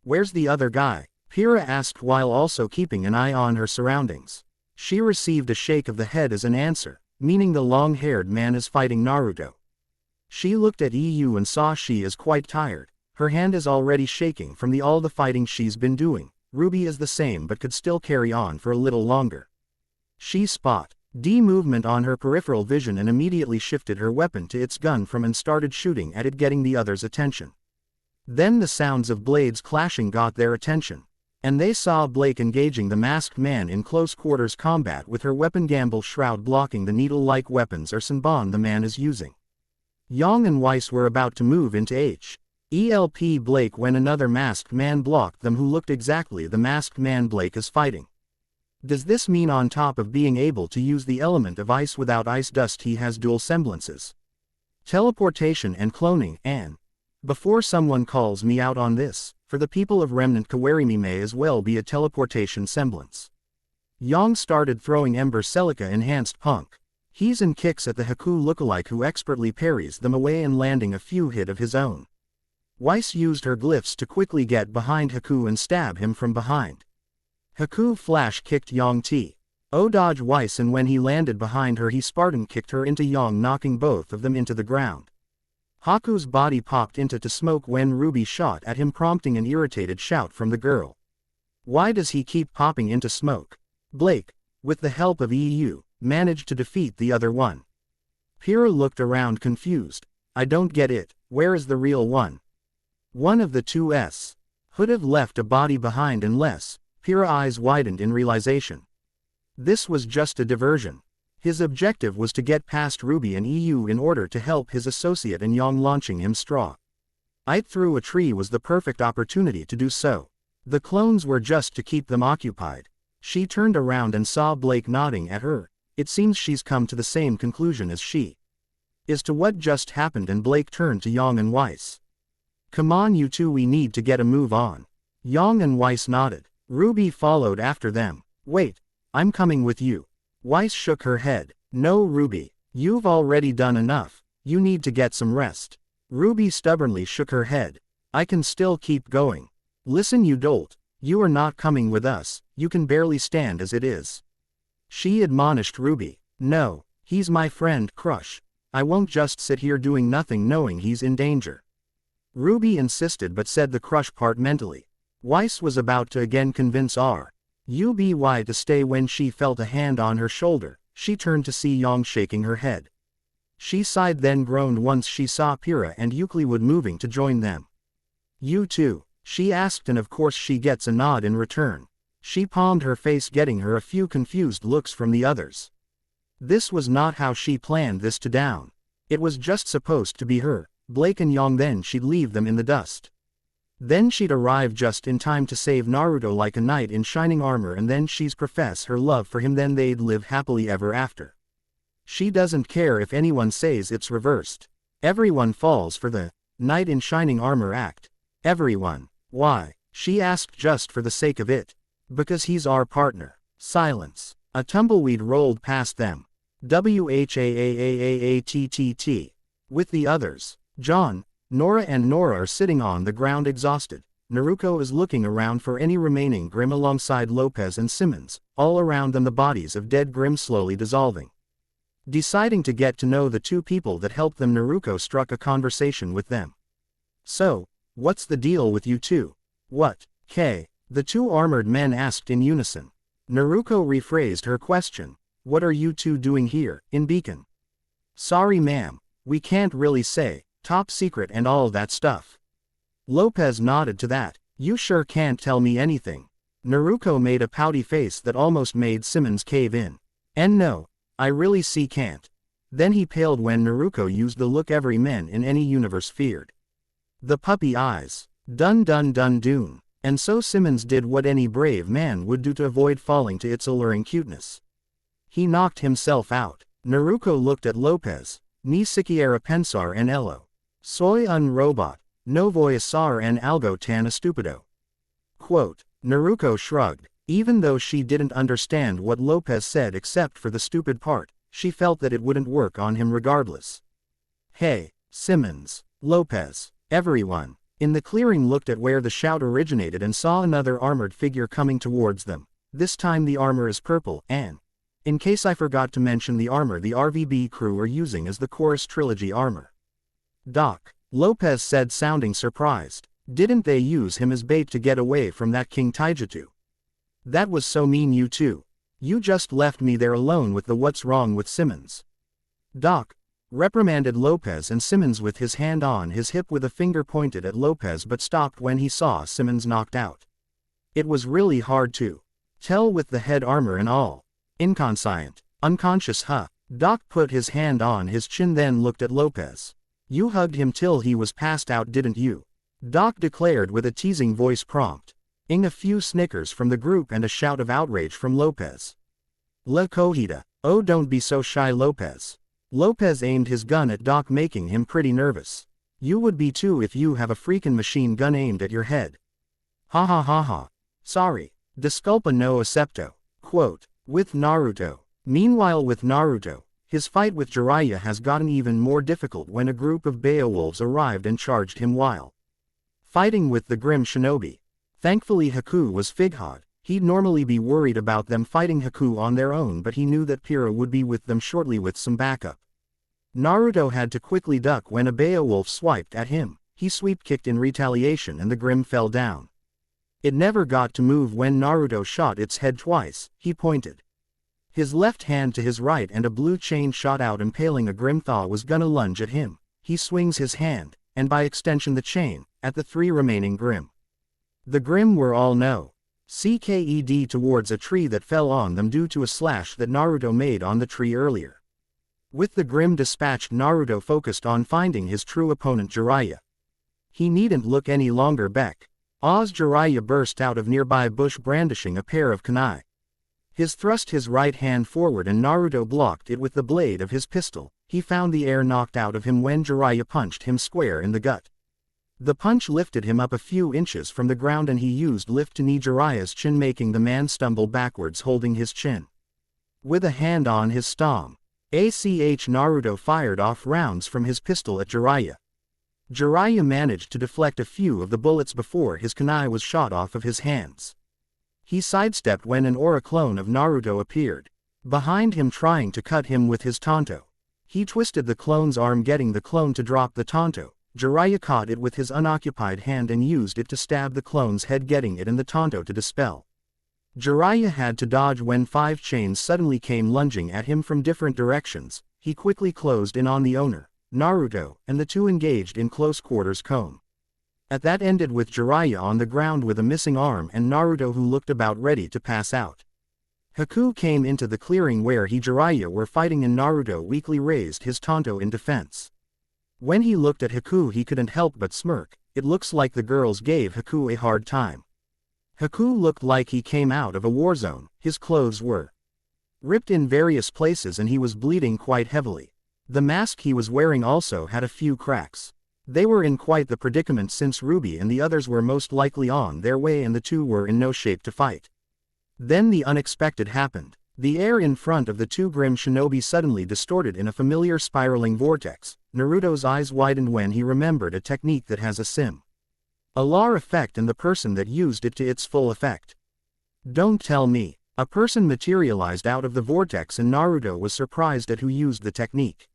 "Where's the other guy?" Pyrrha asked while also keeping an eye on her surroundings. She received a shake of the head as an answer, meaning the long-haired man is fighting Naruto. She looked at EU and saw she is quite tired. Her hand is already shaking from all the fighting she's been doing. Ruby is the same but could still carry on for a little longer. She spot movement on her peripheral vision and immediately shifted her weapon to its gun from and started shooting at it, getting the others' attention. Then the sounds of blades clashing got their attention. And they saw Blake engaging the masked man in close quarters combat with her weapon Gamble Shroud blocking the needle-like weapons or Senbon the man is using. Yang and Weiss were about to move into HELP Blake when another masked man blocked them, who looked exactly the masked man Blake is fighting. Does this mean on top of being able to use the element of ice without ice dust, he has dual semblances? Teleportation and cloning, and before someone calls me out on this, for the people of Remnant, Kawarimi may as well be a teleportation semblance. Yang started throwing Ember Celica enhanced punk. He's in kicks at the Haku lookalike, who expertly parries them away and landing a few hit of his own. Weiss used her glyphs to quickly get behind Haku and stab him from behind. Haku flash kicked Yang dodge Weiss, and when he landed behind her he Spartan kicked her into Yang, knocking both of them into the ground. Haku's body popped into smoke when Ruby shot at him, prompting an irritated shout from the girl. Why does he keep popping into smoke? Blake, with the help of EU, managed to defeat the other one. Pyrrha looked around confused. I don't get it, where is the real one? One of the two S. Would have left a body behind unless. Pyrrha's eyes widened in realization. This was just a diversion. His objective was to get past Ruby and EU in order to help his associate and Yang, launching him straw. It through a tree was the perfect opportunity to do so. The clones were just to keep them occupied. She turned around and saw Blake nodding at her. It seems she's come to the same conclusion as she is to what just happened, and Blake turned to Yang and Weiss. Come on you two, we need to get a move on. Yang and Weiss nodded. Ruby followed after them. Wait, I'm coming with you. Weiss shook her head. No Ruby, you've already done enough, you need to get some rest. Ruby stubbornly shook her head. I can still keep going. Listen you dolt, you are not coming with us, you can barely stand as it is. She admonished Ruby. No, he's my friend Crush. I won't just sit here doing nothing knowing he's in danger. Ruby insisted but said the Crush part mentally. Weiss was about to again convince RWBY to stay when she felt a hand on her shoulder. She turned to see Yang shaking her head. She sighed, then groaned once she saw Pyrrha and Euclid moving to join them. You too? She asked, and of course she gets a nod in return. She palmed her face, getting her a few confused looks from the others. This was not how she planned this to down. It was just supposed to be her, Blake and Yang, then she'd leave them in the dust. Then she'd arrive just in time to save Naruto like a knight in shining armor, and then she's profess her love for him, then they'd live happily ever after. She doesn't care if anyone says it's reversed. Everyone falls for the knight in shining armor act. Everyone. Why? She asked, just for the sake of it. Because he's our partner. Silence. A tumbleweed rolled past them. WHAAAAATTT. With the others. John, Nora and Nora are sitting on the ground exhausted. Naruto is looking around for any remaining Grimm alongside Lopez and Simmons, all around them the bodies of dead Grimm slowly dissolving. Deciding to get to know the two people that helped them, Naruto struck a conversation with them. "So, what's the deal with you two? What, K?" the two armored men asked in unison. Naruto rephrased her question. "What are you two doing here, in Beacon?" "Sorry ma'am, we can't really say, top secret and all that stuff." Lopez nodded to that. "You sure can't tell me anything." Naruto made a pouty face that almost made Simmons cave in. "And no, I really can't." Then he paled when Naruto used the look every man in any universe feared. The puppy eyes. Dun dun dun dun. And so Simmons did what any brave man would do to avoid falling to its alluring cuteness. He knocked himself out. Naruto looked at Lopez. "Ni siquiera pensar en ello. Soy un robot. No voy a ser en algo tan estúpido." Quote. Naruto shrugged. Even though she didn't understand what Lopez said except for the stupid part, she felt that it wouldn't work on him regardless. "Hey, Simmons, Lopez, everyone." In the clearing looked at where the shout originated and saw another armored figure coming towards them. This time the armor is purple and, in case I forgot to mention, the armor the RWBY crew are using is the Chorus Trilogy armor. "Doc," Lopez said, sounding surprised. "Didn't they use him as bait to get away from that King Taijutsu? That was so mean, you two. You just left me there alone with the what's wrong with Simmons." "Doc," reprimanded Lopez, and Simmons with his hand on his hip with a finger pointed at Lopez but stopped when he saw Simmons knocked out. It was really hard to tell with the head armor and all. "Inconscient. Unconscious, huh?" Doc put his hand on his chin then looked at Lopez. "You hugged him till he was passed out, didn't you?" Doc declared with a teasing voice prompt. Ing a few snickers from the group and a shout of outrage from Lopez. "La cogida. Oh, don't be so shy, Lopez." Lopez aimed his gun at Doc, making him pretty nervous. "You would be too if you have a freaking machine gun aimed at your head." "Ha ha ha ha. Sorry. Disculpa no acepto." Quote. With Naruto. Meanwhile with Naruto, his fight with Jiraiya has gotten even more difficult when a group of Beowulfs arrived and charged him while fighting with the Grim Shinobi. Thankfully Haku was Fighod. He'd normally be worried about them fighting Haku on their own, but he knew that Pyrrha would be with them shortly with some backup. Naruto had to quickly duck when a Beowulf swiped at him. He sweep-kicked in retaliation and the Grim fell down. It never got to move when Naruto shot its head twice. He pointed his left hand to his right and a blue chain shot out, impaling a Grim Thaw was gonna lunge at him. He swings his hand, and by extension the chain, at the three remaining Grim. The Grim were all no. CKED towards a tree that fell on them due to a slash that Naruto made on the tree earlier. With the Grim dispatched, Naruto focused on finding his true opponent Jiraiya. He needn't look any longer. Jiraiya burst out of nearby bush brandishing a pair of kunai. His thrust his right hand forward and Naruto blocked it with the blade of his pistol. He found the air knocked out of him when Jiraiya punched him square in the gut. The punch lifted him up a few inches from the ground and he used lift to knee Jiraiya's chin, making the man stumble backwards holding his chin. With a hand on his stomach, Naruto fired off rounds from his pistol at Jiraiya. Jiraiya managed to deflect a few of the bullets before his kunai was shot off of his hands. He sidestepped when an aura clone of Naruto appeared behind him, trying to cut him with his tanto. He twisted the clone's arm, getting the clone to drop the tanto. Jiraiya caught it with his unoccupied hand and used it to stab the clone's head, getting it and the tanto to dispel. Jiraiya had to dodge when 5 chains suddenly came lunging at him from different directions. He quickly closed in on the owner, Naruto, and the two engaged in close quarters combat. At that ended with Jiraiya on the ground with a missing arm and Naruto who looked about ready to pass out. Haku came into the clearing where Jiraiya were fighting and Naruto weakly raised his tanto in defense. When he looked at Haku he couldn't help but smirk. It looks like the girls gave Haku a hard time. Haku looked like he came out of a war zone. His clothes were ripped in various places and he was bleeding quite heavily. The mask he was wearing also had a few cracks. They were in quite the predicament since RWBY and the others were most likely on their way and the two were in no shape to fight. Then the unexpected happened. The air in front of the two Grim Shinobi suddenly distorted in a familiar spiraling vortex. Naruto's eyes widened when he remembered a technique that has a sim A Lar effect and the person that used it to its full effect. Don't tell me. A person materialized out of the vortex and Naruto was surprised at who used the technique.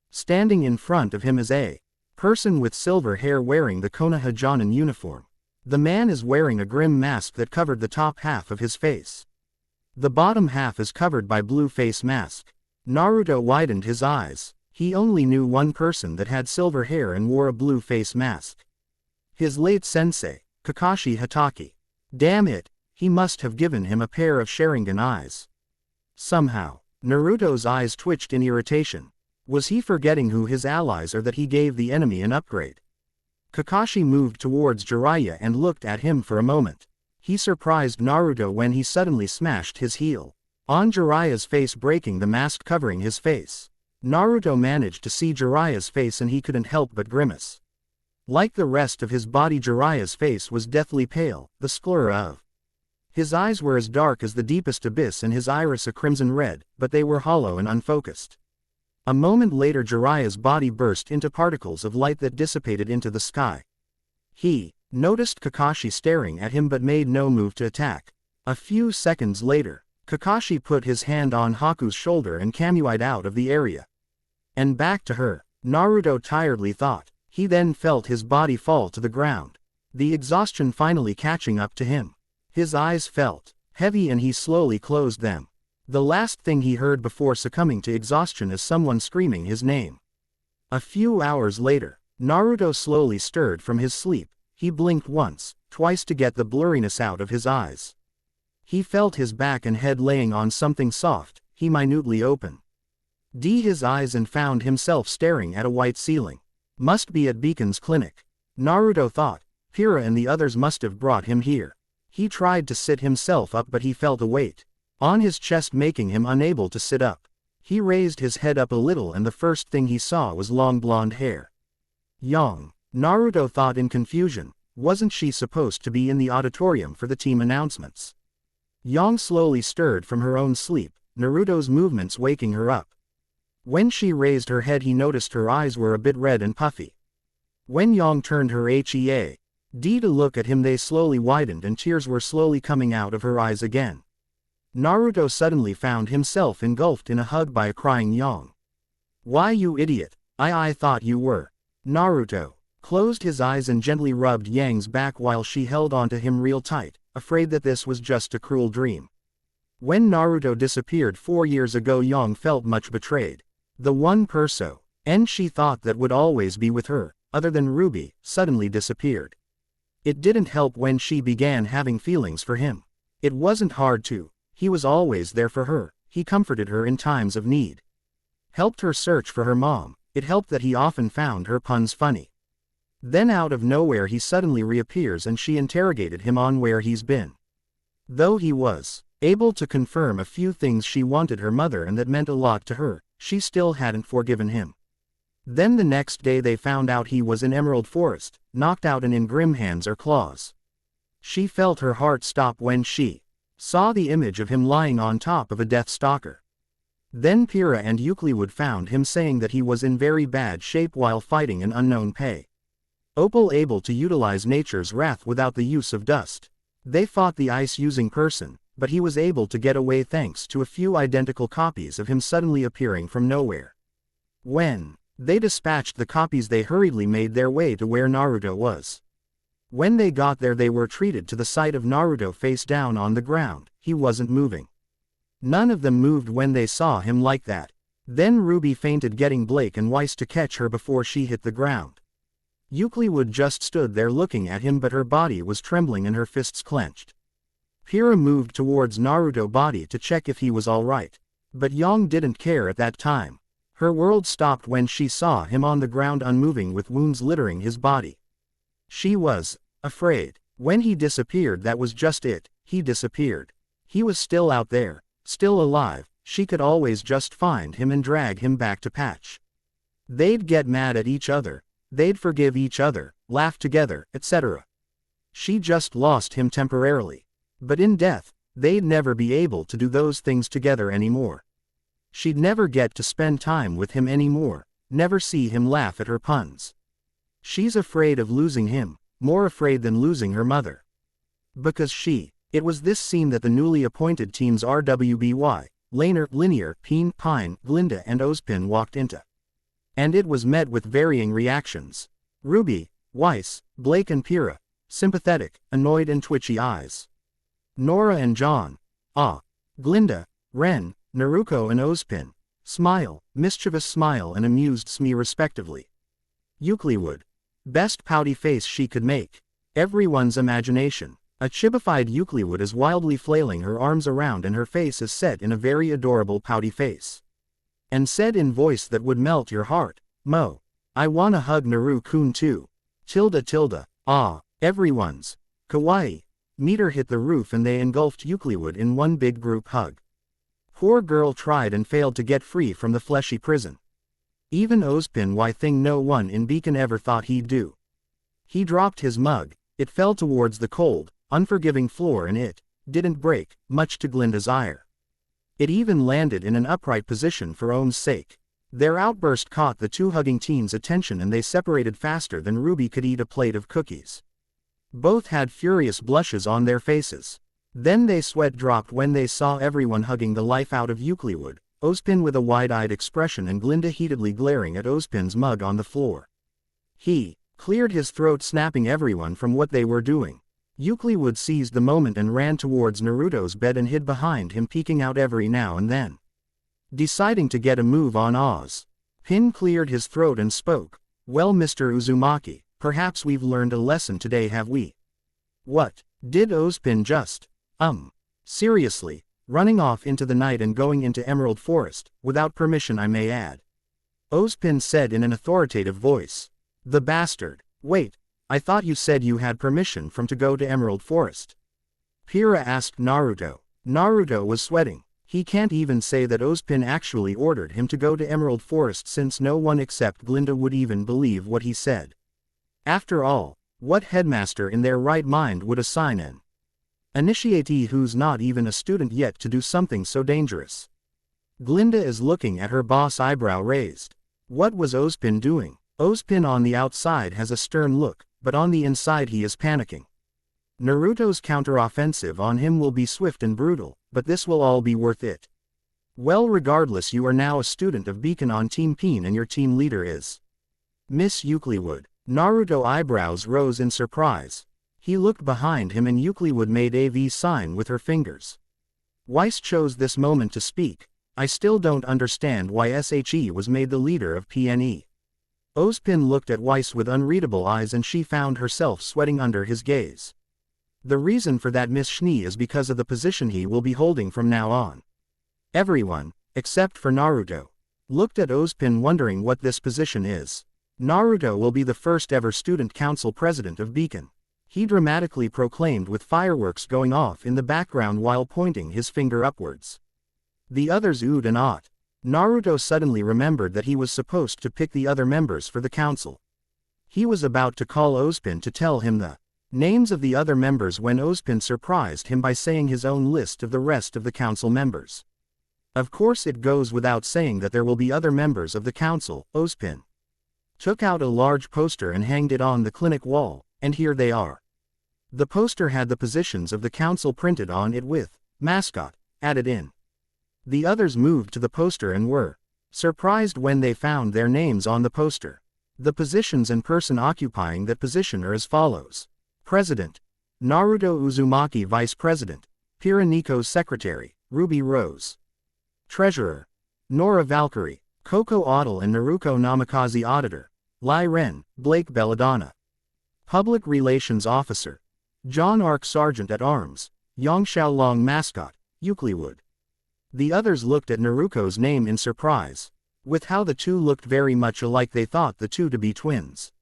Standing in front of him is a person with silver hair wearing the Konoha Jonin uniform. The man is wearing a grim mask that covered the top half of his face. The bottom half is covered by blue face mask. Naruto widened his eyes. He only knew one person that had silver hair and wore a blue face mask. His late sensei, Kakashi Hatake. Damn it, he must have given him a pair of Sharingan eyes. Somehow, Naruto's eyes twitched in irritation. Was he forgetting who his allies are that he gave the enemy an upgrade? Kakashi moved towards Jiraiya and looked at him for a moment. He surprised Naruto when he suddenly smashed his heel on Jiraiya's face, breaking the mask covering his face. Naruto managed to see Jiraiya's face and he couldn't help but grimace. Like the rest of his body, Jiraiya's face was deathly pale, the sclera of his eyes were as dark as the deepest abyss and his iris a crimson red, but they were hollow and unfocused. A moment later Jiraiya's body burst into particles of light that dissipated into the sky. He noticed Kakashi staring at him but made no move to attack. A few seconds later, Kakashi put his hand on Haku's shoulder and Kamui'd out of the area. And back to her, Naruto tiredly thought. He then felt his body fall to the ground. The exhaustion finally catching up to him. His eyes felt heavy and he slowly closed them. The last thing he heard before succumbing to exhaustion is someone screaming his name. A few hours later, Naruto slowly stirred from his sleep. He blinked once, twice to get the blurriness out of his eyes. He felt his back and head laying on something soft. He minutely opened his eyes and found himself staring at a white ceiling. Must be at Beacon's clinic. Naruto thought. Pira and the others must have brought him here. He tried to sit himself up but he felt a weight on his chest making him unable to sit up. He raised his head up a little and the first thing he saw was long blonde hair. Yang. Naruto thought in confusion. Wasn't she supposed to be in the auditorium for the team announcements? Yang slowly stirred from her own sleep, Naruto's movements waking her up. When she raised her head he noticed her eyes were a bit red and puffy. When Yang turned her head to look at him they slowly widened and tears were slowly coming out of her eyes again. Naruto suddenly found himself engulfed in a hug by a crying Yang. Why you idiot, I thought you were. Naruto closed his eyes and gently rubbed Yang's back while she held onto him real tight, afraid that this was just a cruel dream. When Naruto disappeared 4 years ago Yang felt much betrayed. The one person she thought that would always be with her, other than RWBY, suddenly disappeared. It didn't help when she began having feelings for him. It wasn't hard to. He was always there for her. He comforted her in times of need. Helped her search for her mom. It helped that he often found her puns funny. Then out of nowhere he suddenly reappears and she interrogated him on where he's been. Though he was able to confirm a few things, she wanted her mother and that meant a lot to her. She still hadn't forgiven him. Then the next day they found out he was in Emerald Forest, knocked out and in grim hands or claws. She felt her heart stop when she saw the image of him lying on top of a Death Stalker. Then Pira and Euclid found him saying that he was in very bad shape while fighting an unknown Pei Opal able to utilize nature's wrath without the use of dust. They fought the ice-using person, but he was able to get away thanks to a few identical copies of him suddenly appearing from nowhere. When they dispatched the copies they hurriedly made their way to where Naruto was. When they got there they were treated to the sight of Naruto face down on the ground. He wasn't moving. None of them moved when they saw him like that. Then RWBY fainted, getting Blake and Weiss to catch her before she hit the ground. Euclid just stood there looking at him but her body was trembling and her fists clenched. Pira moved towards Naruto's body to check if he was alright. But Yang didn't care at that time. Her world stopped when she saw him on the ground unmoving with wounds littering his body. She was afraid. When he disappeared that was just it, he disappeared. He was still out there, still alive, she could always just find him and drag him back to Patch. They'd get mad at each other, they'd forgive each other, laugh together, etc. She just lost him temporarily. But in death, they'd never be able to do those things together anymore. She'd never get to spend time with him anymore, never see him laugh at her puns. She's afraid of losing him, more afraid than losing her mother. Because it was this scene that the newly appointed teams RWBY, Linear, Pine, Glinda and Ozpin walked into. And it was met with varying reactions. RWBY, Weiss, Blake and Pyrrha, sympathetic, annoyed and twitchy eyes. Nora and John, ah. Glinda, Ren, Naruto and Ozpin, smile, mischievous smile and amused smee respectively. Euclid, best pouty face she could make. Everyone's imagination. A chibified Euclid is wildly flailing her arms around and her face is set in a very adorable pouty face. And said in voice that would melt your heart, Mo. I wanna hug Naru-kun too. Tilda, ah. Everyone's. Kawaii. Meter hit the roof and they engulfed Euclid in one big group hug. Poor girl tried and failed to get free from the fleshy prison. Even Ozpin why thing no one in Beacon ever thought he'd do. He dropped his mug, it fell towards the cold, unforgiving floor and it didn't break, much to Glinda's ire. It even landed in an upright position for Ohm's sake. Their outburst caught the two hugging teens' attention and they separated faster than RWBY could eat a plate of cookies. Both had furious blushes on their faces. Then they sweat dropped when they saw everyone hugging the life out of Euclid, Ozpin with a wide-eyed expression and Glinda heatedly glaring at Ozpin's mug on the floor. He cleared his throat snapping everyone from what they were doing. Euclid seized the moment and ran towards Naruto's bed and hid behind him peeking out every now and then. Deciding to get a move on Oz. Pin cleared his throat and spoke, well Mr. Uzumaki, perhaps we've learned a lesson today have we? What, did Ozpin just, seriously, running off into the night and going into Emerald Forest, without permission I may add. Ozpin said in an authoritative voice. The bastard, wait, I thought you said you had permission from to go to Emerald Forest. Pyrrha asked Naruto. Naruto was sweating. He can't even say that Ozpin actually ordered him to go to Emerald Forest since no one except Glinda would even believe what he said. After all, what headmaster in their right mind would assign an initiatee who's not even a student yet to do something so dangerous? Glinda is looking at her boss eyebrow raised. What was Ozpin doing? Ozpin on the outside has a stern look, but on the inside he is panicking. Naruto's counteroffensive on him will be swift and brutal, but this will all be worth it. Well regardless you are now a student of Beacon on Team Peen and your team leader is Miss Euclid. Naruto eyebrows rose in surprise. He looked behind him and Euclid made a V sign with her fingers. Weiss chose this moment to speak. I still don't understand why SHE was made the leader of PNE. Ozpin looked at Weiss with unreadable eyes and she found herself sweating under his gaze. The reason for that Miss Schnee is because of the position he will be holding from now on. Everyone, except for Naruto, looked at Ozpin wondering what this position is. Naruto will be the first ever student council president of Beacon. He dramatically proclaimed with fireworks going off in the background while pointing his finger upwards. The others oohed and awed. Naruto suddenly remembered that he was supposed to pick the other members for the council. He was about to call Ozpin to tell him the names of the other members when Ozpin surprised him by saying his own list of the rest of the council members. Of course it goes without saying that there will be other members of the council. Ozpin took out a large poster and hanged it on the clinic wall, and here they are. The poster had the positions of the council printed on it with mascot added in. The others moved to the poster and were surprised when they found their names on the poster. The positions and person occupying that position are as follows. President, Naruto Uzumaki Vice President, Pyrrha Nico's Secretary, Ruby Rose. Treasurer, Nora Valkyrie, Coco Audel and Naruko Namikaze Auditor, Lai Ren, Blake Belladonna. Public Relations Officer, John Arc Sergeant at Arms, Yang Xiaolong Mascot, Euclid. The others looked at Naruto's name in surprise. With how the two looked very much alike they thought the two to be twins.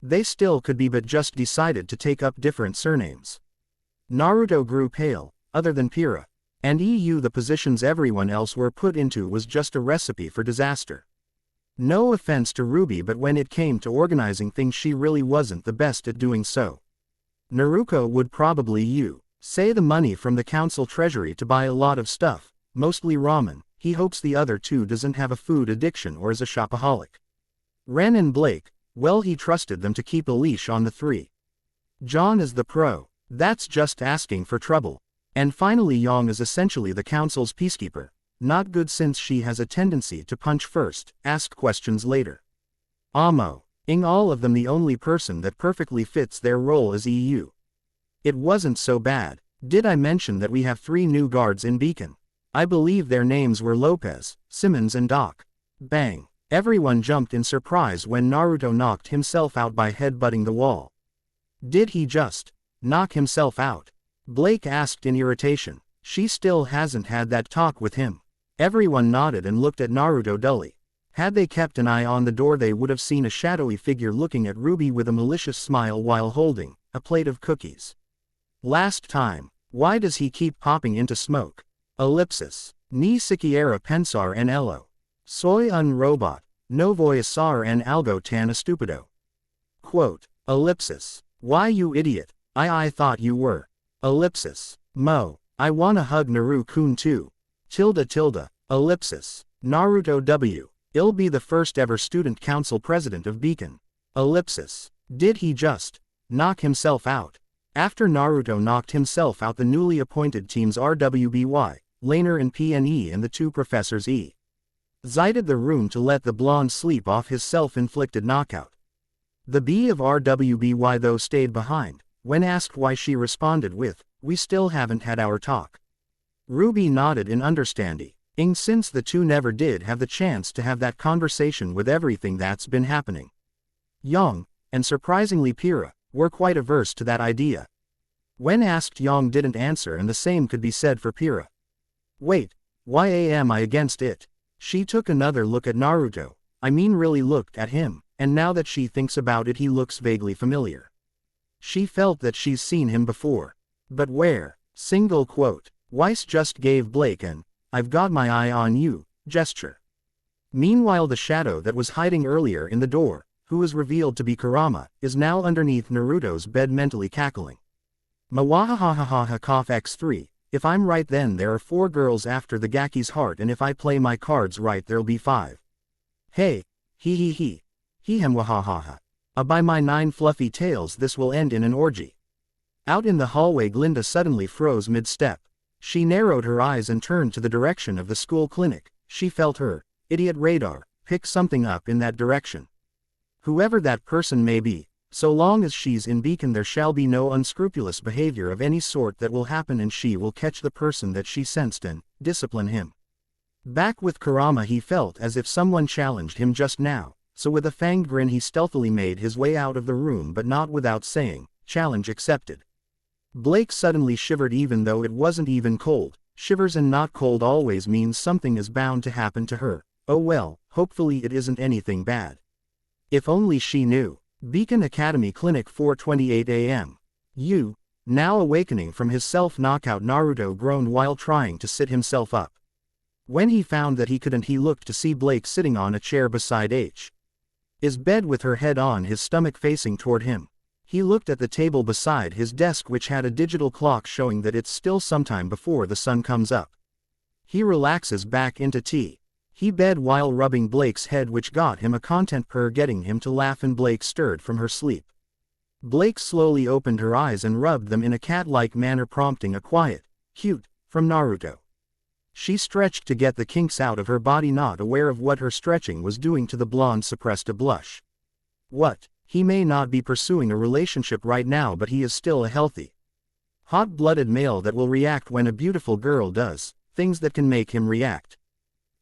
They still could be but just decided to take up different surnames. Naruto grew pale, other than Pyrrha. And the positions everyone else were put into was just a recipe for disaster. No offense to RWBY but when it came to organizing things she really wasn't the best at doing so. Naruto would probably say the money from the council treasury to buy a lot of stuff, mostly ramen. He hopes the other two doesn't have a food addiction or is a shopaholic. Ren and Blake, well he trusted them to keep a leash on the three. John is the pro. That's just asking for trouble. And finally Yang is essentially the council's peacekeeper. Not good since she has a tendency to punch first, ask questions later. Ing all of them the only person that perfectly fits their role is EU. It wasn't so bad. Did I mention that we have 3 new guards in Beacon? I believe their names were Lopez, Simmons and Doc. Bang. Everyone jumped in surprise when Naruto knocked himself out by headbutting the wall. Did he just knock himself out? Blake asked in irritation. She still hasn't had that talk with him. Everyone nodded and looked at Naruto dully. Had they kept an eye on the door they would have seen a shadowy figure looking at RWBY with a malicious smile while holding a plate of cookies. Last time. Why does he keep popping into smoke? Ellipsis. Ni siquiera pensar en ello. Soy un robot. No voy a ser en algo tan estúpido. Quote. Ellipsis. Why you idiot. I thought you were. Ellipsis. Mo. I wanna hug Naru-kun too. Tilde. Ellipsis. Naruto W. I'll be the first ever student council president of Beacon. Ellipsis. Did he just knock himself out? After Naruto knocked himself out, the newly appointed teams RWBY, Laner and PNE and the 2 professors exited the room to let the blonde sleep off his self-inflicted knockout. The B of RWBY though stayed behind. When asked why she responded with, "We still haven't had our talk." RWBY nodded in understanding, since the 2 never did have the chance to have that conversation with everything that's been happening. Yang, and surprisingly Pyrrha, were quite averse to that idea. When asked, Yang didn't answer, and the same could be said for Pyrrha. Wait, why am I against it? She took another look at Naruto, really looked at him, and now that she thinks about it he looks vaguely familiar. She felt that she's seen him before. But where? Single quote. Weiss just gave Blake an, "I've got my eye on you," gesture. Meanwhile the shadow that was hiding earlier in the door, who was revealed to be Kurama, is now underneath Naruto's bed mentally cackling. Mwahahahaha cough x3, if I'm right then there are 4 girls after the Gaki's heart, and if I play my cards right there'll be 5. Hey, he hemwahahaha. By my 9 fluffy tails this will end in an orgy. Out in the hallway Glinda suddenly froze mid-step. She narrowed her eyes and turned to the direction of the school clinic. She felt her idiot radar pick something up in that direction. Whoever that person may be, so long as she's in Beacon there shall be no unscrupulous behavior of any sort that will happen, and she will catch the person that she sensed and discipline him. Back with Kurama he felt as if someone challenged him just now, so with a fanged grin he stealthily made his way out of the room, but not without saying, "Challenge accepted." Blake suddenly shivered even though it wasn't even cold. Shivers and not cold always means something is bound to happen to her. Oh well, hopefully it isn't anything bad. If only she knew. Beacon Academy Clinic 4:28 a.m. Now awakening from his self-knockout, Naruto groaned while trying to sit himself up. When he found that he couldn't, he looked to see Blake sitting on a chair beside his bed with her head on his stomach facing toward him. He looked at the table beside his desk which had a digital clock showing that it's still sometime before the sun comes up. He relaxes back into tea. He bed while rubbing Blake's head, which got him a content purr getting him to laugh, and Blake stirred from her sleep. Blake slowly opened her eyes and rubbed them in a cat-like manner, prompting a quiet, "Cute," from Naruto. She stretched to get the kinks out of her body, not aware of what her stretching was doing to the blonde, suppressed a blush. What? He may not be pursuing a relationship right now, but he is still a healthy, hot-blooded male that will react when a beautiful girl does things that can make him react.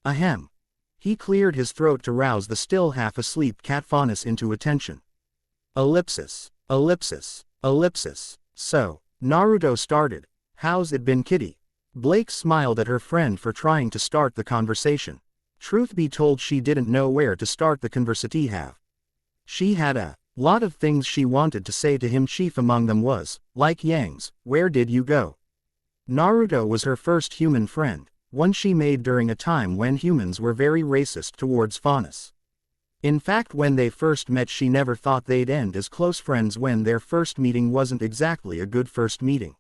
Ahem. He cleared his throat to rouse the still half-asleep cat Faunus into attention. Ellipsis. So, Naruto started. How's it been, kitty? Blake smiled at her friend for trying to start the conversation. Truth be told, she didn't know where to start the conversation. She had a lot of things she wanted to say to him, chief among them was, like Yang's, "Where did you go?" Naruto was her first human friend, one she made during a time when humans were very racist towards Faunus. In fact, when they first met she never thought they'd end as close friends. When their first meeting wasn't exactly a good first meeting.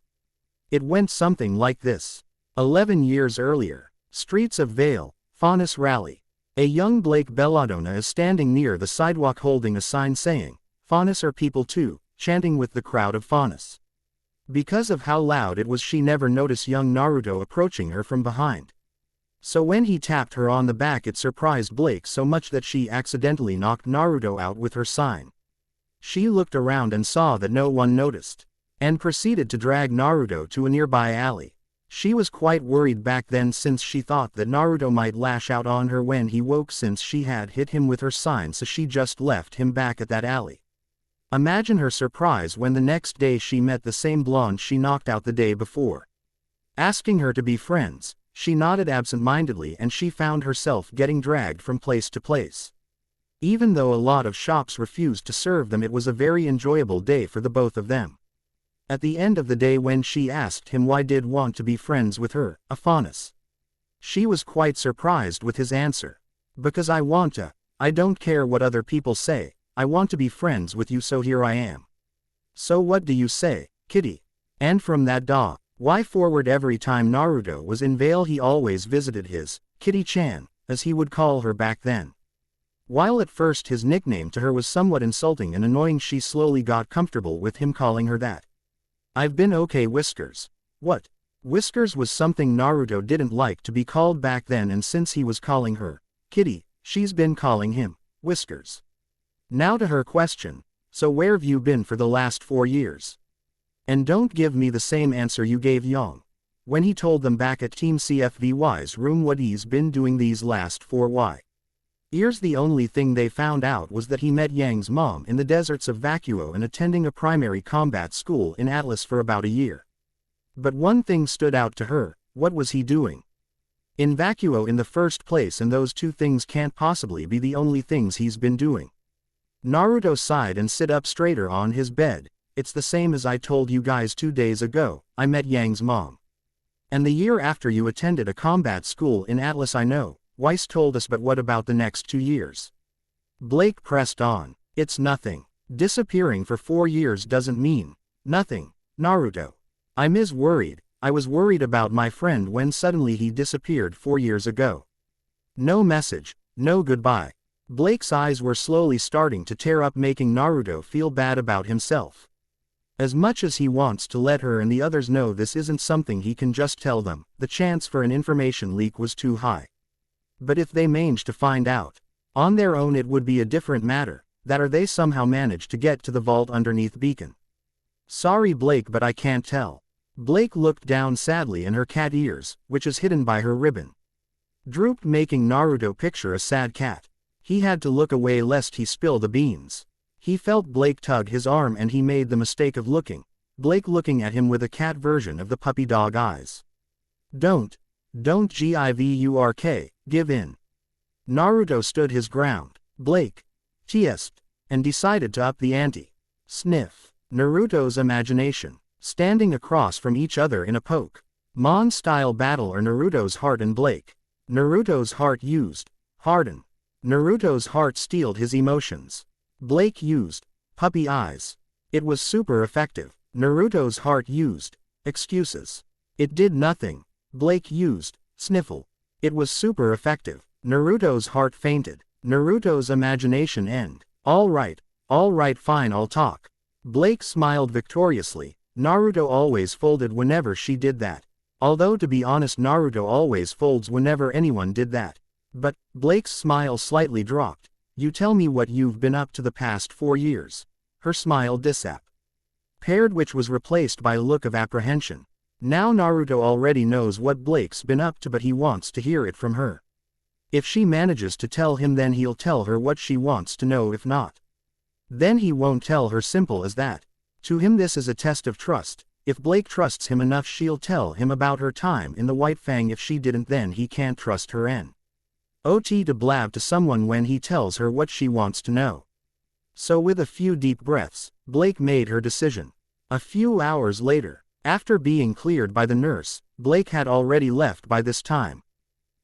It went something like this. 11 years earlier, streets of Vale, Faunus Rally. A young Blake Belladonna is standing near the sidewalk holding a sign saying, "Faunus are people too, chanting with the crowd of faunus. Because of how loud it was, she never noticed young Naruto approaching her from behind. So when he tapped her on the back, it surprised Blake so much that she accidentally knocked Naruto out with her sign. She looked around and saw that no one noticed, and proceeded to drag Naruto to a nearby alley. She was quite worried back then, since she thought that Naruto might lash out on her when he woke, since she had hit him with her sign, so she just left him back at that alley. Imagine her surprise when the next day she met the same blonde she knocked out the day before. Asking her to be friends, she nodded absent-mindedly, and she found herself getting dragged from place to place. Even though a lot of shops refused to serve them, it was a very enjoyable day for the both of them. At the end of the day, when she asked him why did want to be friends with her, a faunus, she was quite surprised with his answer. Because I want to. I don't care what other people say. I want to be friends with you, so here I am. So what do you say, kitty? And from that why forward, every time Naruto was in Vale, he always visited his Kitty-chan, as he would call her back then. While at first his nickname to her was somewhat insulting and annoying, she slowly got comfortable with him calling her that. I've been okay, Whiskers. What? Whiskers was something Naruto didn't like to be called back then, and since he was calling her kitty, she's been calling him Whiskers. Now to her question, so where've you been for the last 4 years? And don't give me the same answer you gave Yang when he told them back at Team CFVY's room what he's been doing these last 4 years. The only thing they found out was that he met Yang's mom in the deserts of Vacuo and attending a primary combat school in Atlas for about a year. But one thing stood out to her: what was he doing in Vacuo in the first place? And those two things can't possibly be the only things he's been doing. Naruto sighed and sit up straighter on his bed. It's the same as I told you guys 2 days ago. I met Yang's mom. And the year after you attended a combat school in Atlas. I know, Weiss told us, but what about the next 2 years? Blake pressed on. It's nothing. Disappearing for 4 years doesn't mean nothing, Naruto. I'm worried. I was worried about my friend when suddenly he disappeared 4 years ago. No message, no goodbye. Blake's eyes were slowly starting to tear up, making Naruto feel bad about himself. As much as he wants to let her and the others know this isn't something he can just tell them, the chance for an information leak was too high. But if they managed to find out on their own, it would be a different matter. That or they somehow managed to get to the vault underneath Beacon. Sorry Blake, but I can't tell. Blake looked down sadly, and her cat ears, which is hidden by her ribbon, drooped, making Naruto picture a sad cat. He had to look away lest he spill the beans. He felt Blake tug his arm, and he made the mistake of Blake looking at him with a cat version of the puppy dog eyes. Don't give in. Naruto stood his ground. Blake tiesped, and decided to up the ante. Sniff. Naruto's imagination. Standing across from each other in a Pokemon-style battle are Naruto's heart and Blake. Naruto's heart used harden. Naruto's heart steeled his emotions. Blake used puppy eyes. It was super effective. Naruto's heart used excuses. It did nothing. Blake used sniffle. It was super effective. Naruto's heart fainted. Naruto's imagination end. All right, fine, I'll talk. Blake smiled victoriously. Naruto always folded whenever she did that. Although to be honest, Naruto always folds whenever anyone did that. But Blake's smile slightly dropped. You tell me what you've been up to the past 4 years. Her smile disappeared, which was replaced by a look of apprehension. Now Naruto already knows what Blake's been up to, but he wants to hear it from her. If she manages to tell him, then he'll tell her what she wants to know. If not, then he won't tell her. Simple as that. To him this is a test of trust. If Blake trusts him enough, she'll tell him about her time in the White Fang. If she didn't, then he can't trust her to blab to someone when he tells her what she wants to know. So with a few deep breaths, Blake made her decision. A few hours later, after being cleared by the nurse, Blake had already left by this time.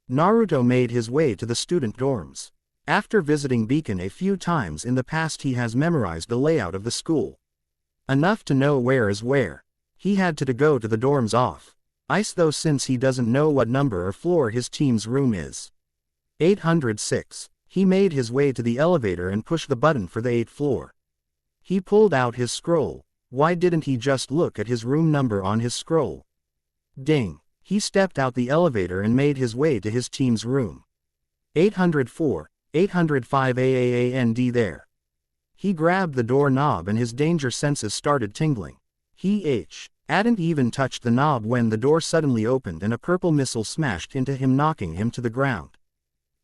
Naruto made his way to the student dorms. After visiting Beacon a few times in the past, he has memorized the layout of the school. Enough to know where is where. He had to go to the dorms off ice though, since he doesn't know what number or floor his team's room is. 806. He made his way to the elevator and pushed the button for the 8th floor. He pulled out his scroll. Why didn't he just look at his room number on his scroll? Ding. He stepped out the elevator and made his way to his team's room. 804, 805 AAAND there. He grabbed the door knob and his danger senses started tingling. He hadn't even touched the knob when the door suddenly opened and a purple missile smashed into him, knocking him to the ground.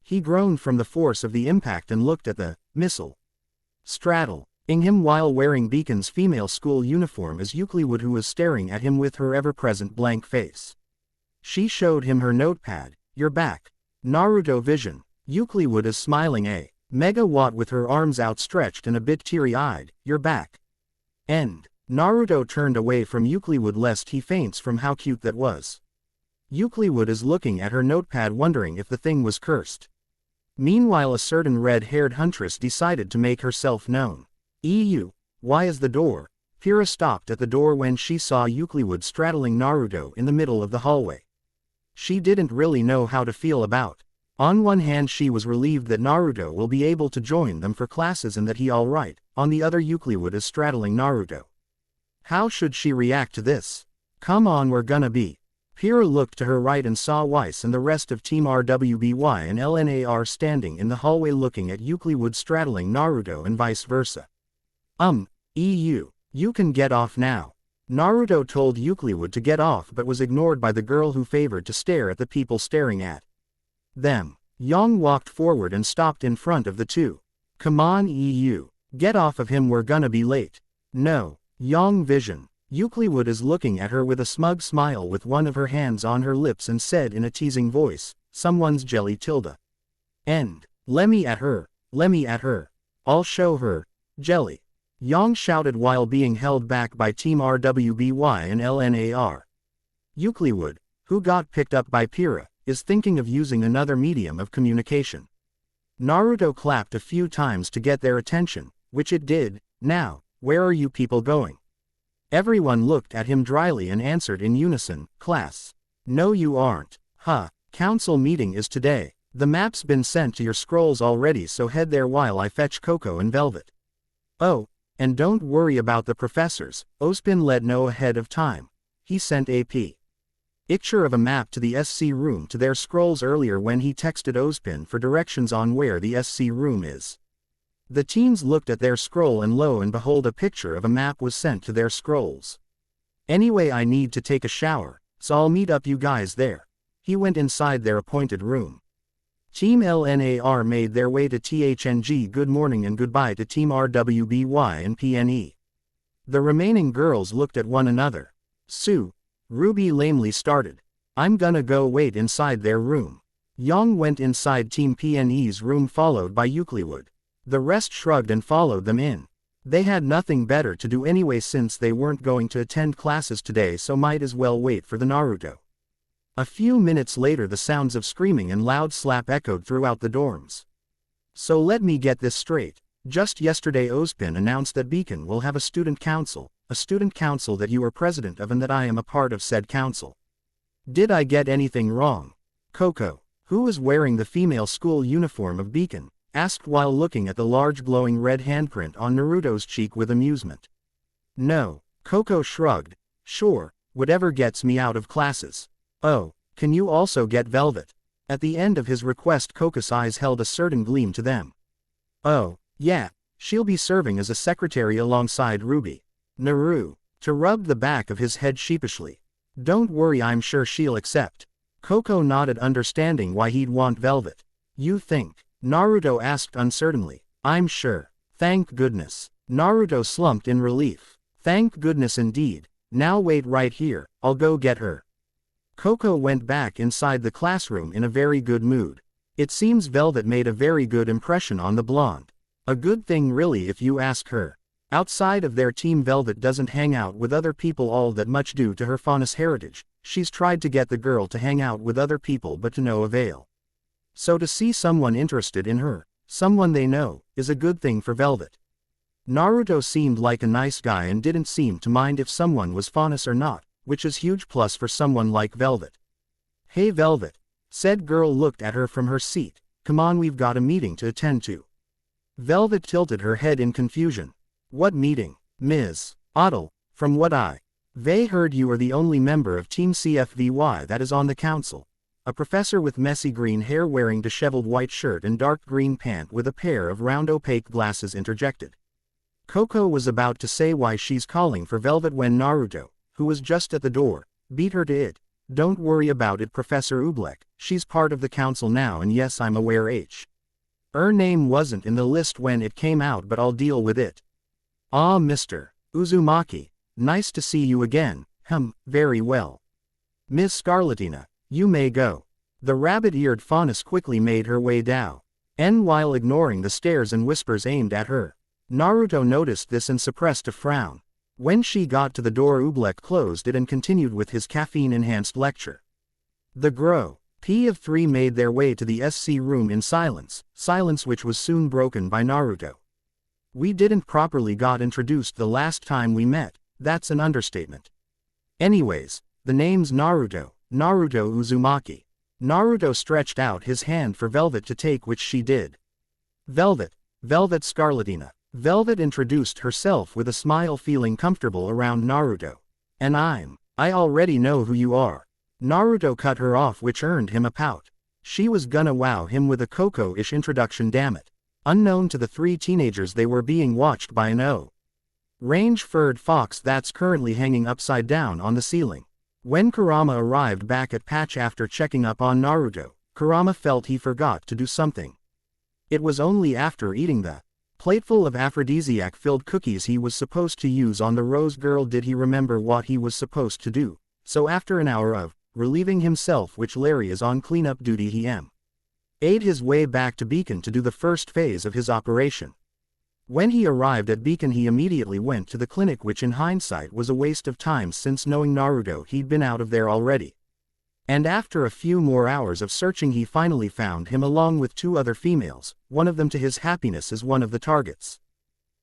He groaned from the force of the impact and looked at the missile straddling him while wearing Beacon's female school uniform as Euclid, who was staring at him with her ever-present blank face. She showed him her notepad. You're back. Naruto vision. Euclid is smiling a megawatt with her arms outstretched and a bit teary-eyed. You're back. End. Naruto turned away from Euclid lest he faints from how cute that was. Euclid is looking at her notepad wondering if the thing was cursed. Meanwhile, a certain red-haired huntress decided to make herself known. Why is the door? Pyrrha stopped at the door when she saw Euclid straddling Naruto in the middle of the hallway. She didn't really know how to feel about. On one hand, she was relieved that Naruto will be able to join them for classes and that he alright. On the other, Euclid is straddling Naruto. How should she react to this? Come on, we're gonna be. Pyrrha looked to her right and saw Weiss and the rest of Team RWBY and LNAR standing in the hallway looking at Euclid straddling Naruto and vice versa. You can get off now. Naruto told Euclid to get off but was ignored by the girl who favored to stare at the people staring at them. Yang walked forward and stopped in front of the two. Come on, get off of him, we're gonna be late. No. Yang vision. Euclid is looking at her with a smug smile with one of her hands on her lips and said in a teasing voice, someone's jelly tilde. End. Lemme at her. I'll show her. Jelly. Yang shouted while being held back by Team RWBY and LNAR. Euclid, who got picked up by Pyrrha, is thinking of using another medium of communication. Naruto clapped a few times to get their attention, which it did. Now, where are you people going? Everyone looked at him dryly and answered in unison, class. No, you aren't. Council meeting is today. The map's been sent to your scrolls already, so head there while I fetch Coco and Velvet. Oh, and don't worry about the professors. Ozpin let know ahead of time. He sent a picture of a map to the SC room to their scrolls earlier when he texted Ozpin for directions on where the SC room is. The teens looked at their scroll and lo and behold, a picture of a map was sent to their scrolls. Anyway, I need to take a shower, so I'll meet up you guys there. He went inside their appointed room. Team LNAR made their way to THNG. Good morning and goodbye to Team RWBY and PNE. The remaining girls looked at one another. RWBY lamely started. I'm gonna go wait inside their room. Yang went inside Team PNE's room followed by Euclid. The rest shrugged and followed them in. They had nothing better to do anyway since they weren't going to attend classes today, so might as well wait for the Naruto. A few minutes later, the sounds of screaming and loud slap echoed throughout the dorms. So let me get this straight. Just yesterday Ozpin announced that Beacon will have a student council that you are president of and that I am a part of said council. Did I get anything wrong? Coco, who was wearing the female school uniform of Beacon, asked while looking at the large glowing red handprint on Naruto's cheek with amusement. No, Coco shrugged. Sure, whatever gets me out of classes. Oh, can you also get Velvet? At the end of his request, Coco's eyes held a certain gleam to them. Oh, yeah, she'll be serving as a secretary alongside RWBY. Naru, to rub the back of his head sheepishly. Don't worry, I'm sure she'll accept. Coco nodded, understanding why he'd want Velvet. You think? Naruto asked uncertainly. I'm sure. Thank goodness. Naruto slumped in relief. Thank goodness indeed. Now wait right here, I'll go get her. Coco went back inside the classroom in a very good mood. It seems Velvet made a very good impression on the blonde. A good thing really if you ask her. Outside of their team, Velvet doesn't hang out with other people all that much due to her faunus heritage. She's tried to get the girl to hang out with other people but to no avail. So to see someone interested in her, someone they know, is a good thing for Velvet. Naruto seemed like a nice guy and didn't seem to mind if someone was faunus or not, which is huge plus for someone like Velvet. Hey Velvet, said girl looked at her from her seat. Come on, we've got a meeting to attend to. Velvet tilted her head in confusion. What meeting? Ms. Ottle, from what they heard you are the only member of Team CFVY that is on the council. A professor with messy green hair wearing disheveled white shirt and dark green pant with a pair of round opaque glasses interjected. Coco was about to say why she's calling for Velvet when Naruto, who was just at the door, beat her to it. Don't worry about it, Professor Oobleck, she's part of the council now, and yes, I'm aware her name wasn't in the list when it came out, but I'll deal with it. Ah, Mr. Uzumaki, nice to see you again. Very well. Miss Scarlatina, you may go. The rabbit-eared faunus quickly made her way down, and while ignoring the stares and whispers aimed at her, Naruto noticed this and suppressed a frown. When she got to the door, Oobleck closed it and continued with his caffeine-enhanced lecture. The group of three made their way to the SC room in silence which was soon broken by Naruto. We didn't properly got introduced the last time we met, that's an understatement. Anyways, the name's Naruto Uzumaki. Naruto stretched out his hand for Velvet to take, which she did. Velvet Scarlatina. Velvet introduced herself with a smile, feeling comfortable around Naruto. And I already know who you are. Naruto cut her off, which earned him a pout. She was gonna wow him with a Coco-ish introduction, damn it. Unknown to the three teenagers, they were being watched by an orange-furred fox that's currently hanging upside down on the ceiling. When Kurama arrived back at Patch after checking up on Naruto, Kurama felt he forgot to do something. It was only after eating the plateful of aphrodisiac-filled cookies he was supposed to use on the Rose Girl did he remember what he was supposed to do. So after an hour of relieving himself, which Larry is on cleanup duty, he ate his way back to Beacon to do the first phase of his operation. When he arrived at Beacon, he immediately went to the clinic, which in hindsight was a waste of time since knowing Naruto he'd been out of there already. And after a few more hours of searching, he finally found him along with two other females, one of them to his happiness as one of the targets.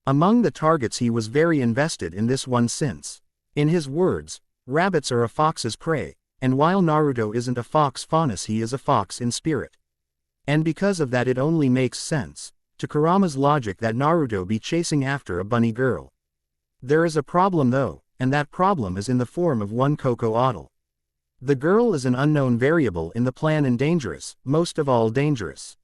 Among the targets, he was very invested in this one since, in his words, rabbits are a fox's prey, and while Naruto isn't a fox faunus, he is a fox in spirit. And because of that, it only makes sense to Kurama's logic that Naruto be chasing after a bunny girl. There is a problem though, and that problem is in the form of one Coco Ottle. The girl is an unknown variable in the plan and dangerous, most of all dangerous.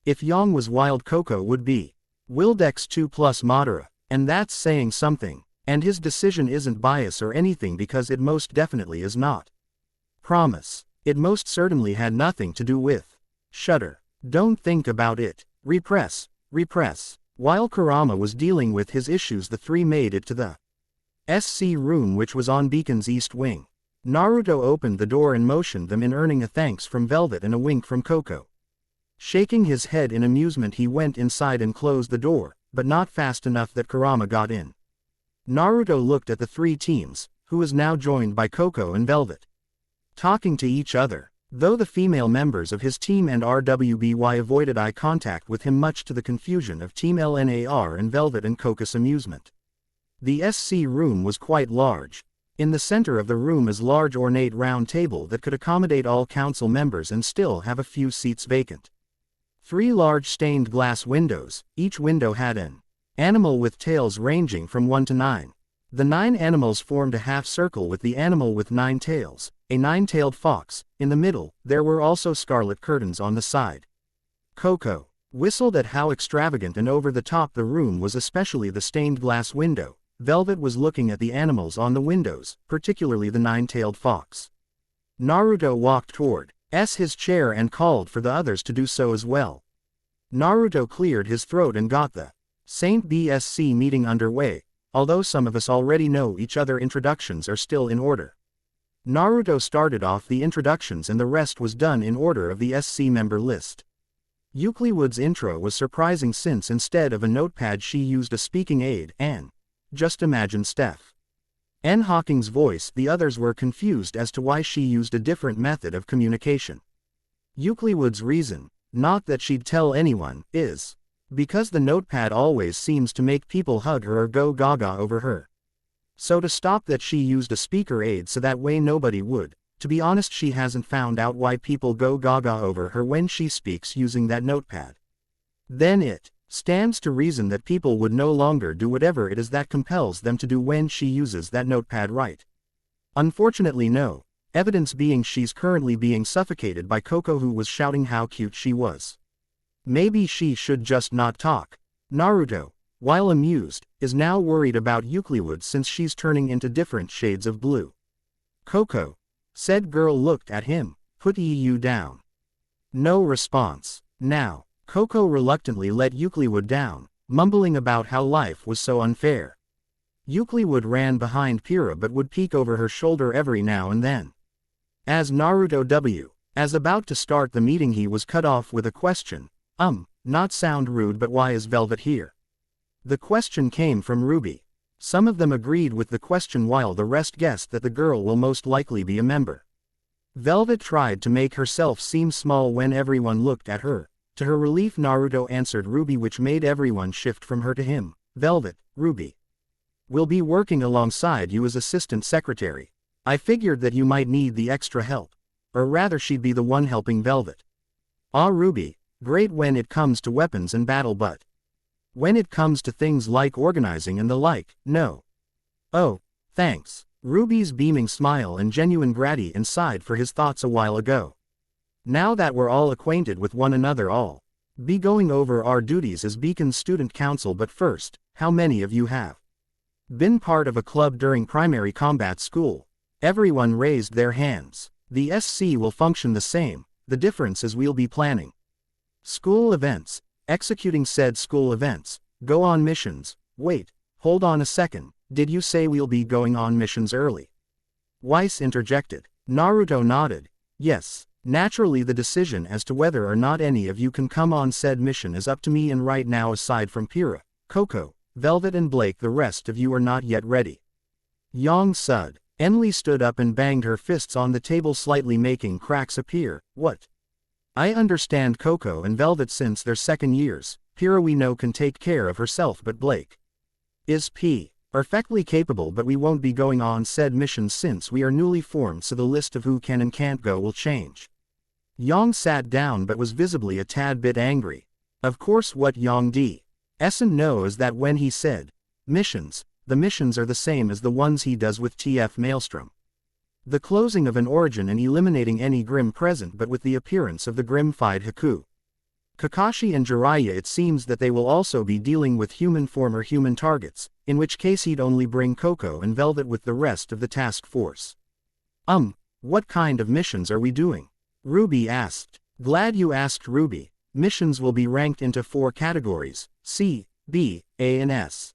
If Yang was wild, Coco would be Wildex 2 plus Madara, and that's saying something, and his decision isn't bias or anything, because it most definitely is not. Promise. It most certainly had nothing to do with shudder. Don't think about it. Repress. While Kurama was dealing with his issues, the three made it to the SC room, which was on Beacon's east wing. Naruto opened the door and motioned them in, earning a thanks from Velvet and a wink from Coco. Shaking his head in amusement, he went inside and closed the door, but not fast enough that Kurama got in. Naruto looked at the three teams, who was now joined by Coco and Velvet, talking to each other, though the female members of his team and RWBY avoided eye contact with him, much to the confusion of Team LNAR and Velvet and Coco's amusement. The SC room was quite large. In the center of the room is a large ornate round table that could accommodate all council members and still have a few seats vacant. 3 large stained glass windows, each window had an animal with tails ranging from 1 to 9. The 9 animals formed a half circle with the animal with 9 tails, a 9-tailed fox. In the middle, there were also scarlet curtains on the side. Coco whistled at how extravagant and over the top the room was, especially the stained glass window. Velvet was looking at the animals on the windows, particularly the 9-tailed fox. Naruto walked toward his chair and called for the others to do so as well. Naruto cleared his throat and got the Saint BSC meeting underway, although some of us already know each other. Introductions are still in order. Naruto started off the introductions and the rest was done in order of the SC member list. Euclid's intro was surprising, since instead of a notepad she used a speaking aid, and just imagine Steph N. Hawking's voice. The others were confused as to why she used a different method of communication. Euclid's reason, not that she'd tell anyone, is because the notepad always seems to make people hug her or go gaga over her. So to stop that, she used a speaker aid so that way nobody would. To be honest, she hasn't found out why people go gaga over her when she speaks using that notepad. Then it Stands to reason that people would no longer do whatever it is that compels them to do when she uses that notepad, right? Unfortunately no, evidence being she's currently being suffocated by Coco, who was shouting how cute she was. Maybe she should just not talk. Naruto, while amused, is now worried about Euclid since she's turning into different shades of blue. Coco, said girl looked at him, put you down. No response. Now, Coco reluctantly let Euclid down, mumbling about how life was so unfair. Euclid ran behind Pyrrha but would peek over her shoulder every now and then. As Naruto as about to start the meeting, he was cut off with a question. Not sound rude, but why is Velvet here? The question came from RWBY. Some of them agreed with the question while the rest guessed that the girl will most likely be a member. Velvet tried to make herself seem small when everyone looked at her. To her relief, Naruto answered RWBY, which made everyone shift from her to him. Velvet, RWBY will be working alongside you as assistant secretary. I figured that you might need the extra help. Or rather, she'd be the one helping Velvet. RWBY, great when it comes to weapons and battle, but when it comes to things like organizing and the like, no. Oh, thanks. RWBY's beaming smile and genuine gratitude inside for his thoughts a while ago. Now that we're all acquainted with one another, I'll be going over our duties as Beacon's student council, but first, how many of you have been part of a club during primary combat school? Everyone raised their hands. The SC will function the same, the difference is we'll be planning school events, executing said school events, go on missions. Wait, hold on a second, did you say we'll be going on missions early? Weiss interjected. Naruto nodded. Yes, naturally the decision as to whether or not any of you can come on said mission is up to me, and right now aside from Pyrrha, Coco, Velvet and Blake, the rest of you are not yet ready. Yang Sud. Enli stood up and banged her fists on the table, slightly making cracks appear. What? I understand Coco and Velvet since their second years. Pyrrha we know can take care of herself, but Blake is perfectly capable, but we won't be going on said missions since we are newly formed, so the list of who can and can't go will change. Yang sat down but was visibly a tad bit angry. Of course, what Yang D. Essen knows that when he said missions, the missions are the same as the ones he does with TF Maelstrom. The closing of an origin and eliminating any Grim present, but with the appearance of the Grim-fied Haku, Kakashi and Jiraiya. It seems that they will also be dealing with former human targets, in which case he'd only bring Coco and Velvet with the rest of the task force. What kind of missions are we doing? RWBY asked. Glad you asked, RWBY. Missions will be ranked into 4 categories, C, B, A and S.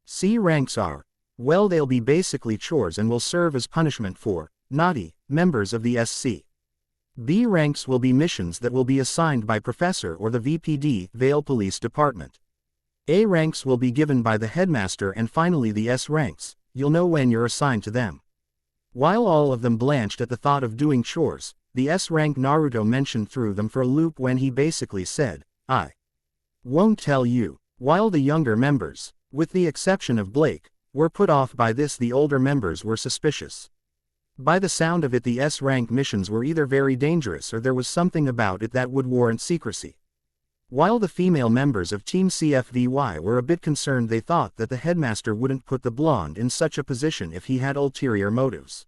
C ranks are, well, they'll be basically chores and will serve as punishment for naughty members of the SC. B ranks will be missions that will be assigned by Professor or the VPD, Vale Police Department. A ranks will be given by the headmaster, and finally the S ranks, you'll know when you're assigned to them. While all of them blanched at the thought of doing chores, the S rank Naruto mentioned threw them for a loop when he basically said, I won't tell you. While the younger members, with the exception of Blake, were put off by this, the older members were suspicious. By the sound of it, the S-rank missions were either very dangerous or there was something about it that would warrant secrecy. While the female members of Team CFVY were a bit concerned, they thought that the headmaster wouldn't put the blonde in such a position if he had ulterior motives.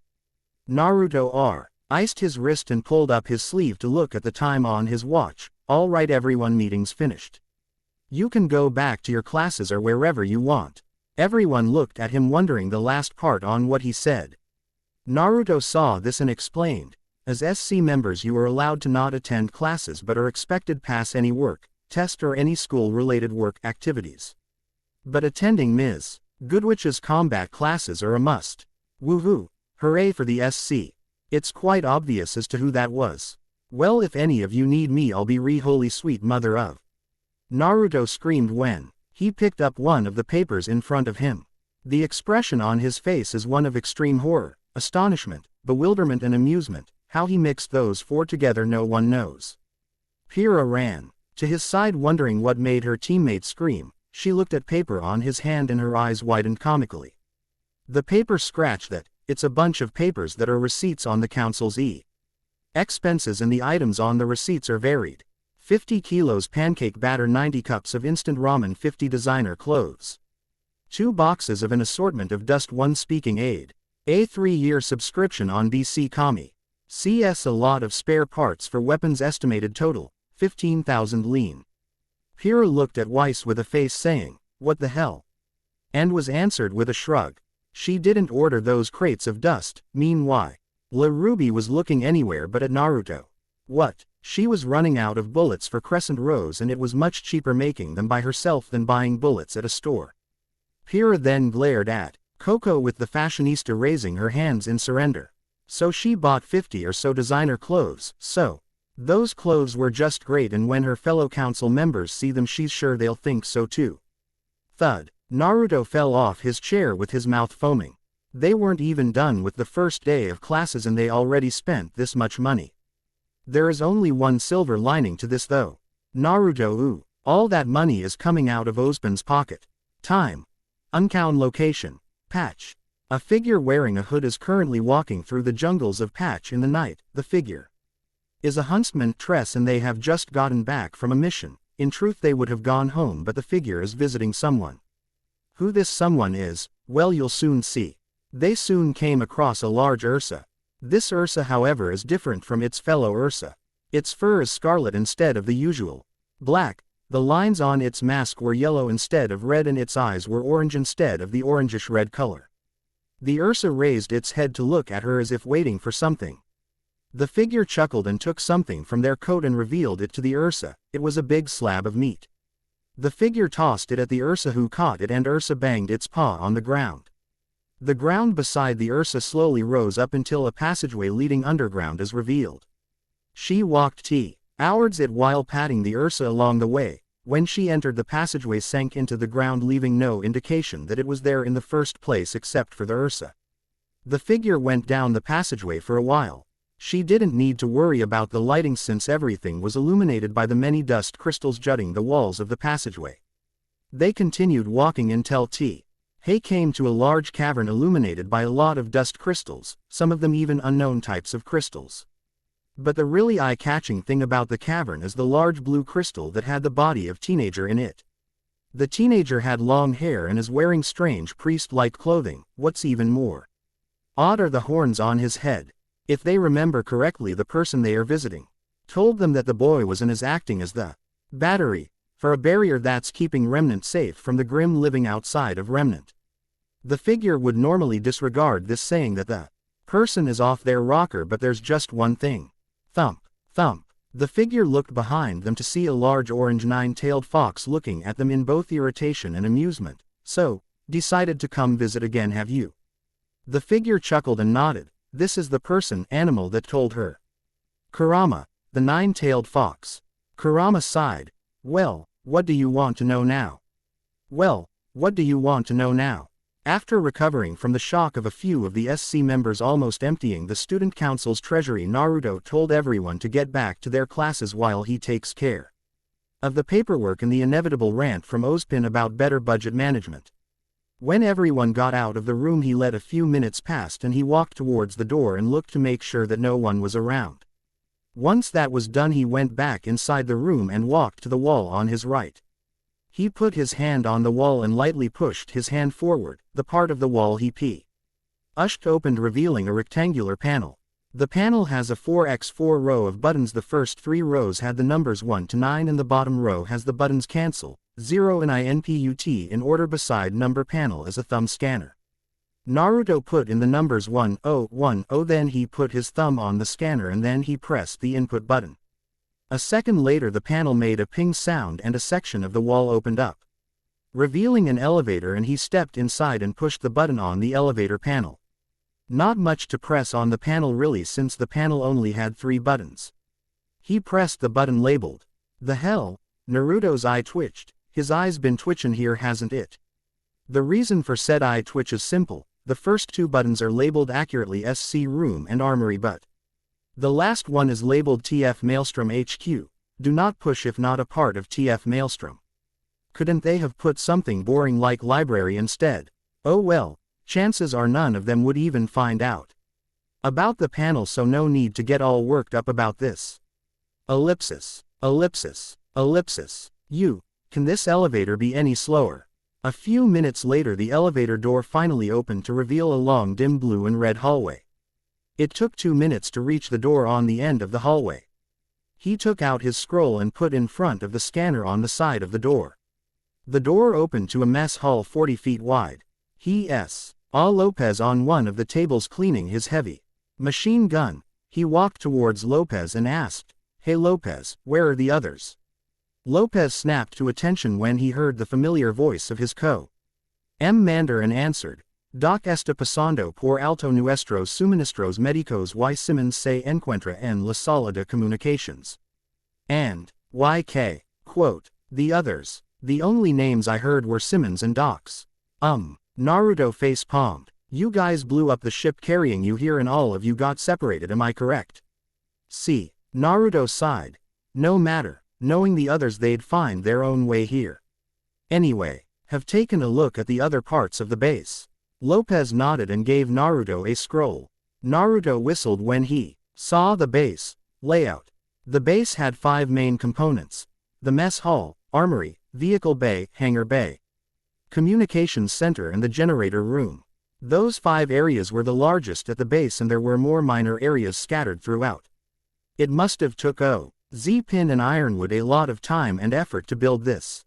Naruto iced his wrist and pulled up his sleeve to look at the time on his watch. All right everyone, meeting's finished. You can go back to your classes or wherever you want. Everyone looked at him wondering the last part on what he said. Naruto saw this and explained, as SC members you are allowed to not attend classes but are expected pass any work, test or any school-related work activities. But attending Ms. Goodwich's combat classes are a must. Woohoo! Hooray for the SC. It's quite obvious as to who that was. Well, if any of you need me, I'll be holy sweet mother of. Naruto screamed when he picked up one of the papers in front of him. The expression on his face is one of extreme horror, astonishment, bewilderment and amusement. How he mixed those 4 together no one knows. Pyrrha ran to his side wondering what made her teammate scream. She looked at paper on his hand and her eyes widened comically. The paper scratched that. It's a bunch of papers that are receipts on the council's expenses, and the items on the receipts are varied. 50 kilos pancake batter, 90 cups of instant ramen, 50 designer clothes. 2 boxes of an assortment of dust, 1 speaking aid. A 3-year subscription on BC Kami. CS a lot of spare parts for weapons, estimated total, 15,000 lean. Pyrrha looked at Weiss with a face saying, "What the hell?" and was answered with a shrug. She didn't order those crates of dust. Meanwhile, RWBY was looking anywhere but at Naruto. What? She was running out of bullets for Crescent Rose, and it was much cheaper making them by herself than buying bullets at a store. Pyrrha then glared at Coco with the fashionista raising her hands in surrender. So she bought 50 or so designer clothes, so those clothes were just great, and when her fellow council members see them she's sure they'll think so too. Thud. Naruto fell off his chair with his mouth foaming. They weren't even done with the first day of classes and they already spent this much money. There is only one silver lining to this though. Naruto, ooh, all that money is coming out of Ozban's pocket. Time. Unknown location. Patch. A figure wearing a hood is currently walking through the jungles of Patch in the night. The figure is a huntsman Tress, and they have just gotten back from a mission. In truth they would have gone home, but the figure is visiting someone. Who this someone is, well, you'll soon see. They soon came across a large Ursa. This Ursa, however, is different from its fellow Ursa. Its fur is scarlet instead of the usual black. The lines on its mask were yellow instead of red, and its eyes were orange instead of the orangish red color. The Ursa raised its head to look at her as if waiting for something. The figure chuckled and took something from their coat and revealed it to the Ursa. It was a big slab of meat. The figure tossed it at the Ursa, who caught it, and Ursa banged its paw on the ground. The ground beside the Ursa slowly rose up until a passageway leading underground is revealed. She walked towards it while patting the Ursa along the way. When she entered, the passageway sank into the ground, leaving no indication that it was there in the first place except for the Ursa. The figure went down the passageway for a while. She didn't need to worry about the lighting since everything was illuminated by the many dust crystals jutting the walls of the passageway. They continued walking until they came to a large cavern illuminated by a lot of dust crystals, some of them even unknown types of crystals. But the really eye-catching thing about the cavern is the large blue crystal that had the body of teenager in it. The teenager had long hair and is wearing strange priest-like clothing. What's even more odd are the horns on his head. If they remember correctly, the person they are visiting told them that the boy was and is acting as the battery for a barrier that's keeping Remnant safe from the grim living outside of Remnant. The figure would normally disregard this, saying that the person is off their rocker, but there's just one thing. Thump, thump. The figure looked behind them to see a large orange 9-tailed fox looking at them in both irritation and amusement. So, decided to come visit again, have you? The figure chuckled and nodded. This is the animal that told her. Kurama, the 9-tailed fox. Kurama sighed. Well, what do you want to know now? Well, what do you want to know now? After recovering from the shock of a few of the SC members almost emptying the student council's treasury, Naruto told everyone to get back to their classes while he takes care of the paperwork and the inevitable rant from Ozpin about better budget management. When everyone got out of the room, he let a few minutes pass and he walked towards the door and looked to make sure that no one was around. Once that was done, he went back inside the room and walked to the wall on his right. He put his hand on the wall and lightly pushed his hand forward. The part of the wall he pushed opened, revealing a rectangular panel. The panel has a 4x4 row of buttons. The first 3 rows had the numbers 1 to 9 and the bottom row has the buttons cancel, 0 and input in order. Beside number panel is a thumb scanner. Naruto put in the numbers 1010, then he put his thumb on the scanner and then he pressed the input button. A second later the panel made a ping sound and a section of the wall opened up, revealing an elevator, and he stepped inside and pushed the button on the elevator panel. Not much to press on the panel really, since the panel only had 3 buttons. He pressed the button labeled, "The hell?" Naruto's eye twitched. His eye's been twitchin' here, hasn't it? The reason for said eye twitch is simple. The first 2 buttons are labeled accurately SC Room and Armory, but the last one is labeled TF Maelstrom HQ. Do not push if not a part of TF Maelstrom. Couldn't they have put something boring like library instead? Oh well, chances are none of them would even find out about the panel, so no need to get all worked up about this. Ellipsis. Ellipsis. Ellipsis. Can this elevator be any slower? A few minutes later the elevator door finally opened to reveal a long dim blue and red hallway. It took 2 minutes to reach the door on the end of the hallway. He took out his scroll and put in front of the scanner on the side of the door. The door opened to a mess hall 40 feet wide. He saw Lopez on one of the tables cleaning his heavy machine gun. He walked towards Lopez and asked, "Hey Lopez, where are the others?" Lopez snapped to attention when he heard the familiar voice of his co-commander and answered, "Doc está pasando por alto nuestros suministros médicos y Simmons se encuentra en la sala de comunications." And, YK, quote, "The others, the only names I heard were Simmons and Doc's." Naruto face-palmed. "You guys blew up the ship carrying you here and all of you got separated, am I correct?" See, Naruto sighed. No matter, knowing the others they'd find their own way here. Anyway, have taken a look at the other parts of the base. Lopez nodded and gave Naruto a scroll. Naruto whistled when he saw the base layout. The base had 5 main components: the mess hall, armory, vehicle bay, hangar bay, communications center and the generator room. Those 5 areas were the largest at the base and there were more minor areas scattered throughout. It must have took Z-Pin and Ironwood a lot of time and effort to build this.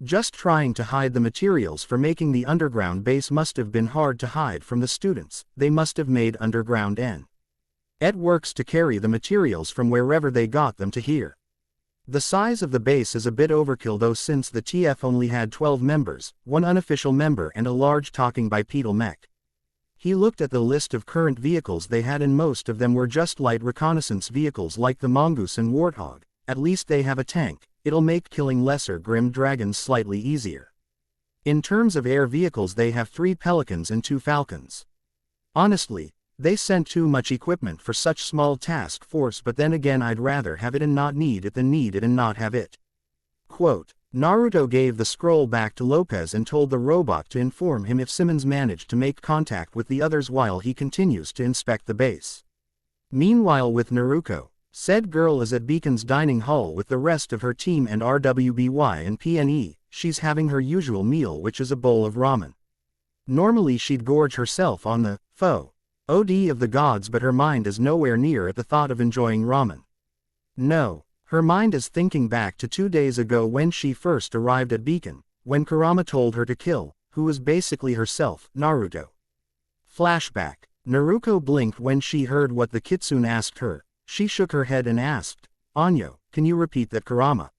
Just trying to hide the materials for making the underground base must have been hard to hide from the students. They must have made underground networks to carry the materials from wherever they got them to here. The size of the base is a bit overkill though, since the TF only had 12 members, 1 unofficial member and a large talking bipedal mech. He looked at the list of current vehicles they had and most of them were just light reconnaissance vehicles like the Mongoose and Warthog. At least they have a tank. It'll make killing lesser Grim Dragons slightly easier. In terms of air vehicles they have 3 Pelicans and 2 Falcons. Honestly, they sent too much equipment for such small task force, but then again I'd rather have it and not need it than need it and not have it. Quote, Naruto gave the scroll back to Lopez and told the robot to inform him if Simmons managed to make contact with the others while he continues to inspect the base. Meanwhile with Naruto, said girl is at Beacon's dining hall with the rest of her team and RWBY and PNE, she's having her usual meal which is a bowl of ramen. Normally she'd gorge herself on the OD of the gods, but her mind is nowhere near at the thought of enjoying ramen. No, her mind is thinking back to 2 days ago when she first arrived at Beacon, when Kurama told her to kill, who was basically herself, Naruto. Flashback. Naruto blinked when she heard what the kitsune asked her. She shook her head and asked, "Anyo, can you repeat that, Kurama?"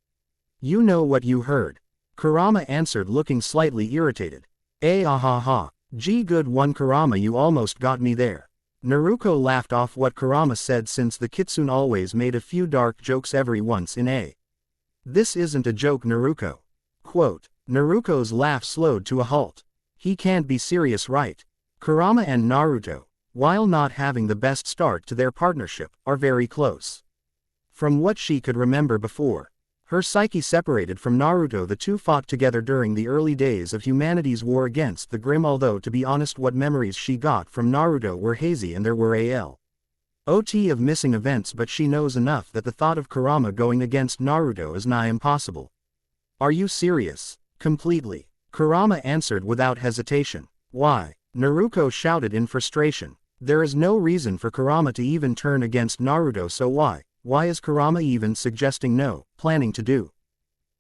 "You know what you heard." Kurama answered, looking slightly irritated. Ha. Gee, good one Kurama, you almost got me there." Naruto laughed off what Kurama said, since the kitsune always made a few dark jokes every once in a. "This isn't a joke, Naruto." Quote, Naruto's laugh slowed to a halt. He can't be serious, right? Kurama and Naruto, while not having the best start to their partnership, are very close. From what she could remember before her psyche separated from Naruto, the two fought together during the early days of humanity's war against the Grim, although to be honest what memories she got from Naruto were hazy and there were a lot of missing events, but she knows enough that the thought of Kurama going against Naruto is nigh impossible. "Are you serious?" "Completely," Kurama answered without hesitation. "Why?" Naruto shouted in frustration. There is no reason for Kurama to even turn against Naruto, so why is Kurama even suggesting planning to do?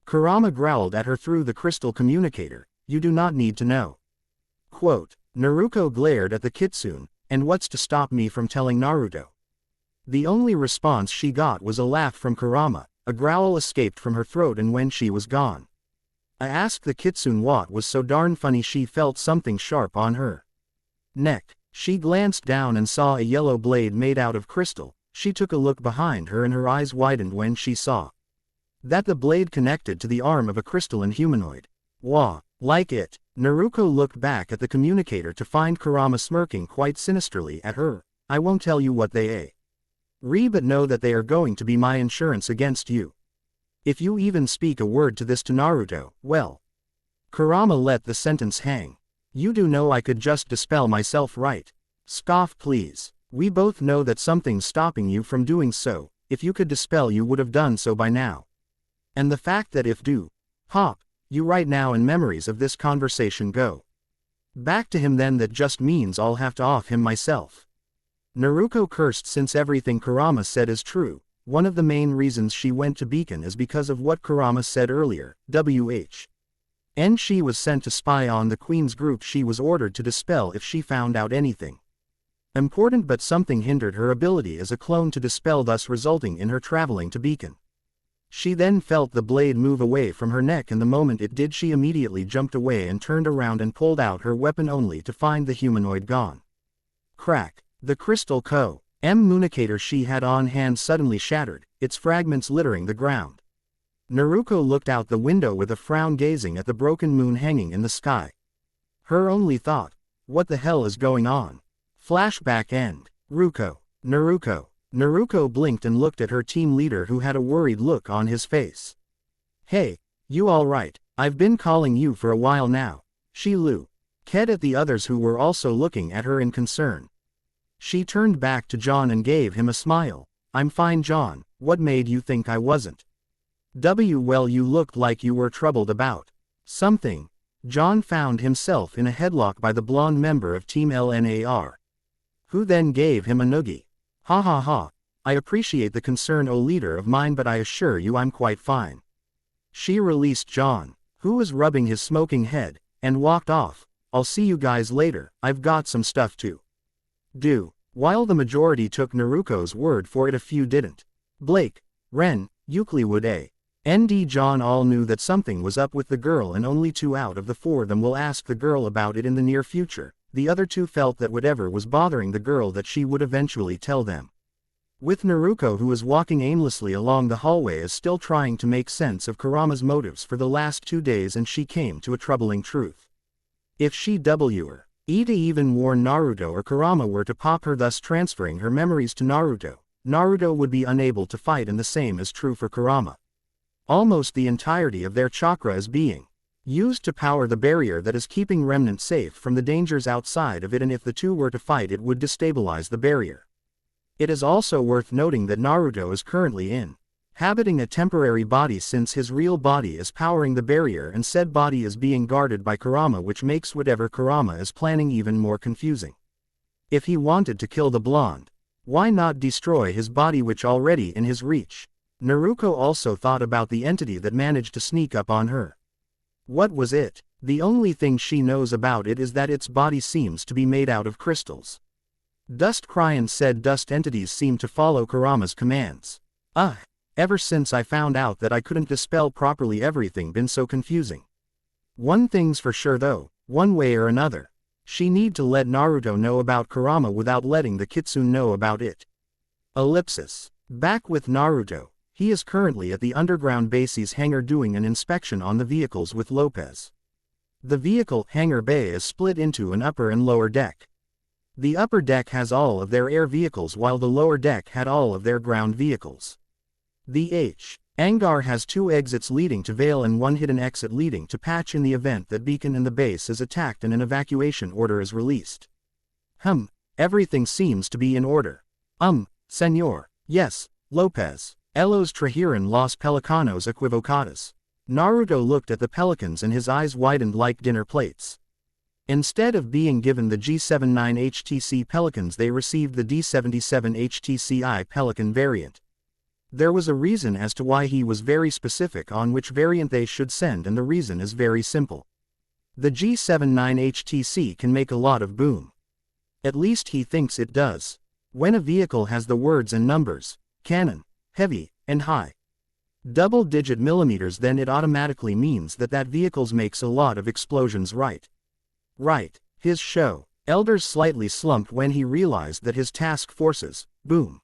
Kurama growled at her through the crystal communicator, "You do not need to know." Quote, Naruto glared at the kitsune, "And what's to stop me from telling Naruto?" The only response she got was a laugh from Kurama. A growl escaped from her throat, and when she was gone, I asked the kitsune what was so darn funny. She felt something sharp on her neck. She glanced down and saw a yellow blade made out of crystal. She took a look behind her and her eyes widened when she saw that the blade connected to the arm of a crystalline humanoid. "Wah, like it." Naruto looked back at the communicator to find Kurama smirking quite sinisterly at her. "I won't tell you what they but know that they are going to be my insurance against you. If you even speak a word to this to Naruto, well." Kurama let the sentence hang. "You do know I could just dispel myself, right?" "Scoff please. We both know that something's stopping you from doing so. if you could dispel you would have done so by now. And the fact that if do, hop, you right now in memories of this conversation go back to him then that just means I'll have to off him myself. Naruto cursed since everything Kurama said is true. One of the main reasons she went to Beacon is because of what Kurama said earlier, and she was sent to spy on the Queen's group she was ordered to dispel if she found out anything important, but something hindered her ability as a clone to dispel, thus resulting in her traveling to Beacon. She then felt the blade move away from her neck, and the moment it did she immediately jumped away and turned around and pulled out her weapon only to find the humanoid gone. Crack. The crystal communicator she had on hand suddenly shattered, its fragments littering the ground. Naruto looked out the window with a frown, gazing at the broken moon hanging in the sky. Her only thought, what the hell is going on? Flashback end. Naruto blinked and looked at her team leader, who had a worried look on his face. Hey, you alright? I've been calling you for a while now. She looked at the others who were also looking at her in concern. She turned back to John and gave him a smile. I'm fine, John. What made you think I wasn't? Well, you looked like you were troubled about something. John found himself in a headlock by the blonde member of Team LNAR, who then gave him a noogie. Ha ha ha. I appreciate the concern, O leader of mine, but I assure you I'm quite fine. She released John, who was rubbing his smoking head, and walked off. I'll see you guys later, I've got some stuff to do. While the majority took Naruto's word for it, a few didn't. Blake, Ren, Euclid and John all knew that something was up with the girl, and only 2 out of the 4 of them will ask the girl about it in the near future. The other 2 felt that whatever was bothering the girl, that she would eventually tell them. With Naruto, who was walking aimlessly along the hallway, is still trying to make sense of Kurama's motives for the last 2 days, and she came to a troubling truth. If she were to even warn Naruto, or Kurama were to pop her, thus transferring her memories to Naruto, Naruto would be unable to fight, and the same is true for Kurama. Almost the entirety of their chakra is being used to power the barrier that is keeping Remnant safe from the dangers outside of it, and if the 2 were to fight, it would destabilize the barrier. It is also worth noting that Naruto is currently inhabiting a temporary body, since his real body is powering the barrier, and said body is being guarded by Kurama, which makes whatever Kurama is planning even more confusing. If he wanted to kill the blonde, why not destroy his body, which already in his reach? Naruto also thought about the entity that managed to sneak up on her. What was it? The only thing she knows about it is that its body seems to be made out of crystals. Dust Cryan said dust entities seem to follow Kurama's commands. Ever since I found out that I couldn't dispel properly, everything been so confusing. One thing's for sure though, one way or another, she need to let Naruto know about Kurama without letting the Kitsune know about it. Back with Naruto. He is currently at the underground base's hangar doing an inspection on the vehicles with Lopez. The vehicle hangar bay is split into an upper and lower deck. The upper deck has all of their air vehicles, while the lower deck had all of their ground vehicles. The hangar has 2 exits leading to Vale and 1 hidden exit leading to Patch in the event that Beacon and the base is attacked and an evacuation order is released. Everything seems to be in order. Senor. Yes, Lopez. Elos trajeron los pelicanos equivocados. Naruto looked at the pelicans and his eyes widened like dinner plates. Instead of being given the G79 HTC Pelicans, they received the D77 HTCI Pelican variant. There was a reason as to why he was very specific on which variant they should send, and the reason is very simple. The G79 HTC can make a lot of boom. At least he thinks it does. When a vehicle has the words and numbers, cannon, heavy, and high double-digit millimeters, then it automatically means that that vehicles makes a lot of explosions, right? His elders slightly slumped when he realized that his task force's boom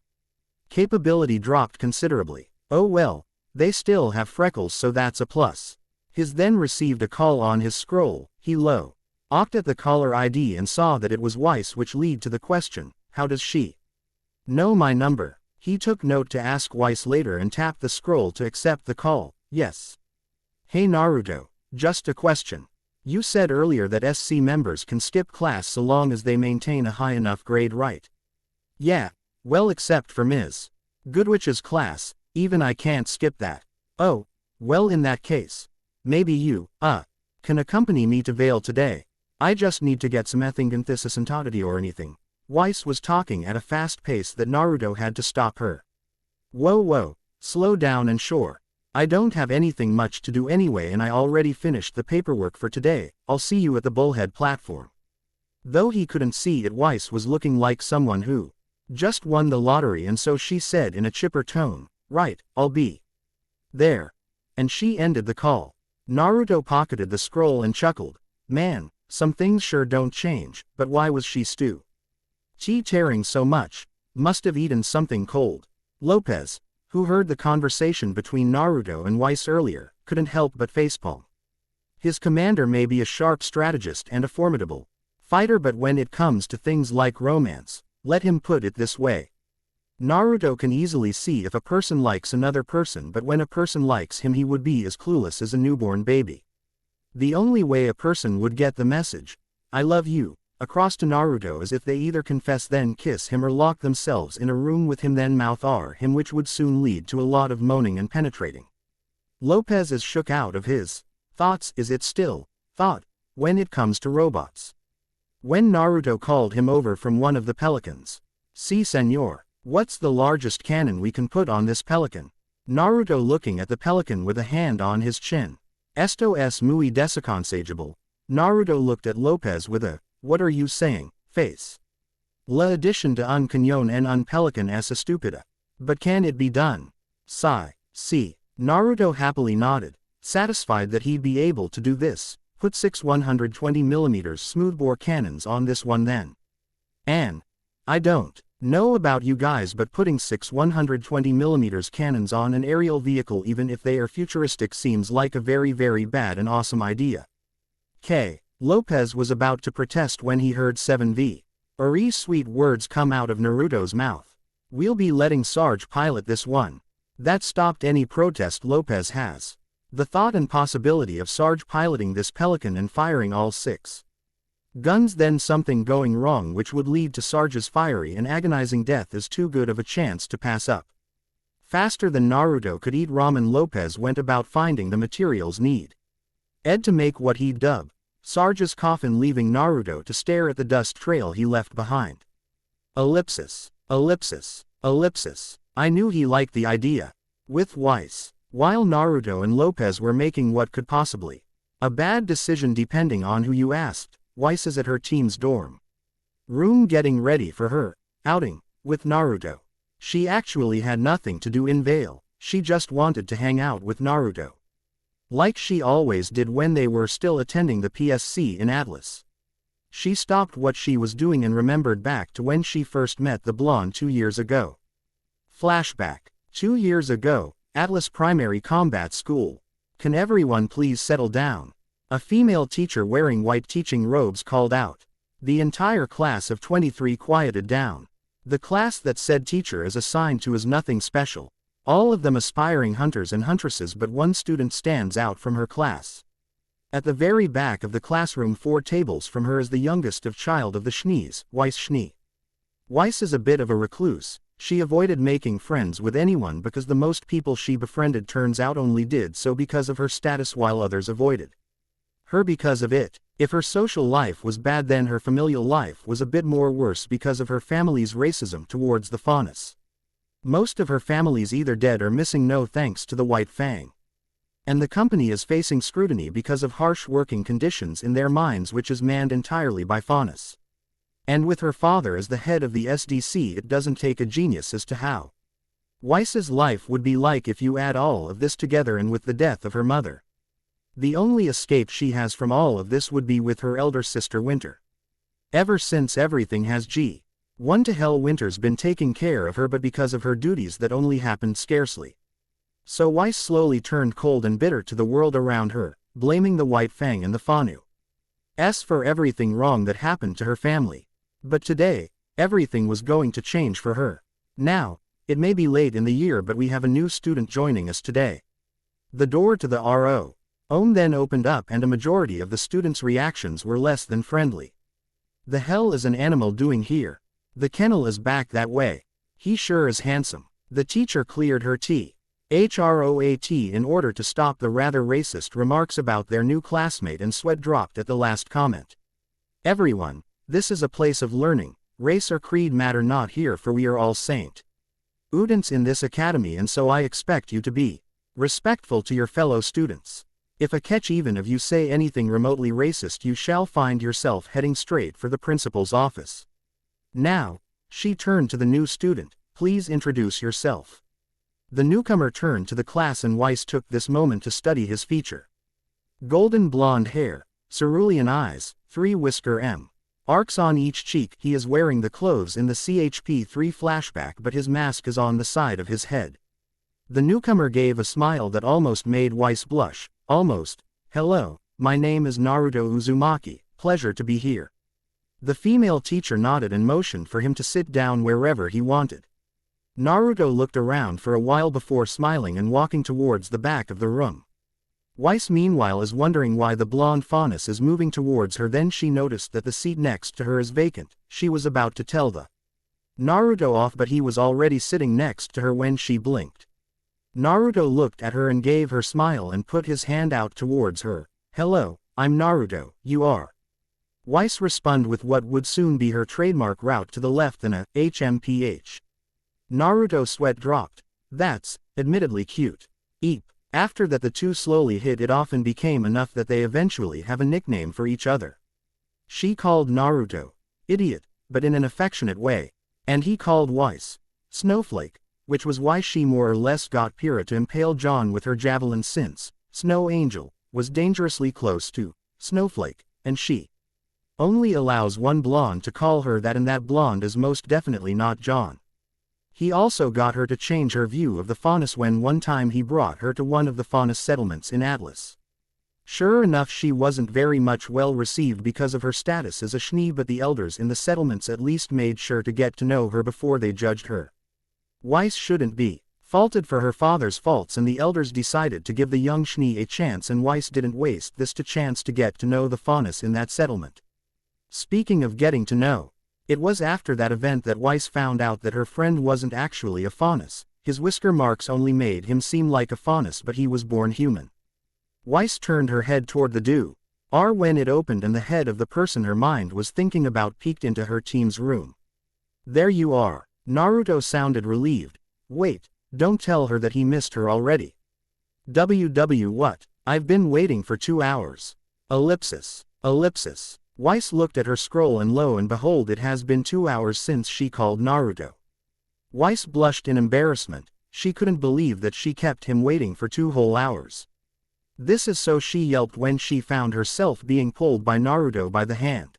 capability dropped considerably. Oh well, they still have freckles, so that's a plus. His then received a call on his scroll. He looked at the caller ID and saw that it was Weiss, which lead to the question, how does she know my number? He took note to ask Weiss later and tapped the scroll to accept the call. Yes. Hey Naruto, just a question. You said earlier that SC members can skip class so long as they maintain a high enough grade, right? Yeah, well except for Ms. Goodwich's class, even I can't skip that. Oh, well in that case. Maybe you, can accompany me to Vale today. I just need to get some ethinganthisisantodity or anything. Weiss was talking at a fast pace that Naruto had to stop her. Whoa, slow down and sure. I don't have anything much to do anyway and I already finished the paperwork for today. I'll see you at the Bullhead platform. Though he couldn't see it, Weiss was looking like someone who just won the lottery, and so she said in a chipper tone, "Right, I'll be there." And she ended the call. Naruto pocketed the scroll and chuckled. Man, some things sure don't change, but why was she tearing so much? Must have eaten something cold. Lopez, who heard the conversation between Naruto and Weiss earlier, couldn't help but facepalm. His commander may be a sharp strategist and a formidable fighter, but when it comes to things like romance, let him put it this way. Naruto can easily see if a person likes another person, but when a person likes him he would be as clueless as a newborn baby. The only way a person would get the message, "I love you," across to Naruto is if they either confess then kiss him or lock themselves in a room with him then mouth him, which would soon lead to a lot of moaning and penetrating. Lopez is shook out of his thoughts. Is it still thought when it comes to robots? When Naruto called him over from one of the pelicans. "Si senor. What's the largest cannon we can put on this pelican?" Naruto looking at the pelican with a hand on his chin. "Esto es muy desaconsejable." Naruto looked at Lopez with a, "What are you saying?" face. La addition de un cañón en un pelican es estúpida. But can it be done? Sigh. See. Naruto happily nodded, satisfied that he'd be able to do this. Put 6 120mm smoothbore cannons on this one then. And I don't know about you guys, but putting 6 120mm cannons on an aerial vehicle, even if they are futuristic, seems like a very, very bad and awesome idea. Lopez was about to protest when he heard 7v. Uri's sweet words come out of Naruto's mouth. "We'll be letting Sarge pilot this one." That stopped any protest Lopez has. The thought and possibility of Sarge piloting this pelican and firing all 6 guns, then something going wrong which would lead to Sarge's fiery and agonizing death, is too good of a chance to pass up. Faster than Naruto could eat ramen, Lopez went about finding the materials needed to make what he'd dub Sarge's coffin, leaving Naruto to stare at the dust trail he left behind. Ellipsis. I knew he liked the idea. With Weiss. While Naruto and Lopez were making what could possibly a bad decision depending on who you asked, Weiss is at her team's dorm room getting ready for her outing with Naruto. She actually had nothing to do in Vale, she just wanted to hang out with Naruto. Like she always did when they were still attending the PSC in Atlas. She stopped what she was doing and remembered back to when she first met the blonde 2 years ago. Flashback. 2 years ago, Atlas Primary Combat School. "Can everyone please settle down?" A female teacher wearing white teaching robes called out. The entire class of 23 quieted down. The class that said teacher is assigned to is nothing special. All of them aspiring hunters and huntresses, but one student stands out from her class. At the very back of the classroom, 4 tables from her, is the youngest of child of the Schnees, Weiss Schnee. Weiss is a bit of a recluse. She avoided making friends with anyone because the most people she befriended turns out only did so because of her status, while others avoided her because of it. If her social life was bad, then her familial life was a bit more worse because of her family's racism towards the Faunus. Most of her family's either dead or missing, no thanks to the White Fang. And the company is facing scrutiny because of harsh working conditions in their mines, which is manned entirely by Faunus. And with her father as the head of the SDC, it doesn't take a genius as to how Weiss's life would be like if you add all of this together, and with the death of her mother. The only escape she has from all of this would be with her elder sister Winter. Ever since everything has gone to hell, Winter's been taking care of her, but because of her duties that only happened scarcely. So Weiss slowly turned cold and bitter to the world around her, blaming the White Fang and the Faunu for everything wrong that happened to her family. But today, everything was going to change for her. Now, it may be late in the year, but we have a new student joining us today. The door to the RO then opened up, and a majority of the students' reactions were less than friendly. The hell is an animal doing here? The kennel is back that way. He sure is handsome. The teacher cleared her throat in order to stop the rather racist remarks about their new classmate, and sweat dropped at the last comment. Everyone, this is a place of learning. Race or creed matter not here, for we are all students in this academy, and so I expect you to be respectful to your fellow students. If I catch even of you say anything remotely racist, you shall find yourself heading straight for the principal's office. Now, she turned to the new student, please introduce yourself. The newcomer turned to the class, and Weiss took this moment to study his feature. Golden blonde hair, cerulean eyes, 3 arcs on each cheek. He is wearing the clothes in the CHP3 flashback, but his mask is on the side of his head. The newcomer gave a smile that almost made Weiss blush. Almost. Hello, my name is Naruto Uzumaki, pleasure to be here. The female teacher nodded and motioned for him to sit down wherever he wanted. Naruto looked around for a while before smiling and walking towards the back of the room. Weiss meanwhile is wondering why the blonde faunus is moving towards her. Then she noticed that the seat next to her is vacant. She was about to tell the Naruto off, but he was already sitting next to her when she blinked. Naruto looked at her and gave her smile and put his hand out towards her. Hello, I'm Naruto, you are? Weiss responded with what would soon be her trademark route to the left and a HMPH. Naruto sweat dropped. That's, admittedly cute. Eep. After that the two slowly hit it off and became enough that they eventually have a nickname for each other. She called Naruto idiot, but in an affectionate way, and he called Weiss snowflake, which was why she more or less got Pyrrha to impale John with her javelin, since Snow Angel was dangerously close to Snowflake, and she only allows one blonde to call her that, and that blonde is most definitely not John. He also got her to change her view of the faunus when one time he brought her to one of the faunus settlements in Atlas. Sure enough, she wasn't very much well received because of her status as a schnee, but the elders in the settlements at least made sure to get to know her before they judged her. Weiss shouldn't be faulted for her father's faults, and the elders decided to give the young schnee a chance, and Weiss didn't waste this chance to get to know the faunus in that settlement. Speaking of getting to know, it was after that event that Weiss found out that her friend wasn't actually a faunus. His whisker marks only made him seem like a faunus, but he was born human. Weiss turned her head toward the door when it opened, and the head of the person her mind was thinking about peeked into her team's room. There you are. Naruto sounded relieved. Wait, don't tell her that he missed her already. What? I've been waiting for 2 hours. Ellipsis. Weiss looked at her scroll, and lo and behold, it has been 2 hours since she called Naruto. Weiss blushed in embarrassment. She couldn't believe that she kept him waiting for 2 whole hours. This is so, she yelped when she found herself being pulled by Naruto by the hand.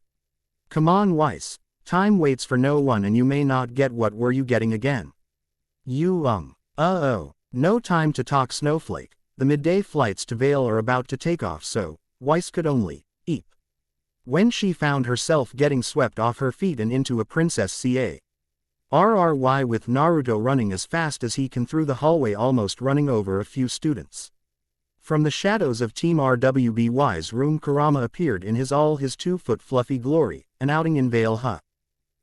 Come on, Weiss. Time waits for no one, and you may not get what were you getting again. No time to talk, Snowflake. The midday flights to Vale are about to take off, so Weiss could only eep. When she found herself getting swept off her feet and into a Princess RRY with Naruto running as fast as he can through the hallway, almost running over a few students. From the shadows of Team RWBY's room, Kurama appeared in his 2-foot fluffy glory, an outing in Vale.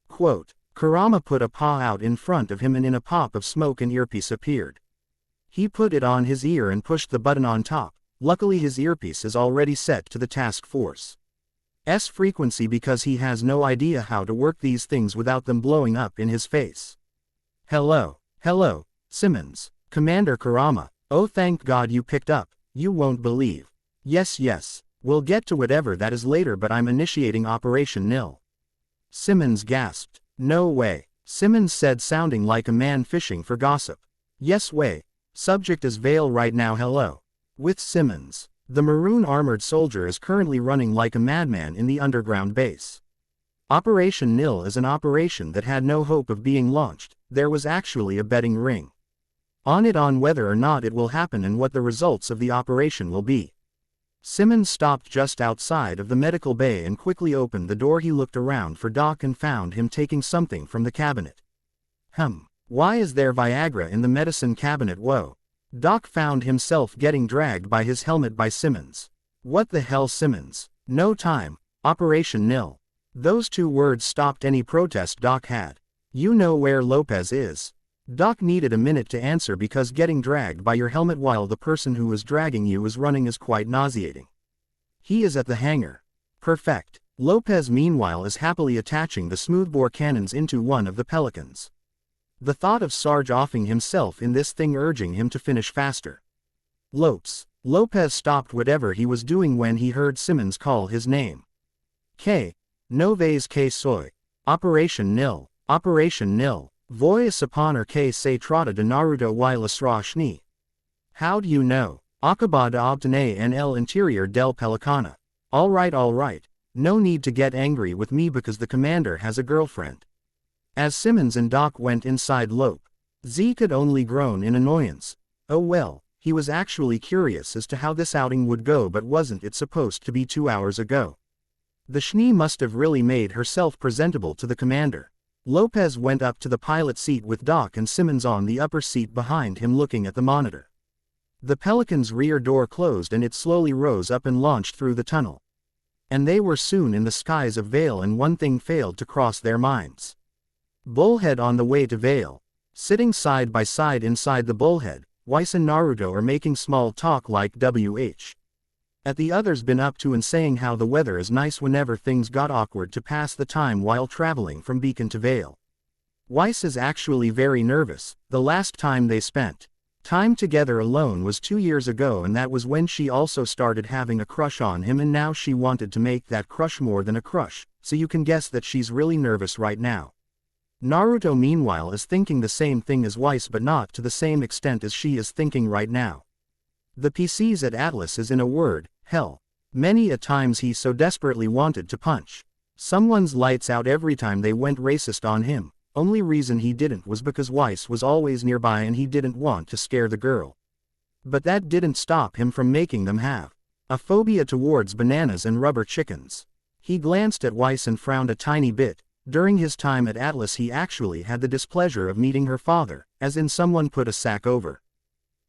Quote, Kurama put a paw out in front of him, and in a pop of smoke an earpiece appeared. He put it on his ear and pushed the button on top. Luckily his earpiece is already set to the task force's frequency, because he has no idea how to work these things without them blowing up in his face. Hello, Simmons. Commander Kurama. Oh, thank God you picked up. You won't believe. Yes, we'll get to whatever that is later, but I'm initiating Operation Nil. Simmons gasped. No way. Simmons said, sounding like a man fishing for gossip. Yes way. Subject is Vale right now. Hello. With Simmons. The maroon armored soldier is currently running like a madman in the underground base. Operation Nil is an operation that had no hope of being launched. There was actually a betting ring on it on whether or not it will happen and what the results of the operation will be. Simmons stopped just outside of the medical bay and quickly opened the door. He looked around for Doc and found him taking something from the cabinet. Why is there Viagra in the medicine cabinet? Whoa. Doc found himself getting dragged by his helmet by Simmons. What the hell, Simmons? No time. Operation Nil. Those 2 words stopped any protest Doc had. You know where Lopez is? Doc needed a minute to answer because getting dragged by your helmet while the person who is dragging you is running is quite nauseating. He is at the hangar. Perfect. Lopez meanwhile is happily attaching the smoothbore cannons into one of the Pelicans. The thought of Sarge offing himself in this thing urging him to finish faster. Lopez stopped whatever he was doing when he heard Simmons call his name. No vez que soy. Operation nil. Operation nil. Voy a suponer que se trata de Naruto y la Strashni. How do you know? Acaba de obtener en el interior del Pelicana. Alright. No need to get angry with me because the commander has a girlfriend. As Simmons and Doc went inside Z could only groan in annoyance. Oh well, he was actually curious as to how this outing would go, but wasn't it supposed to be 2 hours ago? The Schnee must have really made herself presentable to the commander. Lopez went up to the pilot seat with Doc and Simmons on the upper seat behind him looking at the monitor. The Pelican's rear door closed and it slowly rose up and launched through the tunnel. And they were soon in the skies of Vale, and one thing failed to cross their minds. Bullhead on the way to Vale. Sitting side by side inside the Bullhead, Weiss and Naruto are making small talk like at the others been up to and saying how the weather is nice whenever things got awkward to pass the time while traveling from Beacon to Vale. Weiss is actually very nervous. The last time they spent time together alone was 2 years ago, and that was when she also started having a crush on him, and now she wanted to make that crush more than a crush, so you can guess that she's really nervous right now. Naruto meanwhile is thinking the same thing as Weiss, but not to the same extent as she is thinking right now. The PCs at Atlas is, in a word, hell. Many a times he so desperately wanted to punch someone's lights out every time they went racist on him. Only reason he didn't was because Weiss was always nearby and he didn't want to scare the girl. But that didn't stop him from making them have a phobia towards bananas and rubber chickens. He glanced at Weiss and frowned a tiny bit. During his time at Atlas he actually had the displeasure of meeting her father, as in someone put a sack over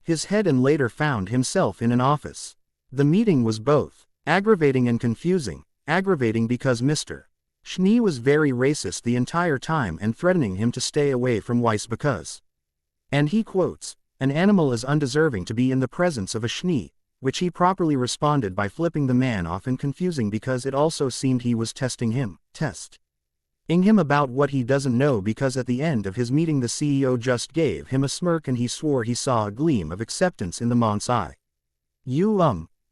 his head, and later found himself in an office. The meeting was both aggravating and confusing. Aggravating because Mr. Schnee was very racist the entire time and threatening him to stay away from Weiss because, and he quotes, an animal is undeserving to be in the presence of a Schnee, which he properly responded by flipping the man off, and confusing because it also seemed he was testing him about what he doesn't know, because at the end of his meeting the CEO just gave him a smirk and he swore he saw a gleam of acceptance in the monk's eye.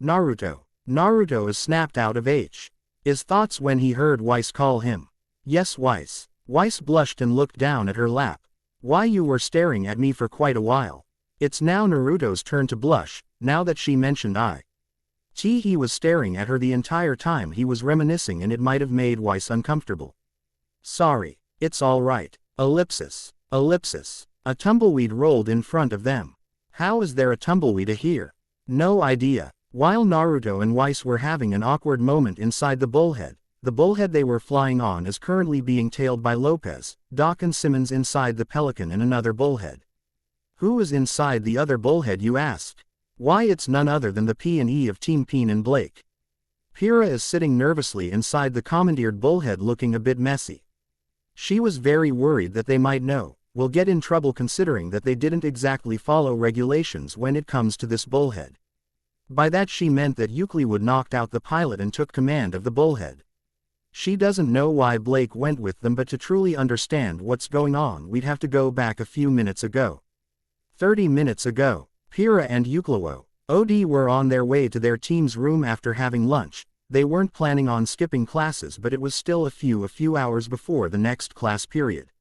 Naruto. Naruto is snapped out of his thoughts when he heard Weiss call him. Yes, Weiss. Weiss blushed and looked down at her lap. Why, you were staring at me for quite a while. It's now Naruto's turn to blush, now that she mentioned he was staring at her the entire time he was reminiscing, and it might have made Weiss uncomfortable. Sorry. It's all right. Ellipsis. A tumbleweed rolled in front of them. How is there a tumbleweed here? No idea. While Naruto and Weiss were having an awkward moment inside the bullhead they were flying on is currently being tailed by Lopez, Doc and Simmons inside the Pelican and another bullhead. Who is inside the other bullhead, you ask? Why, it's none other than the P&E of Team Peen and Blake. Pyrrha is sitting nervously inside the commandeered bullhead looking a bit messy. She was very worried that they might will get in trouble, considering that they didn't exactly follow regulations when it comes to this bullhead. By that she meant that Euclid knocked out the pilot and took command of the bullhead. She doesn't know why Blake went with them, but to truly understand what's going on we'd have to go back a few minutes ago. 30 minutes ago, Pyrrha and Euclid were on their way to their team's room after having lunch. They weren't planning on skipping classes, but it was still a few hours before the next class period.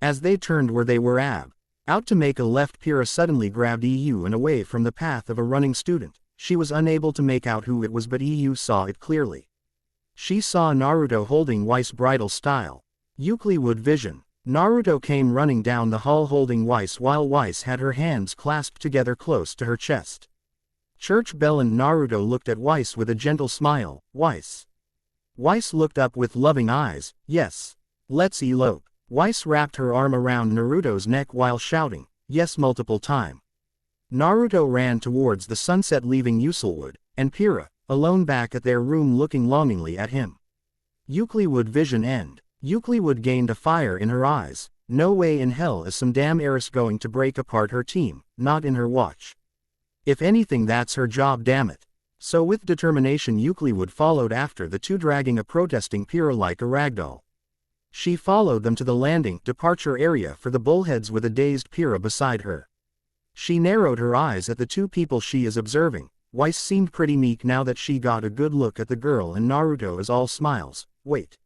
As they turned where they were out to make a left, Pyrrha suddenly grabbed EU and away from the path of a running student. She was unable to make out who it was, but EU saw it clearly. She saw Naruto holding Weiss bridal style. Euclid vision. Naruto came running down the hall holding Weiss while Weiss had her hands clasped together close to her chest. Church bell, and Naruto looked at Weiss with a gentle smile. Weiss. Weiss looked up with loving eyes. Yes. Let's elope. Weiss wrapped her arm around Naruto's neck while shouting, yes, multiple times. Naruto ran towards the sunset, leaving Euclid and Pyrrha alone back at their room looking longingly at him. Euclid vision end. Euclid gained a fire in her eyes. No way in hell is some damn heiress going to break apart her team, not in her watch. If anything, that's her job, damn it. So with determination, Euclid followed after the two, dragging a protesting Pyrrha like a ragdoll. She followed them to the landing departure area for the bullheads with a dazed Pyrrha beside her. She narrowed her eyes at the two people she is observing. Weiss seemed pretty meek now that she got a good look at the girl, and Naruto is all smiles. Wait.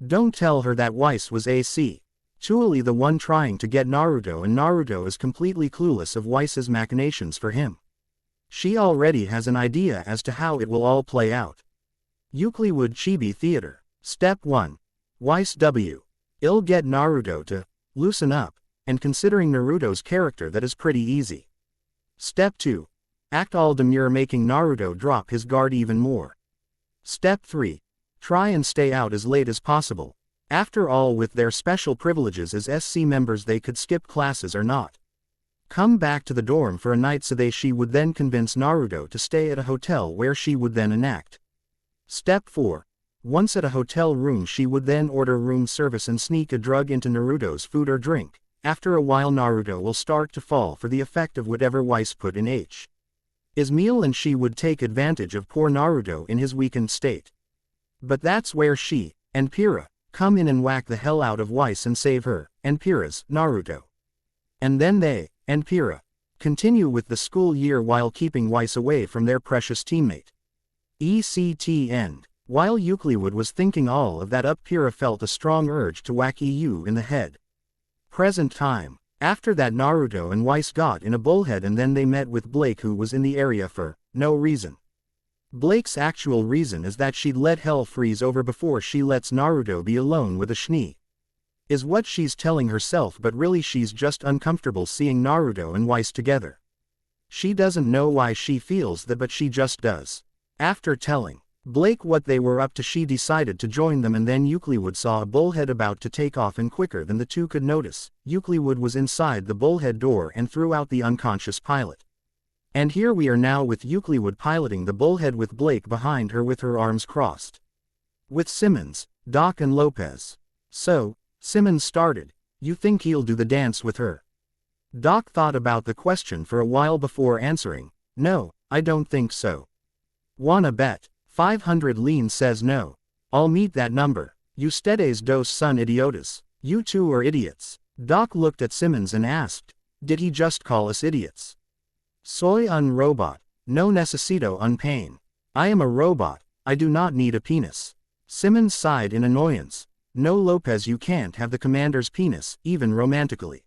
Don't tell her that Weiss was actually the one trying to get Naruto, and Naruto is completely clueless of Weiss's machinations for him. She already has an idea as to how it will all play out. Euclid Chibi Theater. Step 1. Weiss I'll get Naruto to loosen up, and considering Naruto's character, that is pretty easy. Step 2. Act all demure, making Naruto drop his guard even more. Step 3. Try and stay out as late as possible. After all, with their special privileges as SC members, they could skip classes or not. Come back to the dorm for a night, so she would then convince Naruto to stay at a hotel where she would then enact. Step 4. Once at a hotel room, she would then order room service and sneak a drug into Naruto's food or drink. After a while, Naruto will start to fall for the effect of whatever Weiss put in his meal, and she would take advantage of poor Naruto in his weakened state. But that's where she and Pyrrha come in and whack the hell out of Weiss and save her and Pyrrha's Naruto. And then they and Pyrrha continue with the school year while keeping Weiss away from their precious teammate. ECT end. While Euclid was thinking all of that up, Pyrrha felt a strong urge to whack EU in the head. Present time. After that, Naruto and Weiss got in a bullhead, and then they met with Blake, who was in the area for no reason. Blake's actual reason is that she'd let hell freeze over before she lets Naruto be alone with a schnee. Is what she's telling herself, but really she's just uncomfortable seeing Naruto and Weiss together. She doesn't know why she feels that, but she just does. After telling Blake what they were up to, she decided to join them, and then Euclid saw a bullhead about to take off, and quicker than the two could notice, Euclid was inside the bullhead door and threw out the unconscious pilot. And here we are now with Euclid piloting the bullhead with Blake behind her with her arms crossed. With Simmons, Doc and Lopez. So, Simmons started, "You think he'll do the dance with her?" Doc thought about the question for a while before answering, "No, I don't think so." "Wanna bet?" 500 Lean says no. "I'll meet that number. Ustedes dos son idiotas. You two are idiots." Doc looked at Simmons and asked, "Did he just call us idiots?" "Soy un robot. No necesito un pain. I am a robot. I do not need a penis." Simmons sighed in annoyance. "No, Lopez, you can't have the commander's penis, even romantically.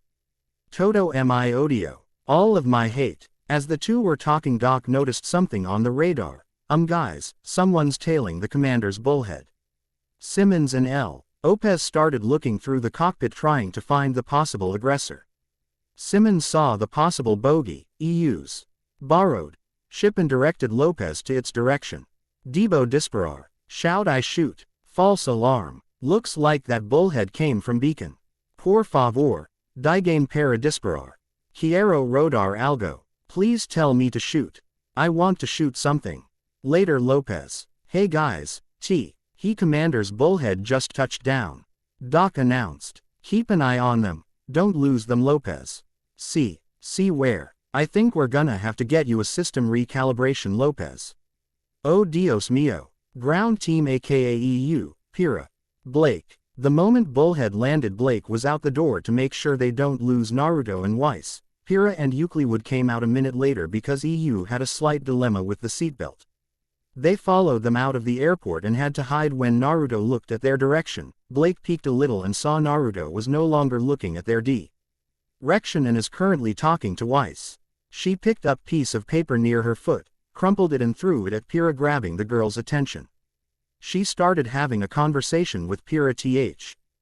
Todo mi odio. All of my hate." As the two were talking, Doc noticed something on the radar. Guys, someone's tailing the commander's bullhead." Simmons and Lopez started looking through the cockpit, trying to find the possible aggressor. Simmons saw the possible bogey, EU's borrowed ship, and directed Lopez to its direction. "Debo disparar. Shout I shoot. False alarm. Looks like that bullhead came from Beacon. Por favor. Digame para disparar. Quiero rodar algo. Please tell me to shoot. I want to shoot something." Later, Lopez. "Hey guys, he commander's bullhead just touched down." Doc announced. "Keep an eye on them. Don't lose them, Lopez." See where? "I think we're gonna have to get you a system recalibration, Lopez." "Oh Dios mío." Ground team aka EU, Pyrrha. Blake. The moment bullhead landed, Blake was out the door to make sure they don't lose Naruto and Weiss. Pyrrha and Euclid came out a minute later because EU had a slight dilemma with the seatbelt. They followed them out of the airport and had to hide when Naruto looked at their direction. Blake peeked a little and saw Naruto was no longer looking at their direction and is currently talking to Weiss. She picked up a piece of paper near her foot, crumpled it and threw it at Pyrrha, grabbing the girl's attention. She started having a conversation with Pyrrha.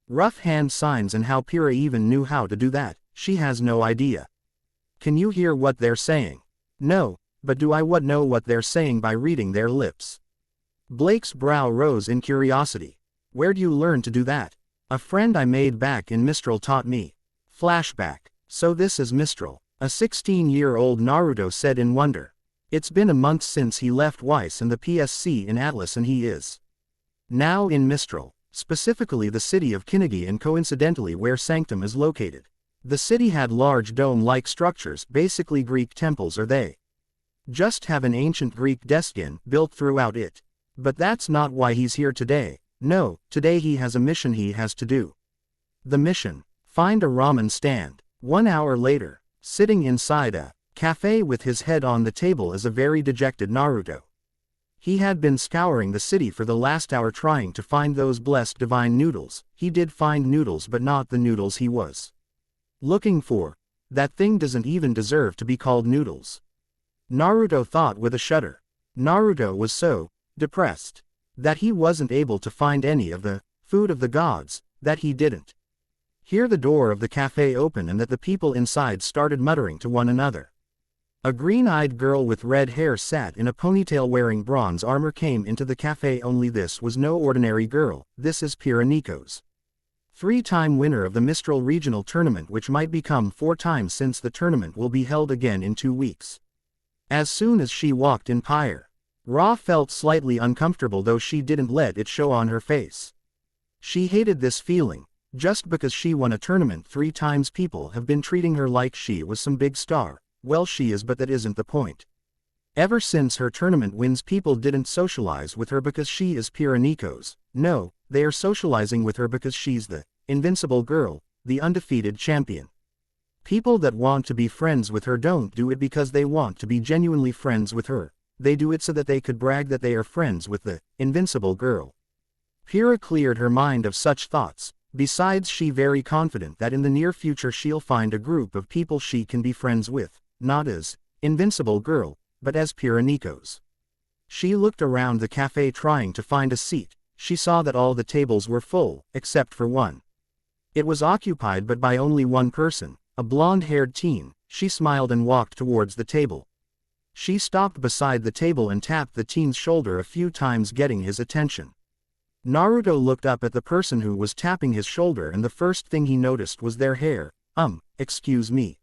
Rough hand signs, and how Pyrrha even knew how to do that, she has no idea. "Can you hear what they're saying?" "No. But do I know what they're saying by reading their lips?" Blake's brow rose in curiosity. "Where'd you learn to do that?" "A friend I made back in Mistral taught me." Flashback. "So this is Mistral," a 16-year-old Naruto said in wonder. "It's been a month since he left Weiss and the PSC in Atlas, and he is now in Mistral." specifically the city of Kinigi and coincidentally where Sanctum is located. The city had large dome-like structures, basically Greek temples, or they just have an ancient Greek deskin built throughout it. But that's not why he's here today. No, today he has a mission he has to do. The mission: find a ramen stand. 1 hour later, sitting inside a cafe with his head on the table is a very dejected Naruto. He had been scouring the city for the last hour trying to find those blessed divine noodles. He did find noodles, but not the noodles he was looking for. That thing doesn't even deserve to be called noodles, Naruto thought with a shudder. Naruto was so depressed that he wasn't able to find any of the food of the gods, that he didn't hear the door of the cafe open and that the people inside started muttering to one another. A green-eyed girl with red hair sat in a ponytail wearing bronze armor came into the cafe. Only this was no ordinary girl. This is Pira Nico's 3-time winner of the Mistral Regional Tournament, which might become 4 times since the tournament will be held again in 2 weeks. As soon as she walked in, Ra felt slightly uncomfortable, though she didn't let it show on her face. She hated this feeling. Just because she won a tournament 3 times, people have been treating her like she was some big star. Well, she is, but that isn't the point. Ever since her tournament wins, people didn't socialize with her because she is Pira Nico's. No, they are socializing with her because she's the invincible girl, the undefeated champion. People that want to be friends with her don't do it because they want to be genuinely friends with her. They do it so that they could brag that they are friends with the invincible girl. Pira cleared her mind of such thoughts. Besides, she very confident that in the near future she'll find a group of people she can be friends with, not as invincible girl, but as Pira Nico's. She looked around the cafe trying to find a seat. She saw that all the tables were full, except for one. It was occupied but by only one person, a blonde-haired teen. She smiled and walked towards the table. She stopped beside the table and tapped the teen's shoulder a few times, getting his attention. Naruto looked up at the person who was tapping his shoulder, and the first thing he noticed was their hair. Excuse me.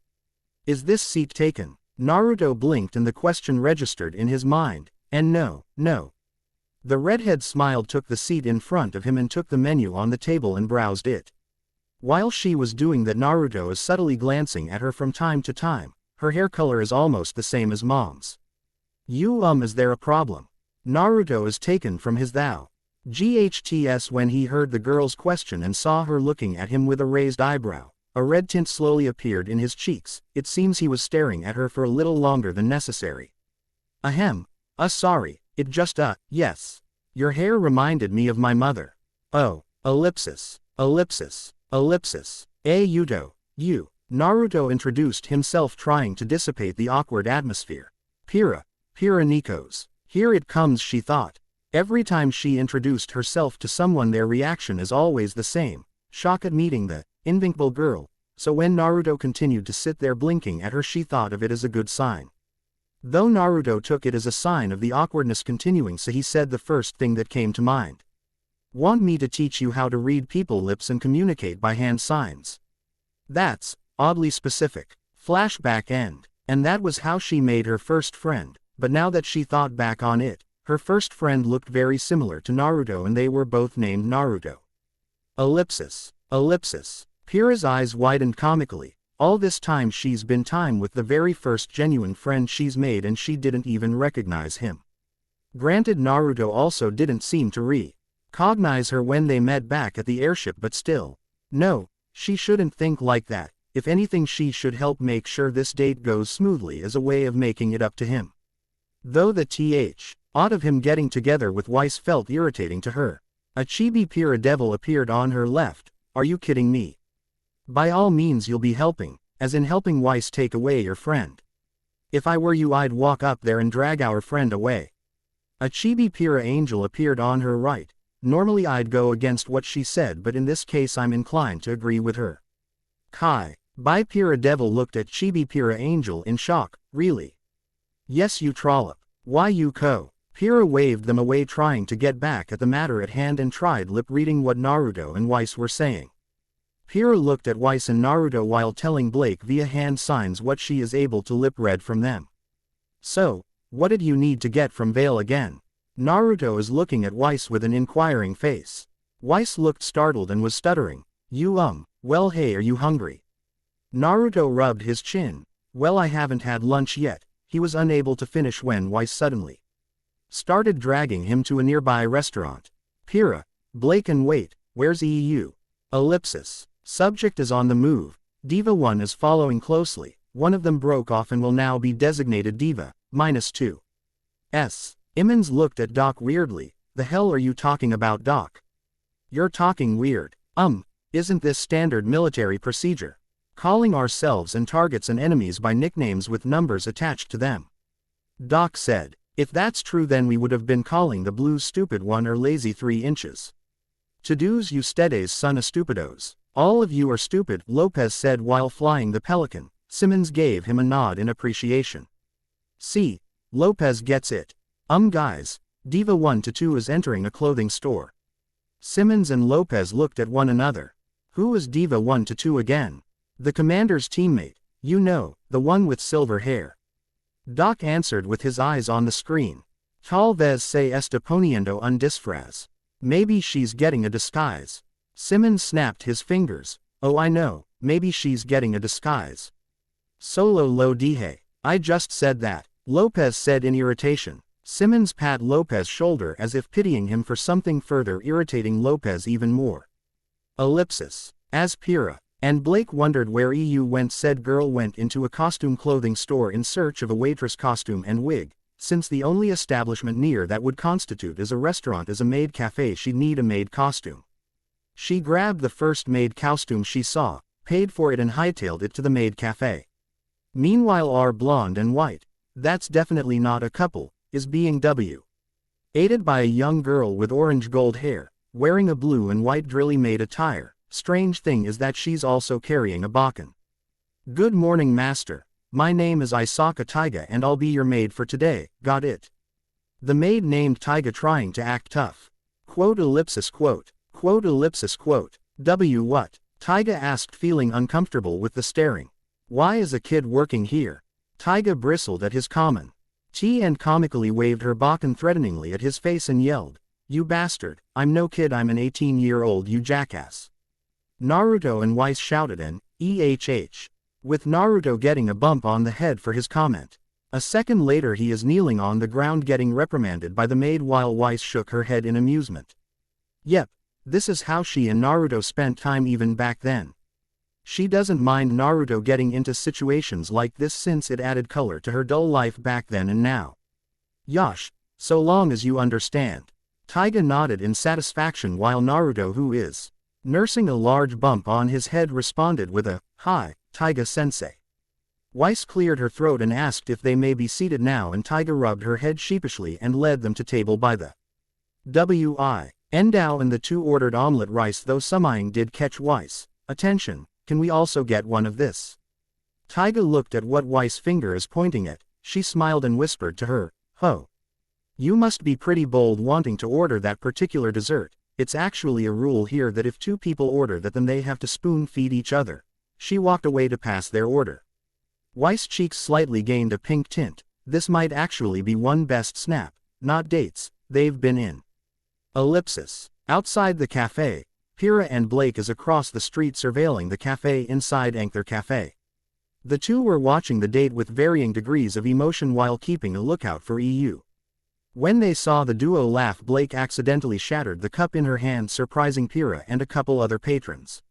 Is this seat taken? Naruto blinked and the question registered in his mind. And no. The redhead smiled, took the seat in front of him and took the menu on the table and browsed it. While she was doing that, Naruto is subtly glancing at her from time to time. Her hair color is almost the same as mom's. Is there a problem? Naruto is taken from his GHTS when he heard the girl's question and saw her looking at him with a raised eyebrow. A red tint slowly appeared in his cheeks. It seems he was staring at her for a little longer than necessary. Sorry, it just, yes. Your hair reminded me of my mother. Oh, ellipsis. Yuto, you. Naruto introduced himself, trying to dissipate the awkward atmosphere. Pira Nico's. Here it comes, she thought. Every time she introduced herself to someone, their reaction is always the same. Shock at meeting the invincible girl. So when Naruto continued to sit there blinking at her, she thought of it as a good sign. Though Naruto took it as a sign of the awkwardness continuing, so he said the first thing that came to mind. Want me to teach you how to read people lips and communicate by hand signs? That's oddly specific. Flashback end. And that was how she made her first friend. But now that she thought back on it, her first friend looked very similar to Naruto and they were both named Naruto. Ellipsis. Pira's eyes widened comically. All this time she's been with the very first genuine friend she's made and she didn't even recognize him. Granted, Naruto also didn't seem to recognize her when they met back at the airship, but still. No, she shouldn't think like that. If anything, she should help make sure this date goes smoothly as a way of making it up to him. Though the thought of him getting together with Weiss felt irritating to her. A chibi Pira devil appeared on her left. Are you kidding me? By all means, you'll be helping, as in helping Weiss take away your friend. If I were you, I'd walk up there and drag our friend away. A chibi Pira angel appeared on her right. Normally I'd go against what she said, but in this case I'm inclined to agree with her. Kai. Bai Pira devil looked at chibi Pira angel in shock. Really? Yes, you trollop. Why you ko? Pira waved them away, trying to get back at the matter at hand and tried lip reading what Naruto and Weiss were saying. Pira looked at Weiss and Naruto while telling Blake via hand signs what she is able to lip read from them. So, what did you need to get from Vale again? Naruto is looking at Weiss with an inquiring face. Weiss looked startled and was stuttering. Well hey, are you hungry? Naruto rubbed his chin. Well, I haven't had lunch yet. He was unable to finish when Weiss suddenly started dragging him to a nearby restaurant. Pira, Blake and wait, where's EU? Ellipsis. Subject is on the move. Diva 1 is following closely. One of them broke off and will now be designated Diva, -2. Emmons looked at Doc weirdly. The hell are you talking about, Doc? You're talking weird. Isn't this standard military procedure? Calling ourselves and targets and enemies by nicknames with numbers attached to them. Doc said, if that's true then we would have been calling the blues stupid 1 or lazy 3 inches. To-dos ustedes son estupidos. All of you are stupid, Lopez said while flying the Pelican. Simmons gave him a nod in appreciation. See, Lopez gets it. Guys, Diva 1 to 2 is entering a clothing store. Simmons and Lopez looked at one another. Who is Diva 1 to 2 again? The commander's teammate, you know, the one with silver hair. Doc answered with his eyes on the screen. Tal vez se está poniendo un disfraz. Maybe she's getting a disguise. Simmons snapped his fingers. Oh I know, maybe she's getting a disguise. Solo lo dije. I just said that, Lopez said in irritation. Simmons pat Lopez's shoulder as if pitying him for something further irritating Lopez even more. Ellipsis. As Pira and Blake wondered where EU went, said girl went into a costume clothing store in search of a waitress costume and wig. Since the only establishment near that would constitute as a restaurant is a maid cafe, she'd need a maid costume. She grabbed the first maid costume she saw, paid for it and hightailed it to the maid cafe. Meanwhile our blonde and white, that's definitely not a couple, is being aided by a young girl with orange gold hair, wearing a blue and white drilly maid attire. Strange thing is that she's also carrying a bakan. Good morning master, my name is Isaka Taiga and I'll be your maid for today, got it? The maid named Taiga trying to act tough. Quote ellipsis quote. Quote ellipsis quote. What? Taiga asked, feeling uncomfortable with the staring. Why is a kid working here? Taiga bristled at his comment. And comically waved her bakan threateningly at his face and yelled, you bastard, I'm no kid, I'm an 18-year-old, you jackass. Naruto and Weiss shouted an EHH, with Naruto getting a bump on the head for his comment. A second later he is kneeling on the ground getting reprimanded by the maid while Weiss shook her head in amusement. Yep, this is how she and Naruto spent time even back then. She doesn't mind Naruto getting into situations like this since it added color to her dull life back then and now. Yosh, so long as you understand. Taiga nodded in satisfaction while Naruto, who is nursing a large bump on his head, responded with a, hi, Taiga-sensei. Weiss cleared her throat and asked if they may be seated now, and Taiga rubbed her head sheepishly and led them to table by the W.I. Endao, and the two ordered omelette rice, though some eyeing did catch Weiss. Attention, can we also get one of this? Taiga looked at what Weiss' finger is pointing at. She smiled and whispered to her, ho. You must be pretty bold wanting to order that particular dessert. It's actually a rule here that if two people order that, then they have to spoon feed each other. She walked away to pass their order. Weiss' cheeks slightly gained a pink tint. This might actually be one best snap, not dates, they've been in. Ellipsis. Outside the cafe, Pira and Blake is across the street surveilling the cafe inside Anchor Cafe. The two were watching the date with varying degrees of emotion while keeping a lookout for EU. When they saw the duo laugh, Blake accidentally shattered the cup in her hand, surprising Pira and a couple other patrons.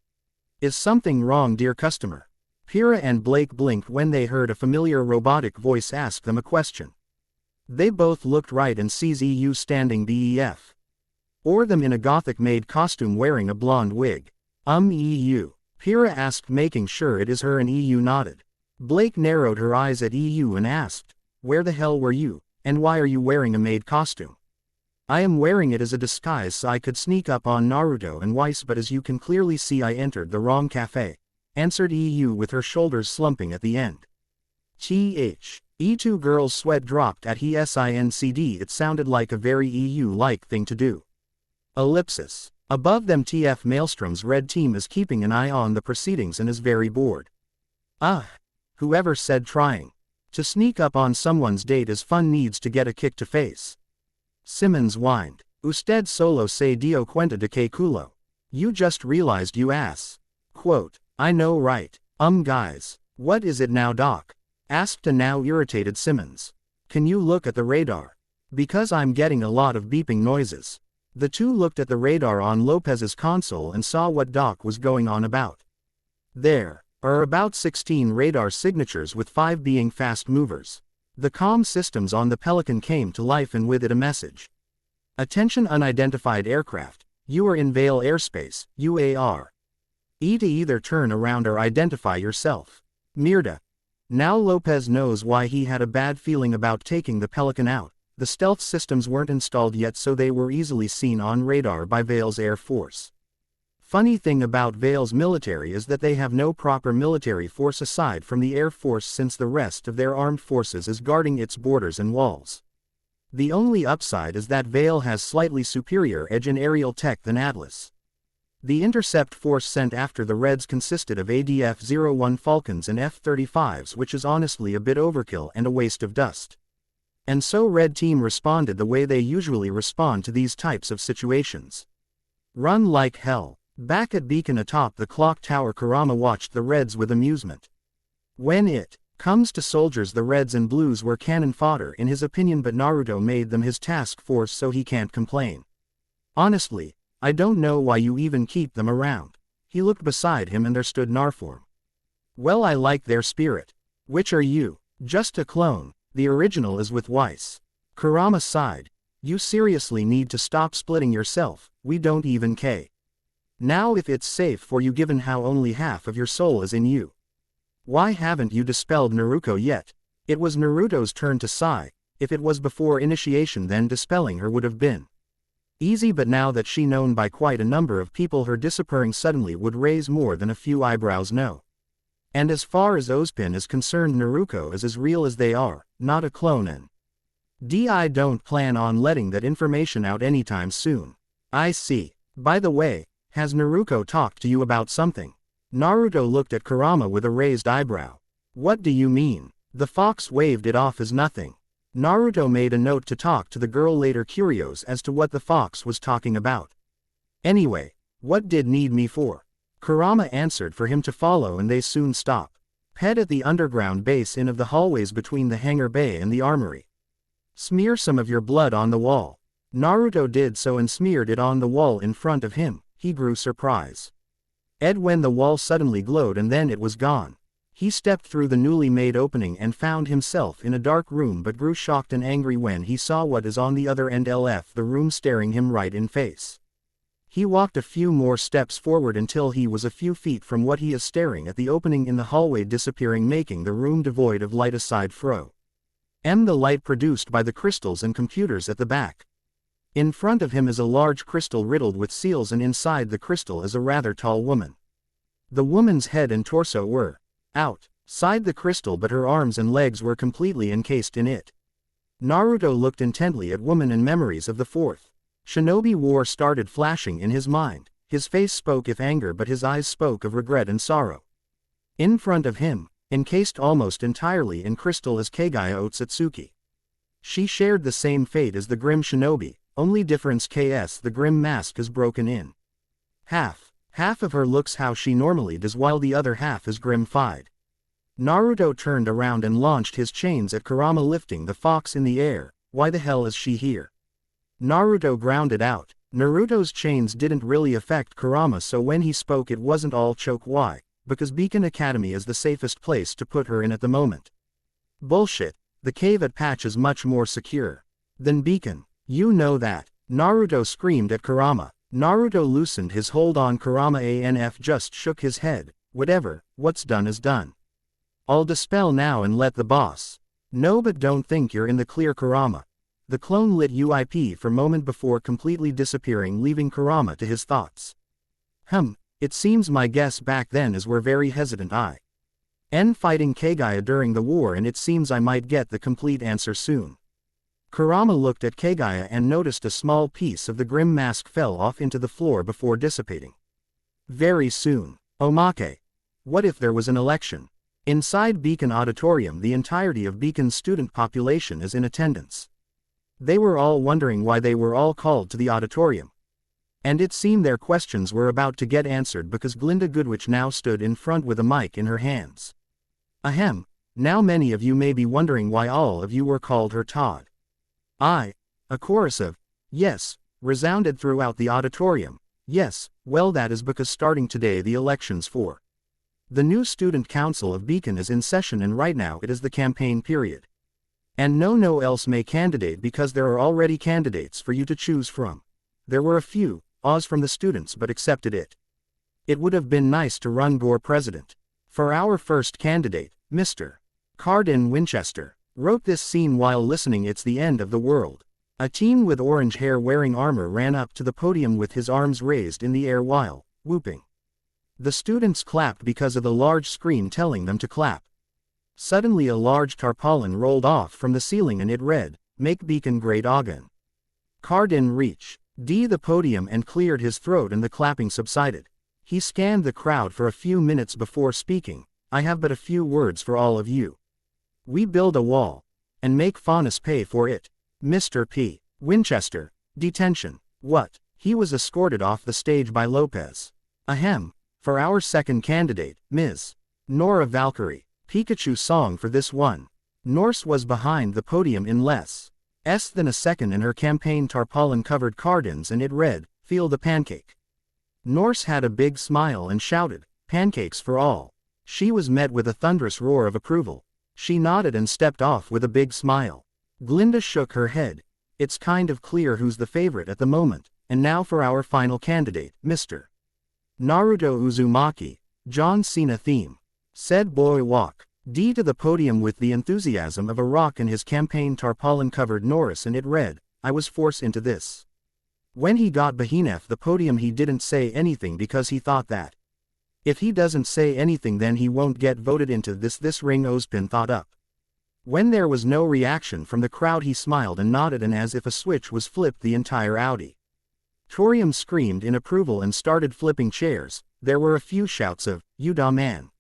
Is something wrong, dear customer? Pira and Blake blinked when they heard a familiar robotic voice ask them a question. They both looked right and sees EU standing BEF. Or them in a gothic maid costume wearing a blonde wig. EU. Pira asked, making sure it is her, and EU nodded. Blake narrowed her eyes at EU and asked, where the hell were you? And why are you wearing a maid costume? I am wearing it as a disguise so I could sneak up on Naruto and Weiss, but as you can clearly see I entered the wrong cafe, answered EU with her shoulders slumping at the end. E2 girl's sweat dropped at he sincd, it sounded like a very EU-like thing to do. Ellipsis. Above them TF Maelstrom's red team is keeping an eye on the proceedings and is very bored. Whoever said trying to sneak up on someone's date is fun needs to get a kick to face. Simmons whined. Usted solo se dio cuenta de que culo. You just realized you ass. Quote, I know right. Guys. What is it now, Doc? Asked a now irritated Simmons. Can you look at the radar? Because I'm getting a lot of beeping noises. The two looked at the radar on Lopez's console and saw what Doc was going on about. There are about 16 radar signatures with 5 being fast movers. The comm systems on the Pelican came to life and with it a message. Attention unidentified aircraft, you are in Vale airspace, UAR. To either turn around or identify yourself. Mierda. Now Lopez knows why he had a bad feeling about taking the Pelican out. The stealth systems weren't installed yet, so they were easily seen on radar by Vale's Air Force. Funny thing about Vale's military is that they have no proper military force aside from the Air Force, since the rest of their armed forces is guarding its borders and walls. The only upside is that Vale has slightly superior edge in aerial tech than Atlas. The intercept force sent after the Reds consisted of ADF-01 Falcons and F-35s, which is honestly a bit overkill and a waste of dust. And so Red Team responded the way they usually respond to these types of situations. Run like hell. Back at Beacon atop the clock tower, Kurama watched the Reds with amusement. When it comes to soldiers, the Reds and Blues were cannon fodder in his opinion, but Naruto made them his task force, so he can't complain. Honestly, I don't know why you even keep them around. He looked beside him and there stood Narform. Well, I like their spirit. Which are you? Just a clone. The original is with Weiss. Kurama sighed. You seriously need to stop splitting yourself, we don't even care. Now if it's safe for you given how only half of your soul is in you. Why haven't you dispelled Naruto yet? It was Naruto's turn to sigh. If it was before initiation, then dispelling her would have been easy, but now that she known by quite a number of people, her disappearing suddenly would raise more than a few eyebrows. No. And as far as Ozpin is concerned, Naruto is as real as they are, not a clone, and I don't plan on letting that information out anytime soon. I see. By the way, has Naruto talked to you about something? Naruto looked at Kurama with a raised eyebrow. What do you mean? The fox waved it off as nothing. Naruto made a note to talk to the girl later, curious as to what the fox was talking about. Anyway, what did need me for? Kurama answered for him to follow, and they soon stop. Head at the underground base in of the hallways between the hangar bay and the armory. Smear some of your blood on the wall. Naruto did so and smeared it on the wall in front of him. He grew surprised. When the wall suddenly glowed and then it was gone. He stepped through the newly made opening and found himself in a dark room, but grew shocked and angry when he saw what is on the other end of the room, staring him right in face. He walked a few more steps forward until he was a few feet from what he is staring at, the opening in the hallway disappearing, making the room devoid of light aside from the light produced by the crystals and computers at the back. In front of him is a large crystal riddled with seals, and inside the crystal is a rather tall woman. The woman's head and torso were outside the crystal, but her arms and legs were completely encased in it. Naruto looked intently at woman, and memories of the fourth Shinobi War started flashing in his mind. His face spoke of anger, but his eyes spoke of regret and sorrow. In front of him, encased almost entirely in crystal, is Kagaya Otsutsuki. She shared the same fate as the Grim Shinobi, only difference the Grim mask is broken in half. Half of her looks how she normally does, while the other half is grim-fied. Naruto turned around and launched his chains at Kurama, lifting the fox in the air. Why the hell is she here? Naruto grounded out. Naruto's chains didn't really affect Kurama, so when he spoke it wasn't all choke. Why? Because Beacon Academy is the safest place to put her in at the moment. Bullshit. The cave at Patch is much more secure than Beacon. You know that. Naruto screamed at Kurama. Naruto loosened his hold on Kurama. Just shook his head. Whatever, what's done is done. I'll dispel now and let the boss know, but don't think you're in the clear, Kurama. The clone lit UIP for a moment before completely disappearing, leaving Kurama to his thoughts. It seems my guess back then is we're very hesitant. Fighting Kagaya during the war, and it seems I might get the complete answer soon. Kurama looked at Kagaya and noticed a small piece of the Grim mask fell off into the floor before dissipating. Very soon. Omake. What if there was an election? Inside Beacon Auditorium, the entirety of Beacon's student population is in attendance. They were all wondering why they were all called to the auditorium. And it seemed their questions were about to get answered because Glinda Goodwitch now stood in front with a mic in her hands. Ahem, now many of you may be wondering why all of you were called her Todd. A chorus of, yes, resounded throughout the auditorium. Yes, well that is because starting today the elections for the new Student Council of Beacon is in session and right now it is the campaign period. And no else may candidate because there are already candidates for you to choose from. There were a few, Oz from the students but accepted it. It would have been nice to run for president. For our first candidate, Mr. Carden Winchester, wrote this scene while listening It's the End of the World. A teen with orange hair wearing armor ran up to the podium with his arms raised in the air while whooping. The students clapped because of the large screen telling them to clap. Suddenly a large tarpaulin rolled off from the ceiling and it read, "Make Beacon Great Again." Carden reached the podium and cleared his throat and the clapping subsided. He scanned the crowd for a few minutes before speaking. I have but a few words for all of you. We build a wall. And make Faunus pay for it. Mr. P. Winchester. Detention. What? He was escorted off the stage by Lopez. Ahem. For our second candidate, Ms. Nora Valkyrie. Pikachu song for this one. Norse was behind the podium in less than a second and her campaign tarpaulin covered Carden's and it read, "Feel the pancake." Norse had a big smile and shouted, "Pancakes for all." She was met with a thunderous roar of approval. She nodded and stepped off with a big smile. Glinda shook her head. It's kind of clear who's the favorite at the moment, and now for our final candidate, Mr. Naruto Uzumaki. John Cena theme. Said boy walk to the podium with the enthusiasm of a rock and his campaign tarpaulin covered Norris and it read, "I was forced into this." When he got behind the podium he didn't say anything because he thought that if he doesn't say anything then he won't get voted into this ring Ozpin thought up. When there was no reaction from the crowd he smiled and nodded and as if a switch was flipped the entire auditorium screamed in approval and started flipping chairs. There were a few shouts of, "You da man,"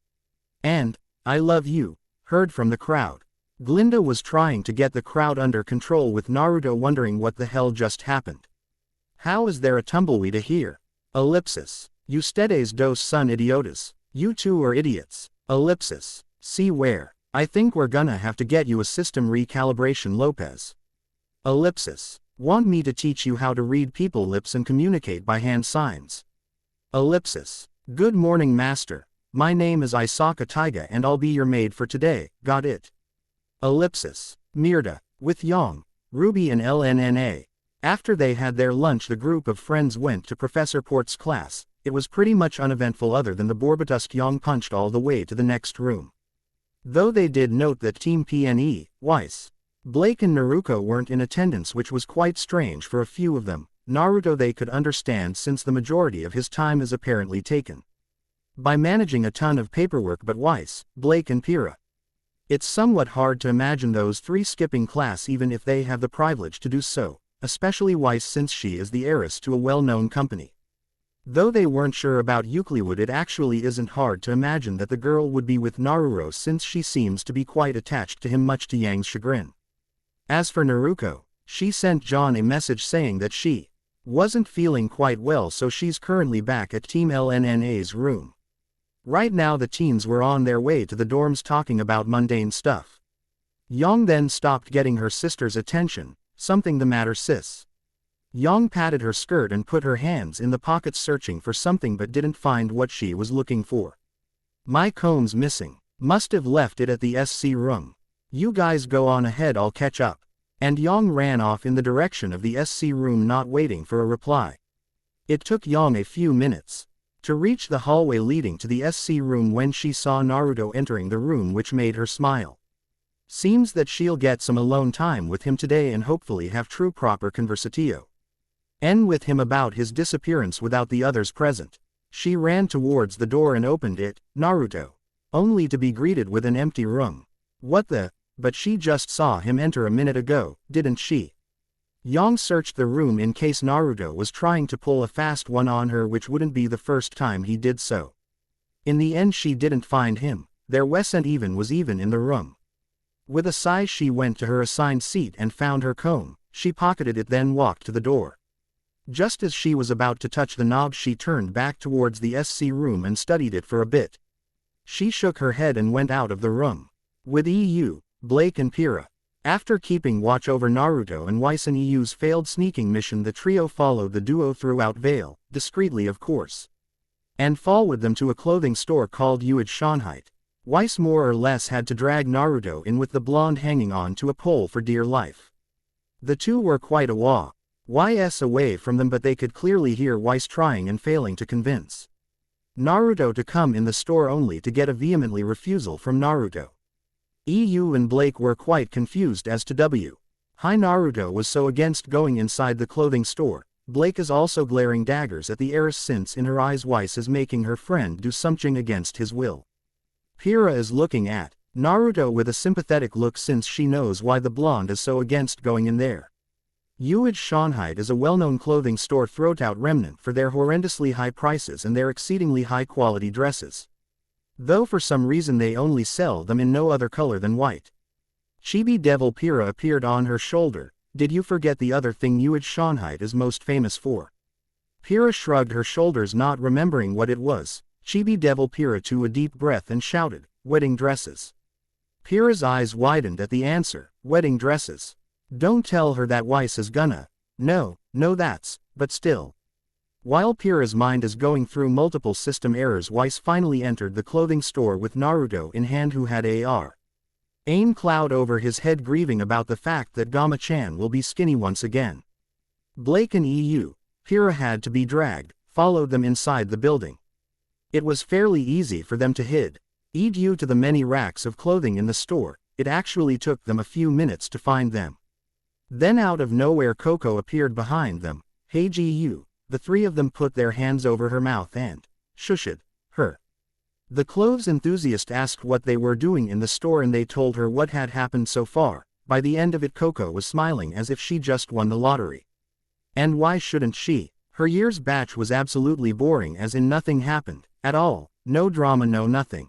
and, "I love you," heard from the crowd. Glinda was trying to get the crowd under control with Naruto wondering what the hell just happened. How is there a tumbleweed here? Ellipsis. Ustedes dos son idiotas. You two are idiots. Ellipsis. See where. I think we're gonna have to get you a system recalibration Lopez. Ellipsis. Want me to teach you how to read people lips and communicate by hand signs. Ellipsis. Good morning master. My name is Isaka Taiga and I'll be your maid for today, got it? Ellipsis. Mirda. With Yang, Ruby and LNNA. After they had their lunch the group of friends went to Professor Port's class. It was pretty much uneventful other than the Borbatusk Yang punched all the way to the next room. Though they did note that Team PNE, Weiss, Blake and Naruto weren't in attendance which was quite strange for a few of them. Naruto they could understand since the majority of his time is apparently taken by managing a ton of paperwork but Weiss, Blake and Pyrrha. It's somewhat hard to imagine those three skipping class even if they have the privilege to do so, especially Weiss since she is the heiress to a well-known company. Though they weren't sure about Euclid it actually isn't hard to imagine that the girl would be with Naruto since she seems to be quite attached to him much to Yang's chagrin. As for Naruko, she sent John a message saying that she wasn't feeling quite well so she's currently back at Team LNNA's room. Right now the teens were on their way to the dorms talking about mundane stuff. Yang then stopped getting her sister's attention. Something the matter sis? Yang patted her skirt and put her hands in the pockets searching for something but didn't find what she was looking for. My comb's missing. Must have left it at the SC room. You guys go on ahead I'll catch up. And Yang ran off in the direction of the SC room not waiting for a reply. It took Yang a few minutes to reach the hallway leading to the SC room when she saw Naruto entering the room which made her smile. Seems that she'll get some alone time with him today and hopefully have true proper conversatio. And with him about his disappearance without the others present. She ran towards the door and opened it, Naruto. Only to be greeted with an empty room. What the? But she just saw him enter a minute ago, didn't she? Yang searched the room in case Naruto was trying to pull a fast one on her which wouldn't be the first time he did so. In the end she didn't find him. There wasn't even in the room. With a sigh she went to her assigned seat and found her comb. She pocketed it then walked to the door. Just as she was about to touch the knob she turned back towards the SC room and studied it for a bit. She shook her head and went out of the room. With EU, Blake and Pyrrha. After keeping watch over Naruto and Weiss in EU's failed sneaking mission, the trio followed the duo throughout Vale, discreetly of course, and fall with them to a clothing store called Uid Shonheit. Weiss more or less had to drag Naruto in with the blonde hanging on to a pole for dear life. The two were quite a YS away from them, but they could clearly hear Weiss trying and failing to convince Naruto to come in the store, only to get a vehemently refusal from Naruto. EU and Blake were quite confused as to why Naruto was so against going inside the clothing store. Blake is also glaring daggers at the heiress, since in her eyes Weiss is making her friend do something against his will. Pyrrha is looking at Naruto with a sympathetic look, since she knows why the blonde is so against going in there. Uid Shonheit is a well-known clothing store throughout remnant for their horrendously high prices and their exceedingly high-quality dresses, though for some reason they only sell them in no other color than white. Chibi Devil Pyrrha appeared on her shoulder. Did you forget the other thing Uid Shonheit is most famous for? Pyrrha shrugged her shoulders, not remembering what it was. Chibi Devil Pyrrha took a deep breath and shouted, wedding dresses. Pyrrha's eyes widened at the answer, wedding dresses. Don't tell her that Weiss is gonna. No, that's, but still. While Pyrrha's mind is going through multiple system errors, Weiss finally entered the clothing store with Naruto in hand, who had AIM cloud over his head, grieving about the fact that Gama-chan will be skinny once again. Blake and EU, Pyrrha had to be dragged, followed them inside the building. It was fairly easy for them to hide. Due to the many racks of clothing in the store, it actually took them a few minutes to find them. Then out of nowhere Coco appeared behind them. Hey GU. The three of them put their hands over her mouth and shushed her. The clothes enthusiast asked what they were doing in the store, and they told her what had happened so far. By the end of it, Coco was smiling as if she just won the lottery. And why shouldn't she? Her year's batch was absolutely boring, as in nothing happened at all. No drama, no nothing.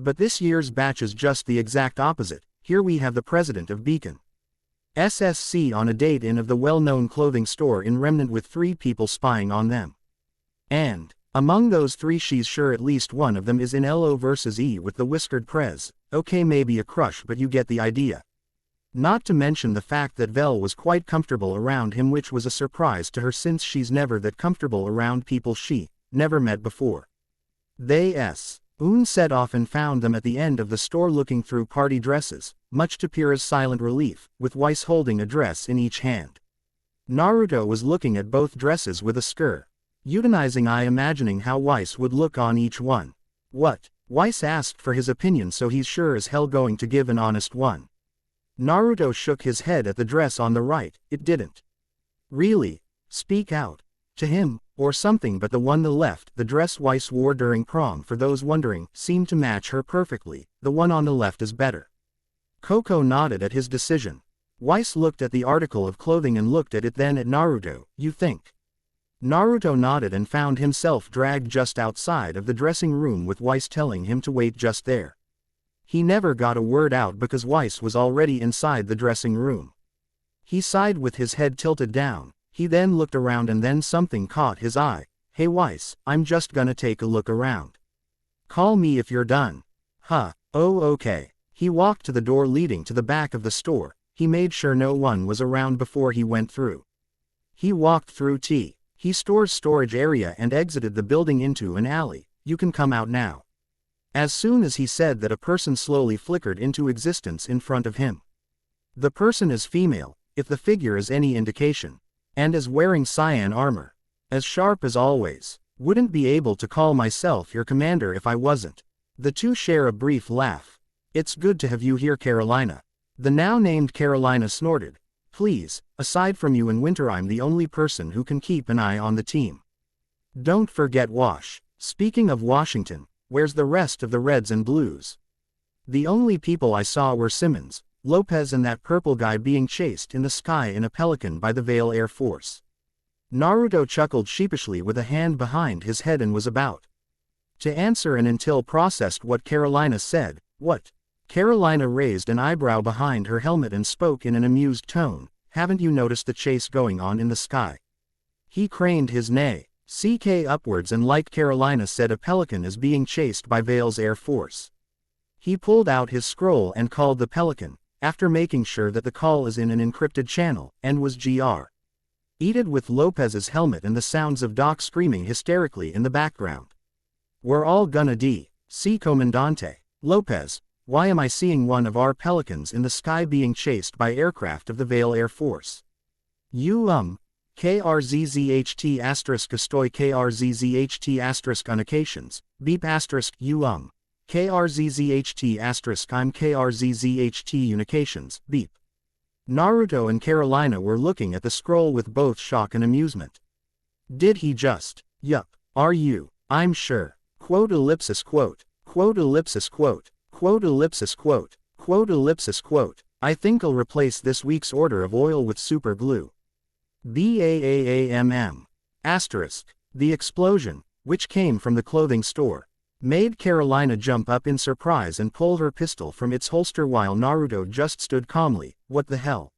But this year's batch is just the exact opposite. Here we have the president of Beacon SSC on a date in of the well-known clothing store in Remnant, with 3 people spying on them. And among those 3, she's sure at least one of them is in LO vs E with the whiskered prez. Okay, maybe a crush, but you get the idea. Not to mention the fact that Vel was quite comfortable around him, which was a surprise to her, since she's never that comfortable around people she never met before. They set off and found them at the end of the store looking through party dresses, much to Pyrrha's silent relief, with Weiss holding a dress in each hand. Naruto was looking at both dresses with a scrutinizing eye, imagining how Weiss would look on each one. What? Weiss asked for his opinion, so he's sure as hell going to give an honest one. Naruto shook his head at the dress on the right. It didn't really speak out to him, or something, but the one on the left, the dress Weiss wore during prom, for those wondering, seemed to match her perfectly. The one on the left is better. Coco nodded at his decision. Weiss looked at the article of clothing and looked at it, then at Naruto. You think? Naruto nodded and found himself dragged just outside of the dressing room, with Weiss telling him to wait just there. He never got a word out because Weiss was already inside the dressing room. He sighed with his head tilted down. He then looked around and then something caught his eye. Hey Weiss, I'm just gonna take a look around. Call me if you're done. Huh, oh okay. He walked to the door leading to the back of the store. He made sure no one was around before he went through. He walked through He store's storage area and exited the building into an alley. You can come out now. As soon as he said that, a person slowly flickered into existence in front of him. The person is female, if the figure is any indication, and is wearing cyan armor. As sharp as always. Wouldn't be able to call myself your commander if I wasn't. The two share a brief laugh. It's good to have you here, Carolina. The now named Carolina snorted. Please, aside from you and Winter, I'm the only person who can keep an eye on the team. Don't forget Wash. Speaking of Washington, where's the rest of the Reds and Blues? The only people I saw were Simmons, Lopez and that purple guy being chased in the sky in a Pelican by the Vale Air Force. Naruto chuckled sheepishly with a hand behind his head and was about to answer, and until processed what Carolina said. What? Carolina raised an eyebrow behind her helmet and spoke in an amused tone. haven't you noticed the chase going on in the sky? He craned his CK upwards and like Carolina said, a pelican is being chased by Vale's Air Force. He pulled out his scroll and called the pelican, after making sure that the call is in an encrypted channel, and was Gr. Eated with Lopez's helmet and the sounds of Doc screaming hysterically in the background. We're all gonna see Comandante. Lopez, why am I seeing one of our pelicans in the sky being chased by aircraft of the Vale Air Force? KRZZHT asterisk estoy KRZZHT asterisk on occasions, beep asterisk KRZZHT asterisk I'm KRZZHT unications, beep. Naruto and Carolina were looking at the scroll with both shock and amusement. Did he just? Yup. Are you? I'm sure. Quote ellipsis quote. Quote ellipsis quote. Quote ellipsis quote. Quote ellipsis quote. I think I'll replace this week's order of oil with super glue. BAAAMM. Asterisk. The explosion, which came from the clothing store, made Carolina jump up in surprise and pull her pistol from its holster while Naruto just stood calmly. What the hell?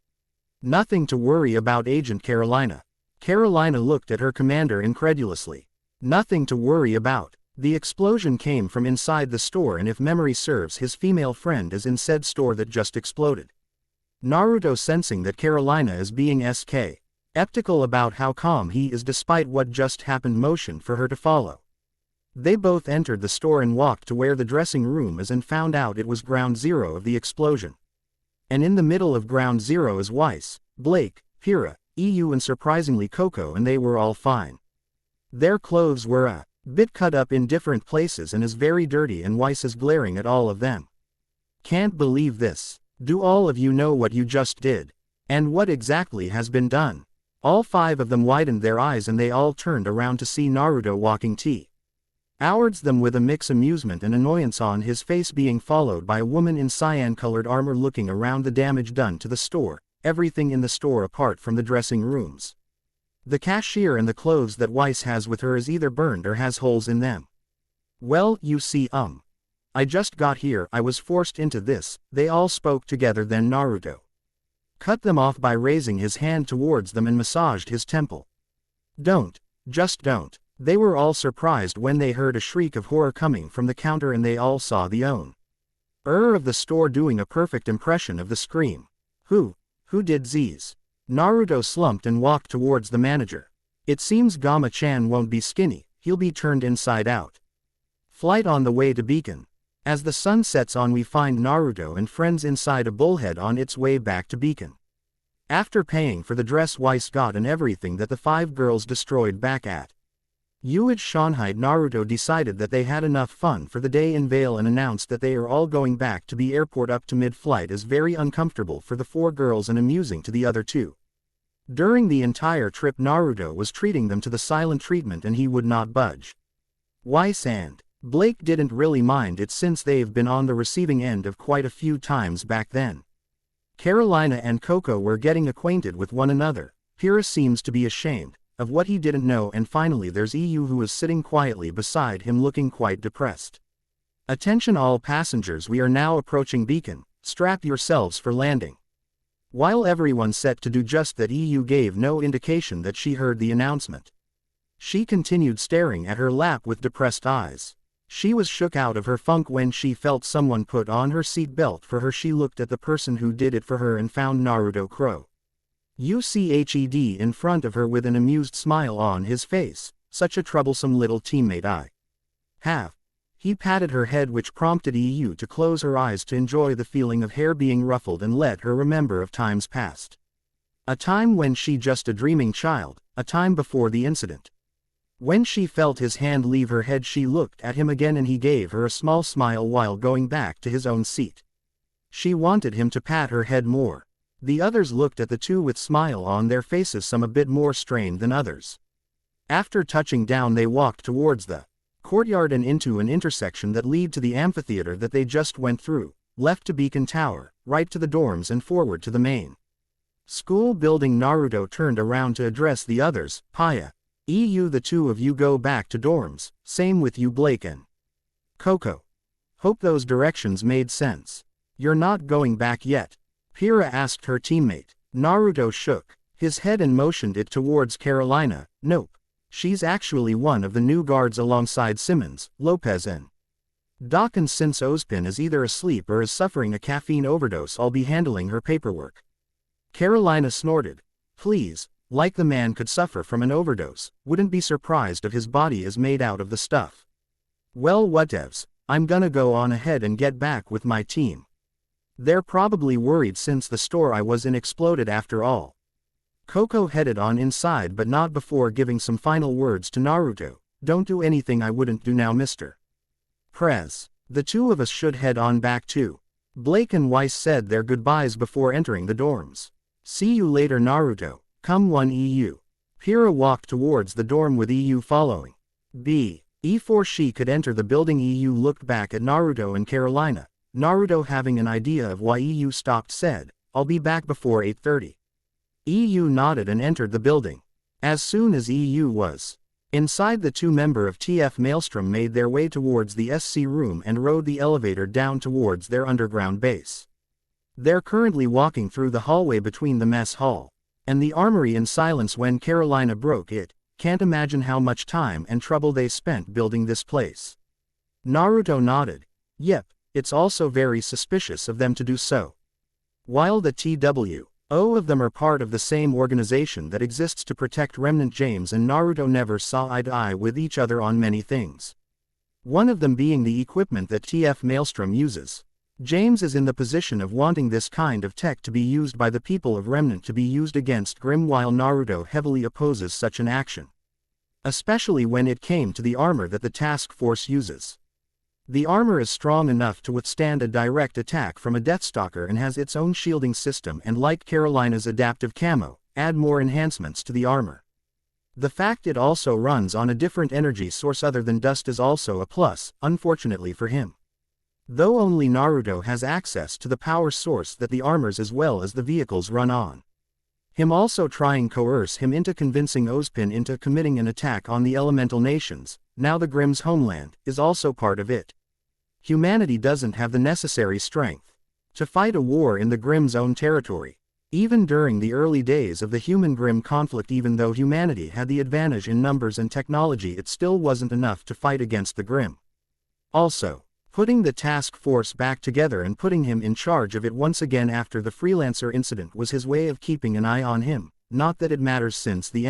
Nothing to worry about, Agent Carolina. Carolina looked at her commander incredulously. Nothing to worry about. The explosion came from inside the store, and if memory serves, his female friend is in said store that just exploded. Naruto, sensing that Carolina is being skeptical about how calm he is despite what just happened, motioned for her to follow. They both entered the store and walked to where the dressing room is and found out it was ground zero of the explosion. And in the middle of ground zero is Weiss, Blake, Pyrrha, EU and surprisingly Coco, and they were all fine. Their clothes were a bit cut up in different places and is very dirty, and Weiss is glaring at all of them. Can't believe this. Do all of you know what you just did? And what exactly has been done? All five of them widened their eyes and they all turned around to see Naruto walking towards them with a mix amusement and annoyance on his face, being followed by a woman in cyan-colored armor looking around the damage done to the store, everything in the store apart from the dressing rooms. The cashier and the clothes that Weiss has with her is either burned or has holes in them. Well, you see, I just got here, I was forced into this, they all spoke together. Then Naruto cut them off by raising his hand towards them and massaged his temple. Just don't. They were all surprised when they heard a shriek of horror coming from the counter, and they all saw the owner of the store doing a perfect impression of the scream. Who did Z's? Naruto slumped and walked towards the manager. It seems Gama-chan won't be skinny, he'll be turned inside out. Flight on the way to Beacon. As the sun sets on, we find Naruto and friends inside a bullhead on its way back to Beacon. After paying for the dress Weiss got and everything that the five girls destroyed back at Shanghai, Naruto decided that they had enough fun for the day in Vale and announced that they are all going back to the airport. Up to mid-flight is very uncomfortable for the four girls and amusing to the other two. During the entire trip, Naruto was treating them to the silent treatment and he would not budge. Weiss and Blake didn't really mind it since they've been on the receiving end of quite a few times back then. Carolina and Coco were getting acquainted with one another. Pyrrha seems to be ashamed of what he didn't know, and finally there's EU, who is sitting quietly beside him looking quite depressed. Attention all passengers, we are now approaching Beacon, strap yourselves for landing. While everyone set to do just that, EU gave no indication that she heard the announcement. She continued staring at her lap with depressed eyes. She was shook out of her funk when she felt someone put on her seat belt for her. She looked at the person who did it for her and found Naruto UCHED in front of her with an amused smile on his face. Such a troublesome little teammate I have. He patted her head, which prompted EU to close her eyes to enjoy the feeling of hair being ruffled and let her remember of times past. A time when she just a dreaming child, a time before the incident. When she felt his hand leave her head, she looked at him again and he gave her a small smile while going back to his own seat. She wanted him to pat her head more. The others looked at the two with smile on their faces, some a bit more strained than others. After touching down, they walked towards the courtyard and into an intersection that lead to the amphitheater that they just went through, left to Beacon Tower, right to the dorms and forward to the main school building. Naruto turned around to address the others. Paya. EU, the two of you go back to dorms, same with you Blake and Coco. Hope those directions made sense. You're not going back yet? Pyrrha asked her teammate. Naruto shook his head and motioned it towards Carolina. Nope. She's actually one of the new guards alongside Simmons, Lopez and Doc, and since Ozpin is either asleep or is suffering a caffeine overdose, I'll be handling her paperwork. Carolina snorted. Please, like the man could suffer from an overdose, wouldn't be surprised if his body is made out of the stuff. Well, whatevs, I'm gonna go on ahead and get back with my team. They're probably worried since the store I was in exploded after all. Coco headed on inside, but not before giving some final words to Naruto. Don't do anything I wouldn't do now, Mr. Prez. The two of us should head on back too. Blake and Weiss said their goodbyes before entering the dorms. See you later, Naruto. Come one EU. Pyrrha walked towards the dorm with EU following. Before she could enter the building, EU looked back at Naruto and Carolina. Naruto, having an idea of why EU stopped, said, I'll be back before 8:30. EU nodded and entered the building. As soon as EU was inside, the two members of TF Maelstrom made their way towards the SC room and rode the elevator down towards their underground base. They're currently walking through the hallway between the mess hall and the armory in silence when Carolina broke it. Can't imagine how much time and trouble they spent building this place. Naruto nodded. Yep, it's also very suspicious of them to do so. While the TWO of them are part of the same organization that exists to protect Remnant, James and Naruto never saw eye to eye with each other on many things. One of them being the equipment that TF Maelstrom uses. James is in the position of wanting this kind of tech to be used by the people of Remnant to be used against Grimm, while Naruto heavily opposes such an action. Especially when it came to the armor that the task force uses. The armor is strong enough to withstand a direct attack from a Deathstalker and has its own shielding system, and like Carolina's adaptive camo, add more enhancements to the armor. The fact it also runs on a different energy source other than dust is also a plus, unfortunately for him. Though only Naruto has access to the power source that the armors as well as the vehicles run on. Him also trying coerce him into convincing Ozpin into committing an attack on the elemental nations, now the Grimm's homeland, is also part of it. Humanity doesn't have the necessary strength to fight a war in the Grimm's own territory. Even during the early days of the human-Grimm conflict, even though humanity had the advantage in numbers and technology, it still wasn't enough to fight against the Grimm. Also, putting the task force back together and putting him in charge of it once again after the freelancer incident was his way of keeping an eye on him, not that it matters since the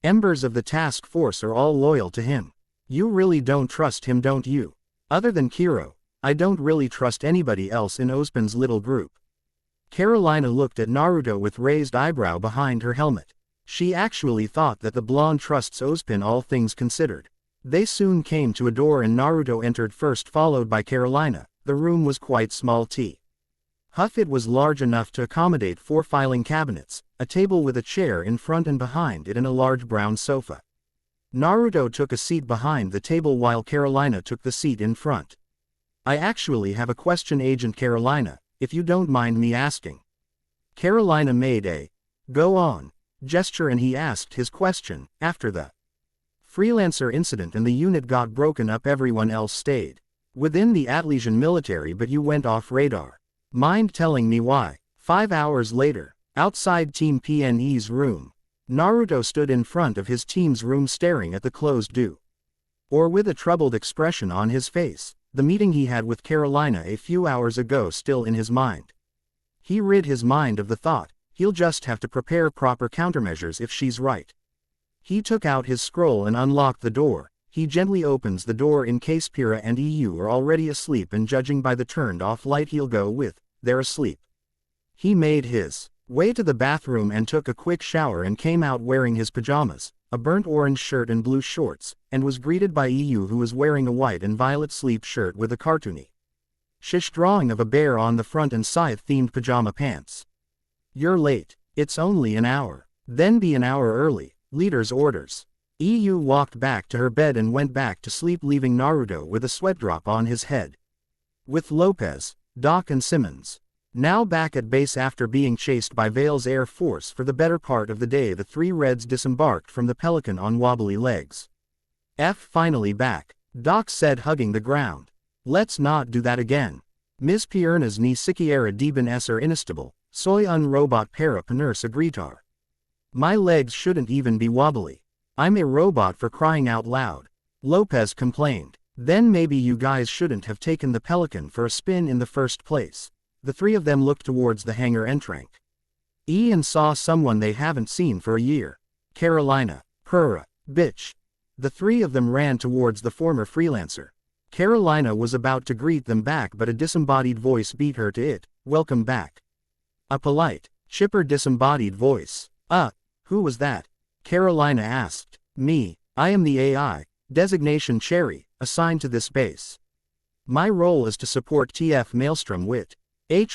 members of the task force are all loyal to him. You really don't trust him, don't you? Other than Kiro, I don't really trust anybody else in Ozpin's little group. Carolina looked at Naruto with raised eyebrow behind her helmet. She actually thought that the blonde trusts Ozpin, all things considered. They soon came to a door and Naruto entered first, followed by Carolina. The room was quite small. It was large enough to accommodate 4 filing cabinets, a table with a chair in front and behind it, and a large brown sofa. Naruto took a seat behind the table while Carolina took the seat in front. I actually have a question, Agent Carolina, if you don't mind me asking. Carolina made a go on gesture and he asked his question. After the freelancer incident and the unit got broken up, everyone else stayed within the Atlesian military, but you went off radar. Mind telling me why? 5 hours later, outside Team PNE's room, Naruto stood in front of his team's room staring at the closed door, or with a troubled expression on his face, the meeting he had with Carolina a few hours ago still in his mind. He rid his mind of the thought, he'll just have to prepare proper countermeasures if she's right. He took out his scroll and unlocked the door. He gently opens the door in case Pyrrha and EU are already asleep, and judging by the turned off light he'll go with, they're asleep. He made his way to the bathroom and took a quick shower and came out wearing his pajamas, a burnt orange shirt and blue shorts, and was greeted by EU, who was wearing a white and violet sleep shirt with a cartoony shish drawing of a bear on the front and scythe-themed pajama pants. You're late. It's only an hour. Then be an hour early. Leader's orders. EU walked back to her bed and went back to sleep, leaving Naruto with a sweat drop on his head. With Lopez, Doc and Simmons now back at base after being chased by Vale's Air Force for the better part of the day, the 3 Reds disembarked from the Pelican on wobbly legs. Finally back, Doc said, hugging the ground. Let's not do that again. Ms. Pierna's ni siquiera deben ser inestable. Soy un robot para ponerse a gritar. My legs shouldn't even be wobbly. I'm a robot for crying out loud. Lopez complained. Then maybe you guys shouldn't have taken the Pelican for a spin in the first place. The three of them looked towards the hangar entrance. Ian saw someone they haven't seen for a year. Carolina. Purra. Bitch. The three of them ran towards the former freelancer. Carolina was about to greet them back, but a disembodied voice beat her to it. Welcome back. A polite, chipper disembodied voice. Who was that? Carolina asked. Me. I am the AI, designation Cherry, assigned to this base. My role is to support TF Maelstrom with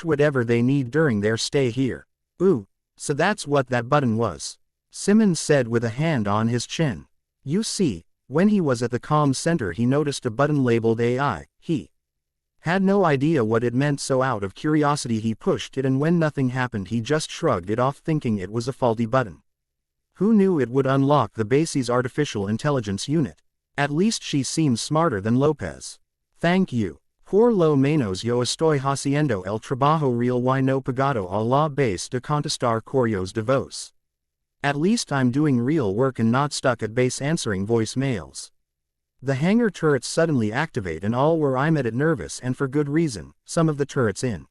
whatever they need during their stay here. Ooh, so that's what that button was. Simmons said with a hand on his chin. You see, when he was at the comm center he noticed a button labeled AI. He had no idea what it meant, so out of curiosity he pushed it, and when nothing happened he just shrugged it off thinking it was a faulty button. Who knew it would unlock the base's artificial intelligence unit? At least she seems smarter than Lopez. Thank you. Por lo menos yo estoy haciendo el trabajo real y no pagado a la base de contestar correos de voz. At least I'm doing real work and not stuck at base answering voicemails. The hangar turrets suddenly activate and all were I'm at it nervous, and for good reason. Some of the turrets in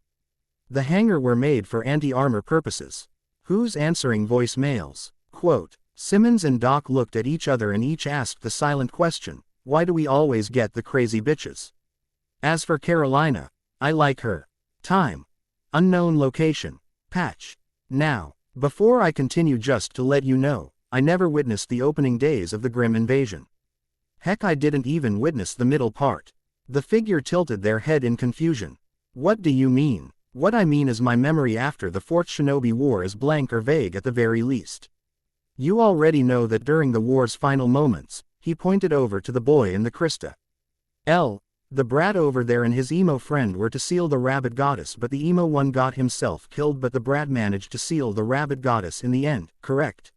the hangar were made for anti-armor purposes. Who's answering voicemails? Quote. Simmons and Doc looked at each other and each asked the silent question, why do we always get the crazy bitches? As for Carolina, I like her. Time. Unknown location. Patch. Now. Before I continue, just to let you know, I never witnessed the opening days of the Grim invasion. Heck, I didn't even witness the middle part. The figure tilted their head in confusion. What do you mean? What I mean is my memory after the Fourth Shinobi War is blank or vague at the very least. You already know that during the war's final moments, he pointed over to the boy in the Krista. The brat over there and his emo friend were to seal the rabbit goddess, but the emo one got himself killed, but the brat managed to seal the rabbit goddess in the end, correct?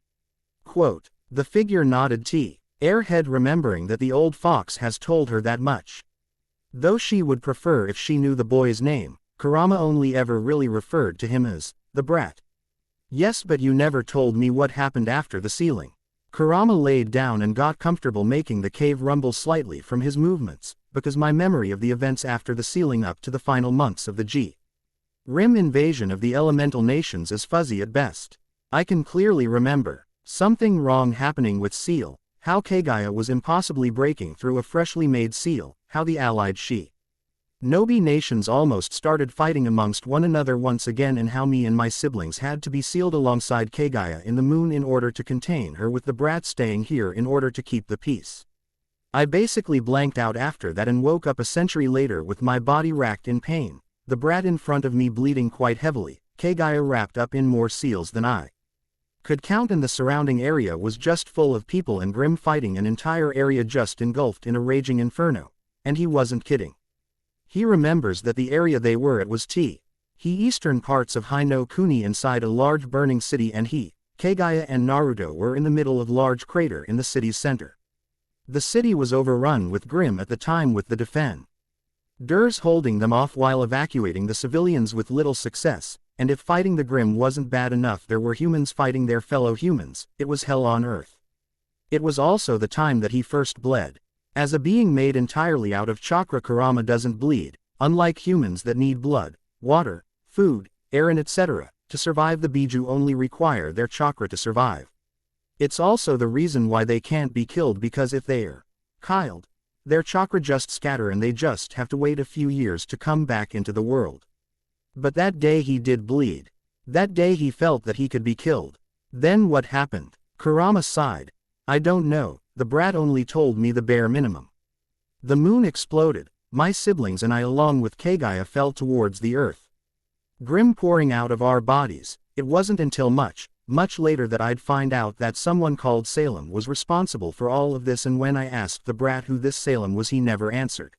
Quote. The figure nodded Airhead, remembering that the old fox has told her that much. Though she would prefer if she knew the boy's name, Kurama only ever really referred to him as the brat. Yes, but you never told me what happened after the sealing. Kurama laid down and got comfortable, making the cave rumble slightly from his movements, because my memory of the events after the sealing up to the final months of the Rim invasion of the elemental nations is fuzzy at best. I can clearly remember something wrong happening with seal, how Kagaya was impossibly breaking through a freshly made seal, how the allied Nobi nations almost started fighting amongst one another once again, and how me and my siblings had to be sealed alongside Kagaya in the moon in order to contain her, with the brat staying here in order to keep the peace. I basically blanked out after that and woke up a century later with my body racked in pain, the brat in front of me bleeding quite heavily, Kagaya wrapped up in more seals than I could count, and the surrounding area was just full of people and Grim fighting, an entire area just engulfed in a raging inferno. And he wasn't kidding. He remembers that the area they were at was eastern parts of Hino Kuni inside a large burning city, and he, Kagaya and Naruto were in the middle of large crater in the city's center. The city was overrun with Grim at the time, with the defenders holding them off while evacuating the civilians with little success, and if fighting the Grim wasn't bad enough, there were humans fighting their fellow humans. It was hell on earth. It was also the time that he first bled. As a being made entirely out of chakra, Kurama doesn't bleed, unlike humans that need blood, water, food, air and etc. to survive. The Biju only require their chakra to survive. It's also the reason why they can't be killed, because if they're killed, their chakra just scatter and they just have to wait a few years to come back into the world. But that day he did bleed. That day he felt that he could be killed. Then what happened? Kurama sighed. I don't know. The brat only told me the bare minimum. The moon exploded. My siblings and I along with Kagaya fell towards the earth. Grim pouring out of our bodies. It wasn't until much later that I'd find out that someone called Salem was responsible for all of this, and when I asked the brat who this Salem was, he never answered.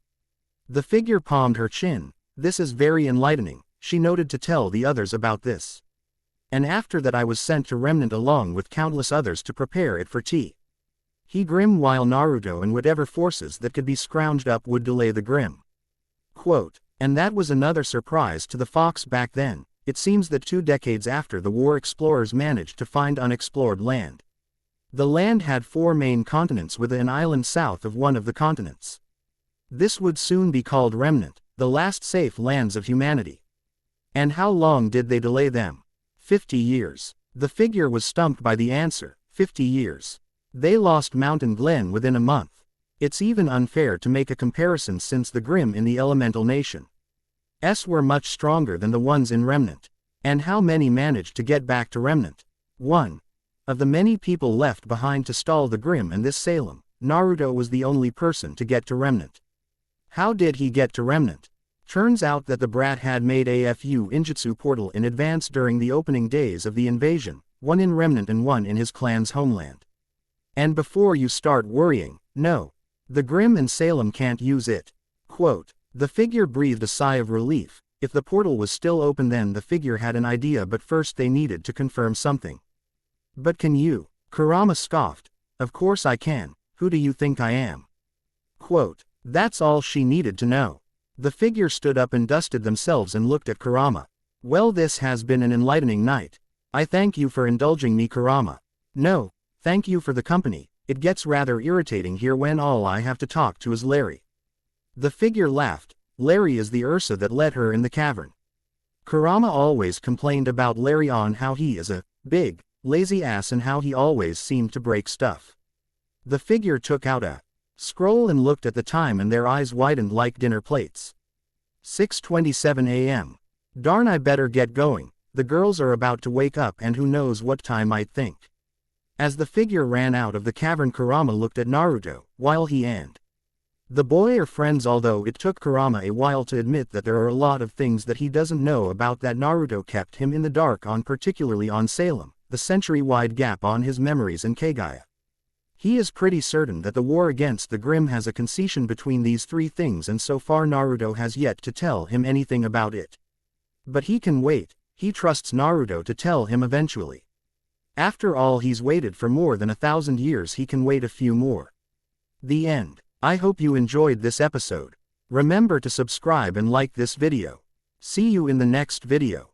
The figure palmed her chin. This is very enlightening, she noted, to tell the others about this. And after that I was sent to Remnant along with countless others to prepare it for Grim, while Naruto and whatever forces that could be scrounged up would delay the Grim. Quote. And that was another surprise to the fox back then. It seems that 2 decades after the war, explorers managed to find unexplored land. The land had 4 main continents with an island south of one of the continents. This would soon be called Remnant, the last safe lands of humanity. And how long did they delay them? 50 years. The figure was stumped by the answer, 50 years. They lost Mountain Glen within a month. It's even unfair to make a comparison since the Grimm in the Elemental Nation were much stronger than the ones in Remnant. And how many managed to get back to Remnant? 1. Of the many people left behind to stall the Grimm and this Salem, Naruto was the only person to get to Remnant. How did he get to Remnant? Turns out that the brat had made a Injutsu portal in advance during the opening days of the invasion, one in Remnant and one in his clan's homeland. And before you start worrying, no. The Grimm and Salem can't use it. Quote, the figure breathed a sigh of relief. If the portal was still open, then the figure had an idea, but first they needed to confirm something. But can you? Kurama scoffed. Of course I can. Who do you think I am? Quote, that's all she needed to know. The figure stood up and dusted themselves and looked at Kurama. Well, this has been an enlightening night. I thank you for indulging me, Kurama. No, thank you for the company. It gets rather irritating here when all I have to talk to is Larry. The figure laughed. Larry is the Ursa that led her in the cavern. Kurama always complained about Larry on how he is a big, lazy ass and how he always seemed to break stuff. The figure took out a scroll and looked at the time, and their eyes widened like dinner plates. 6:27 a.m. Darn, I better get going. The girls are about to wake up and who knows what time I'd think. As the figure ran out of the cavern, Kurama looked at Naruto, while he and the boy are friends, although it took Kurama a while to admit that there are a lot of things that he doesn't know about that Naruto kept him in the dark on, particularly on Salem, the century-wide gap on his memories, and Kagaya. He is pretty certain that the war against the Grimm has a concession between these 3 things, and so far Naruto has yet to tell him anything about it. But he can wait. He trusts Naruto to tell him eventually. After all, he's waited for more than 1,000 years, he can wait a few more. The end. I hope you enjoyed this episode. Remember to subscribe and like this video. See you in the next video.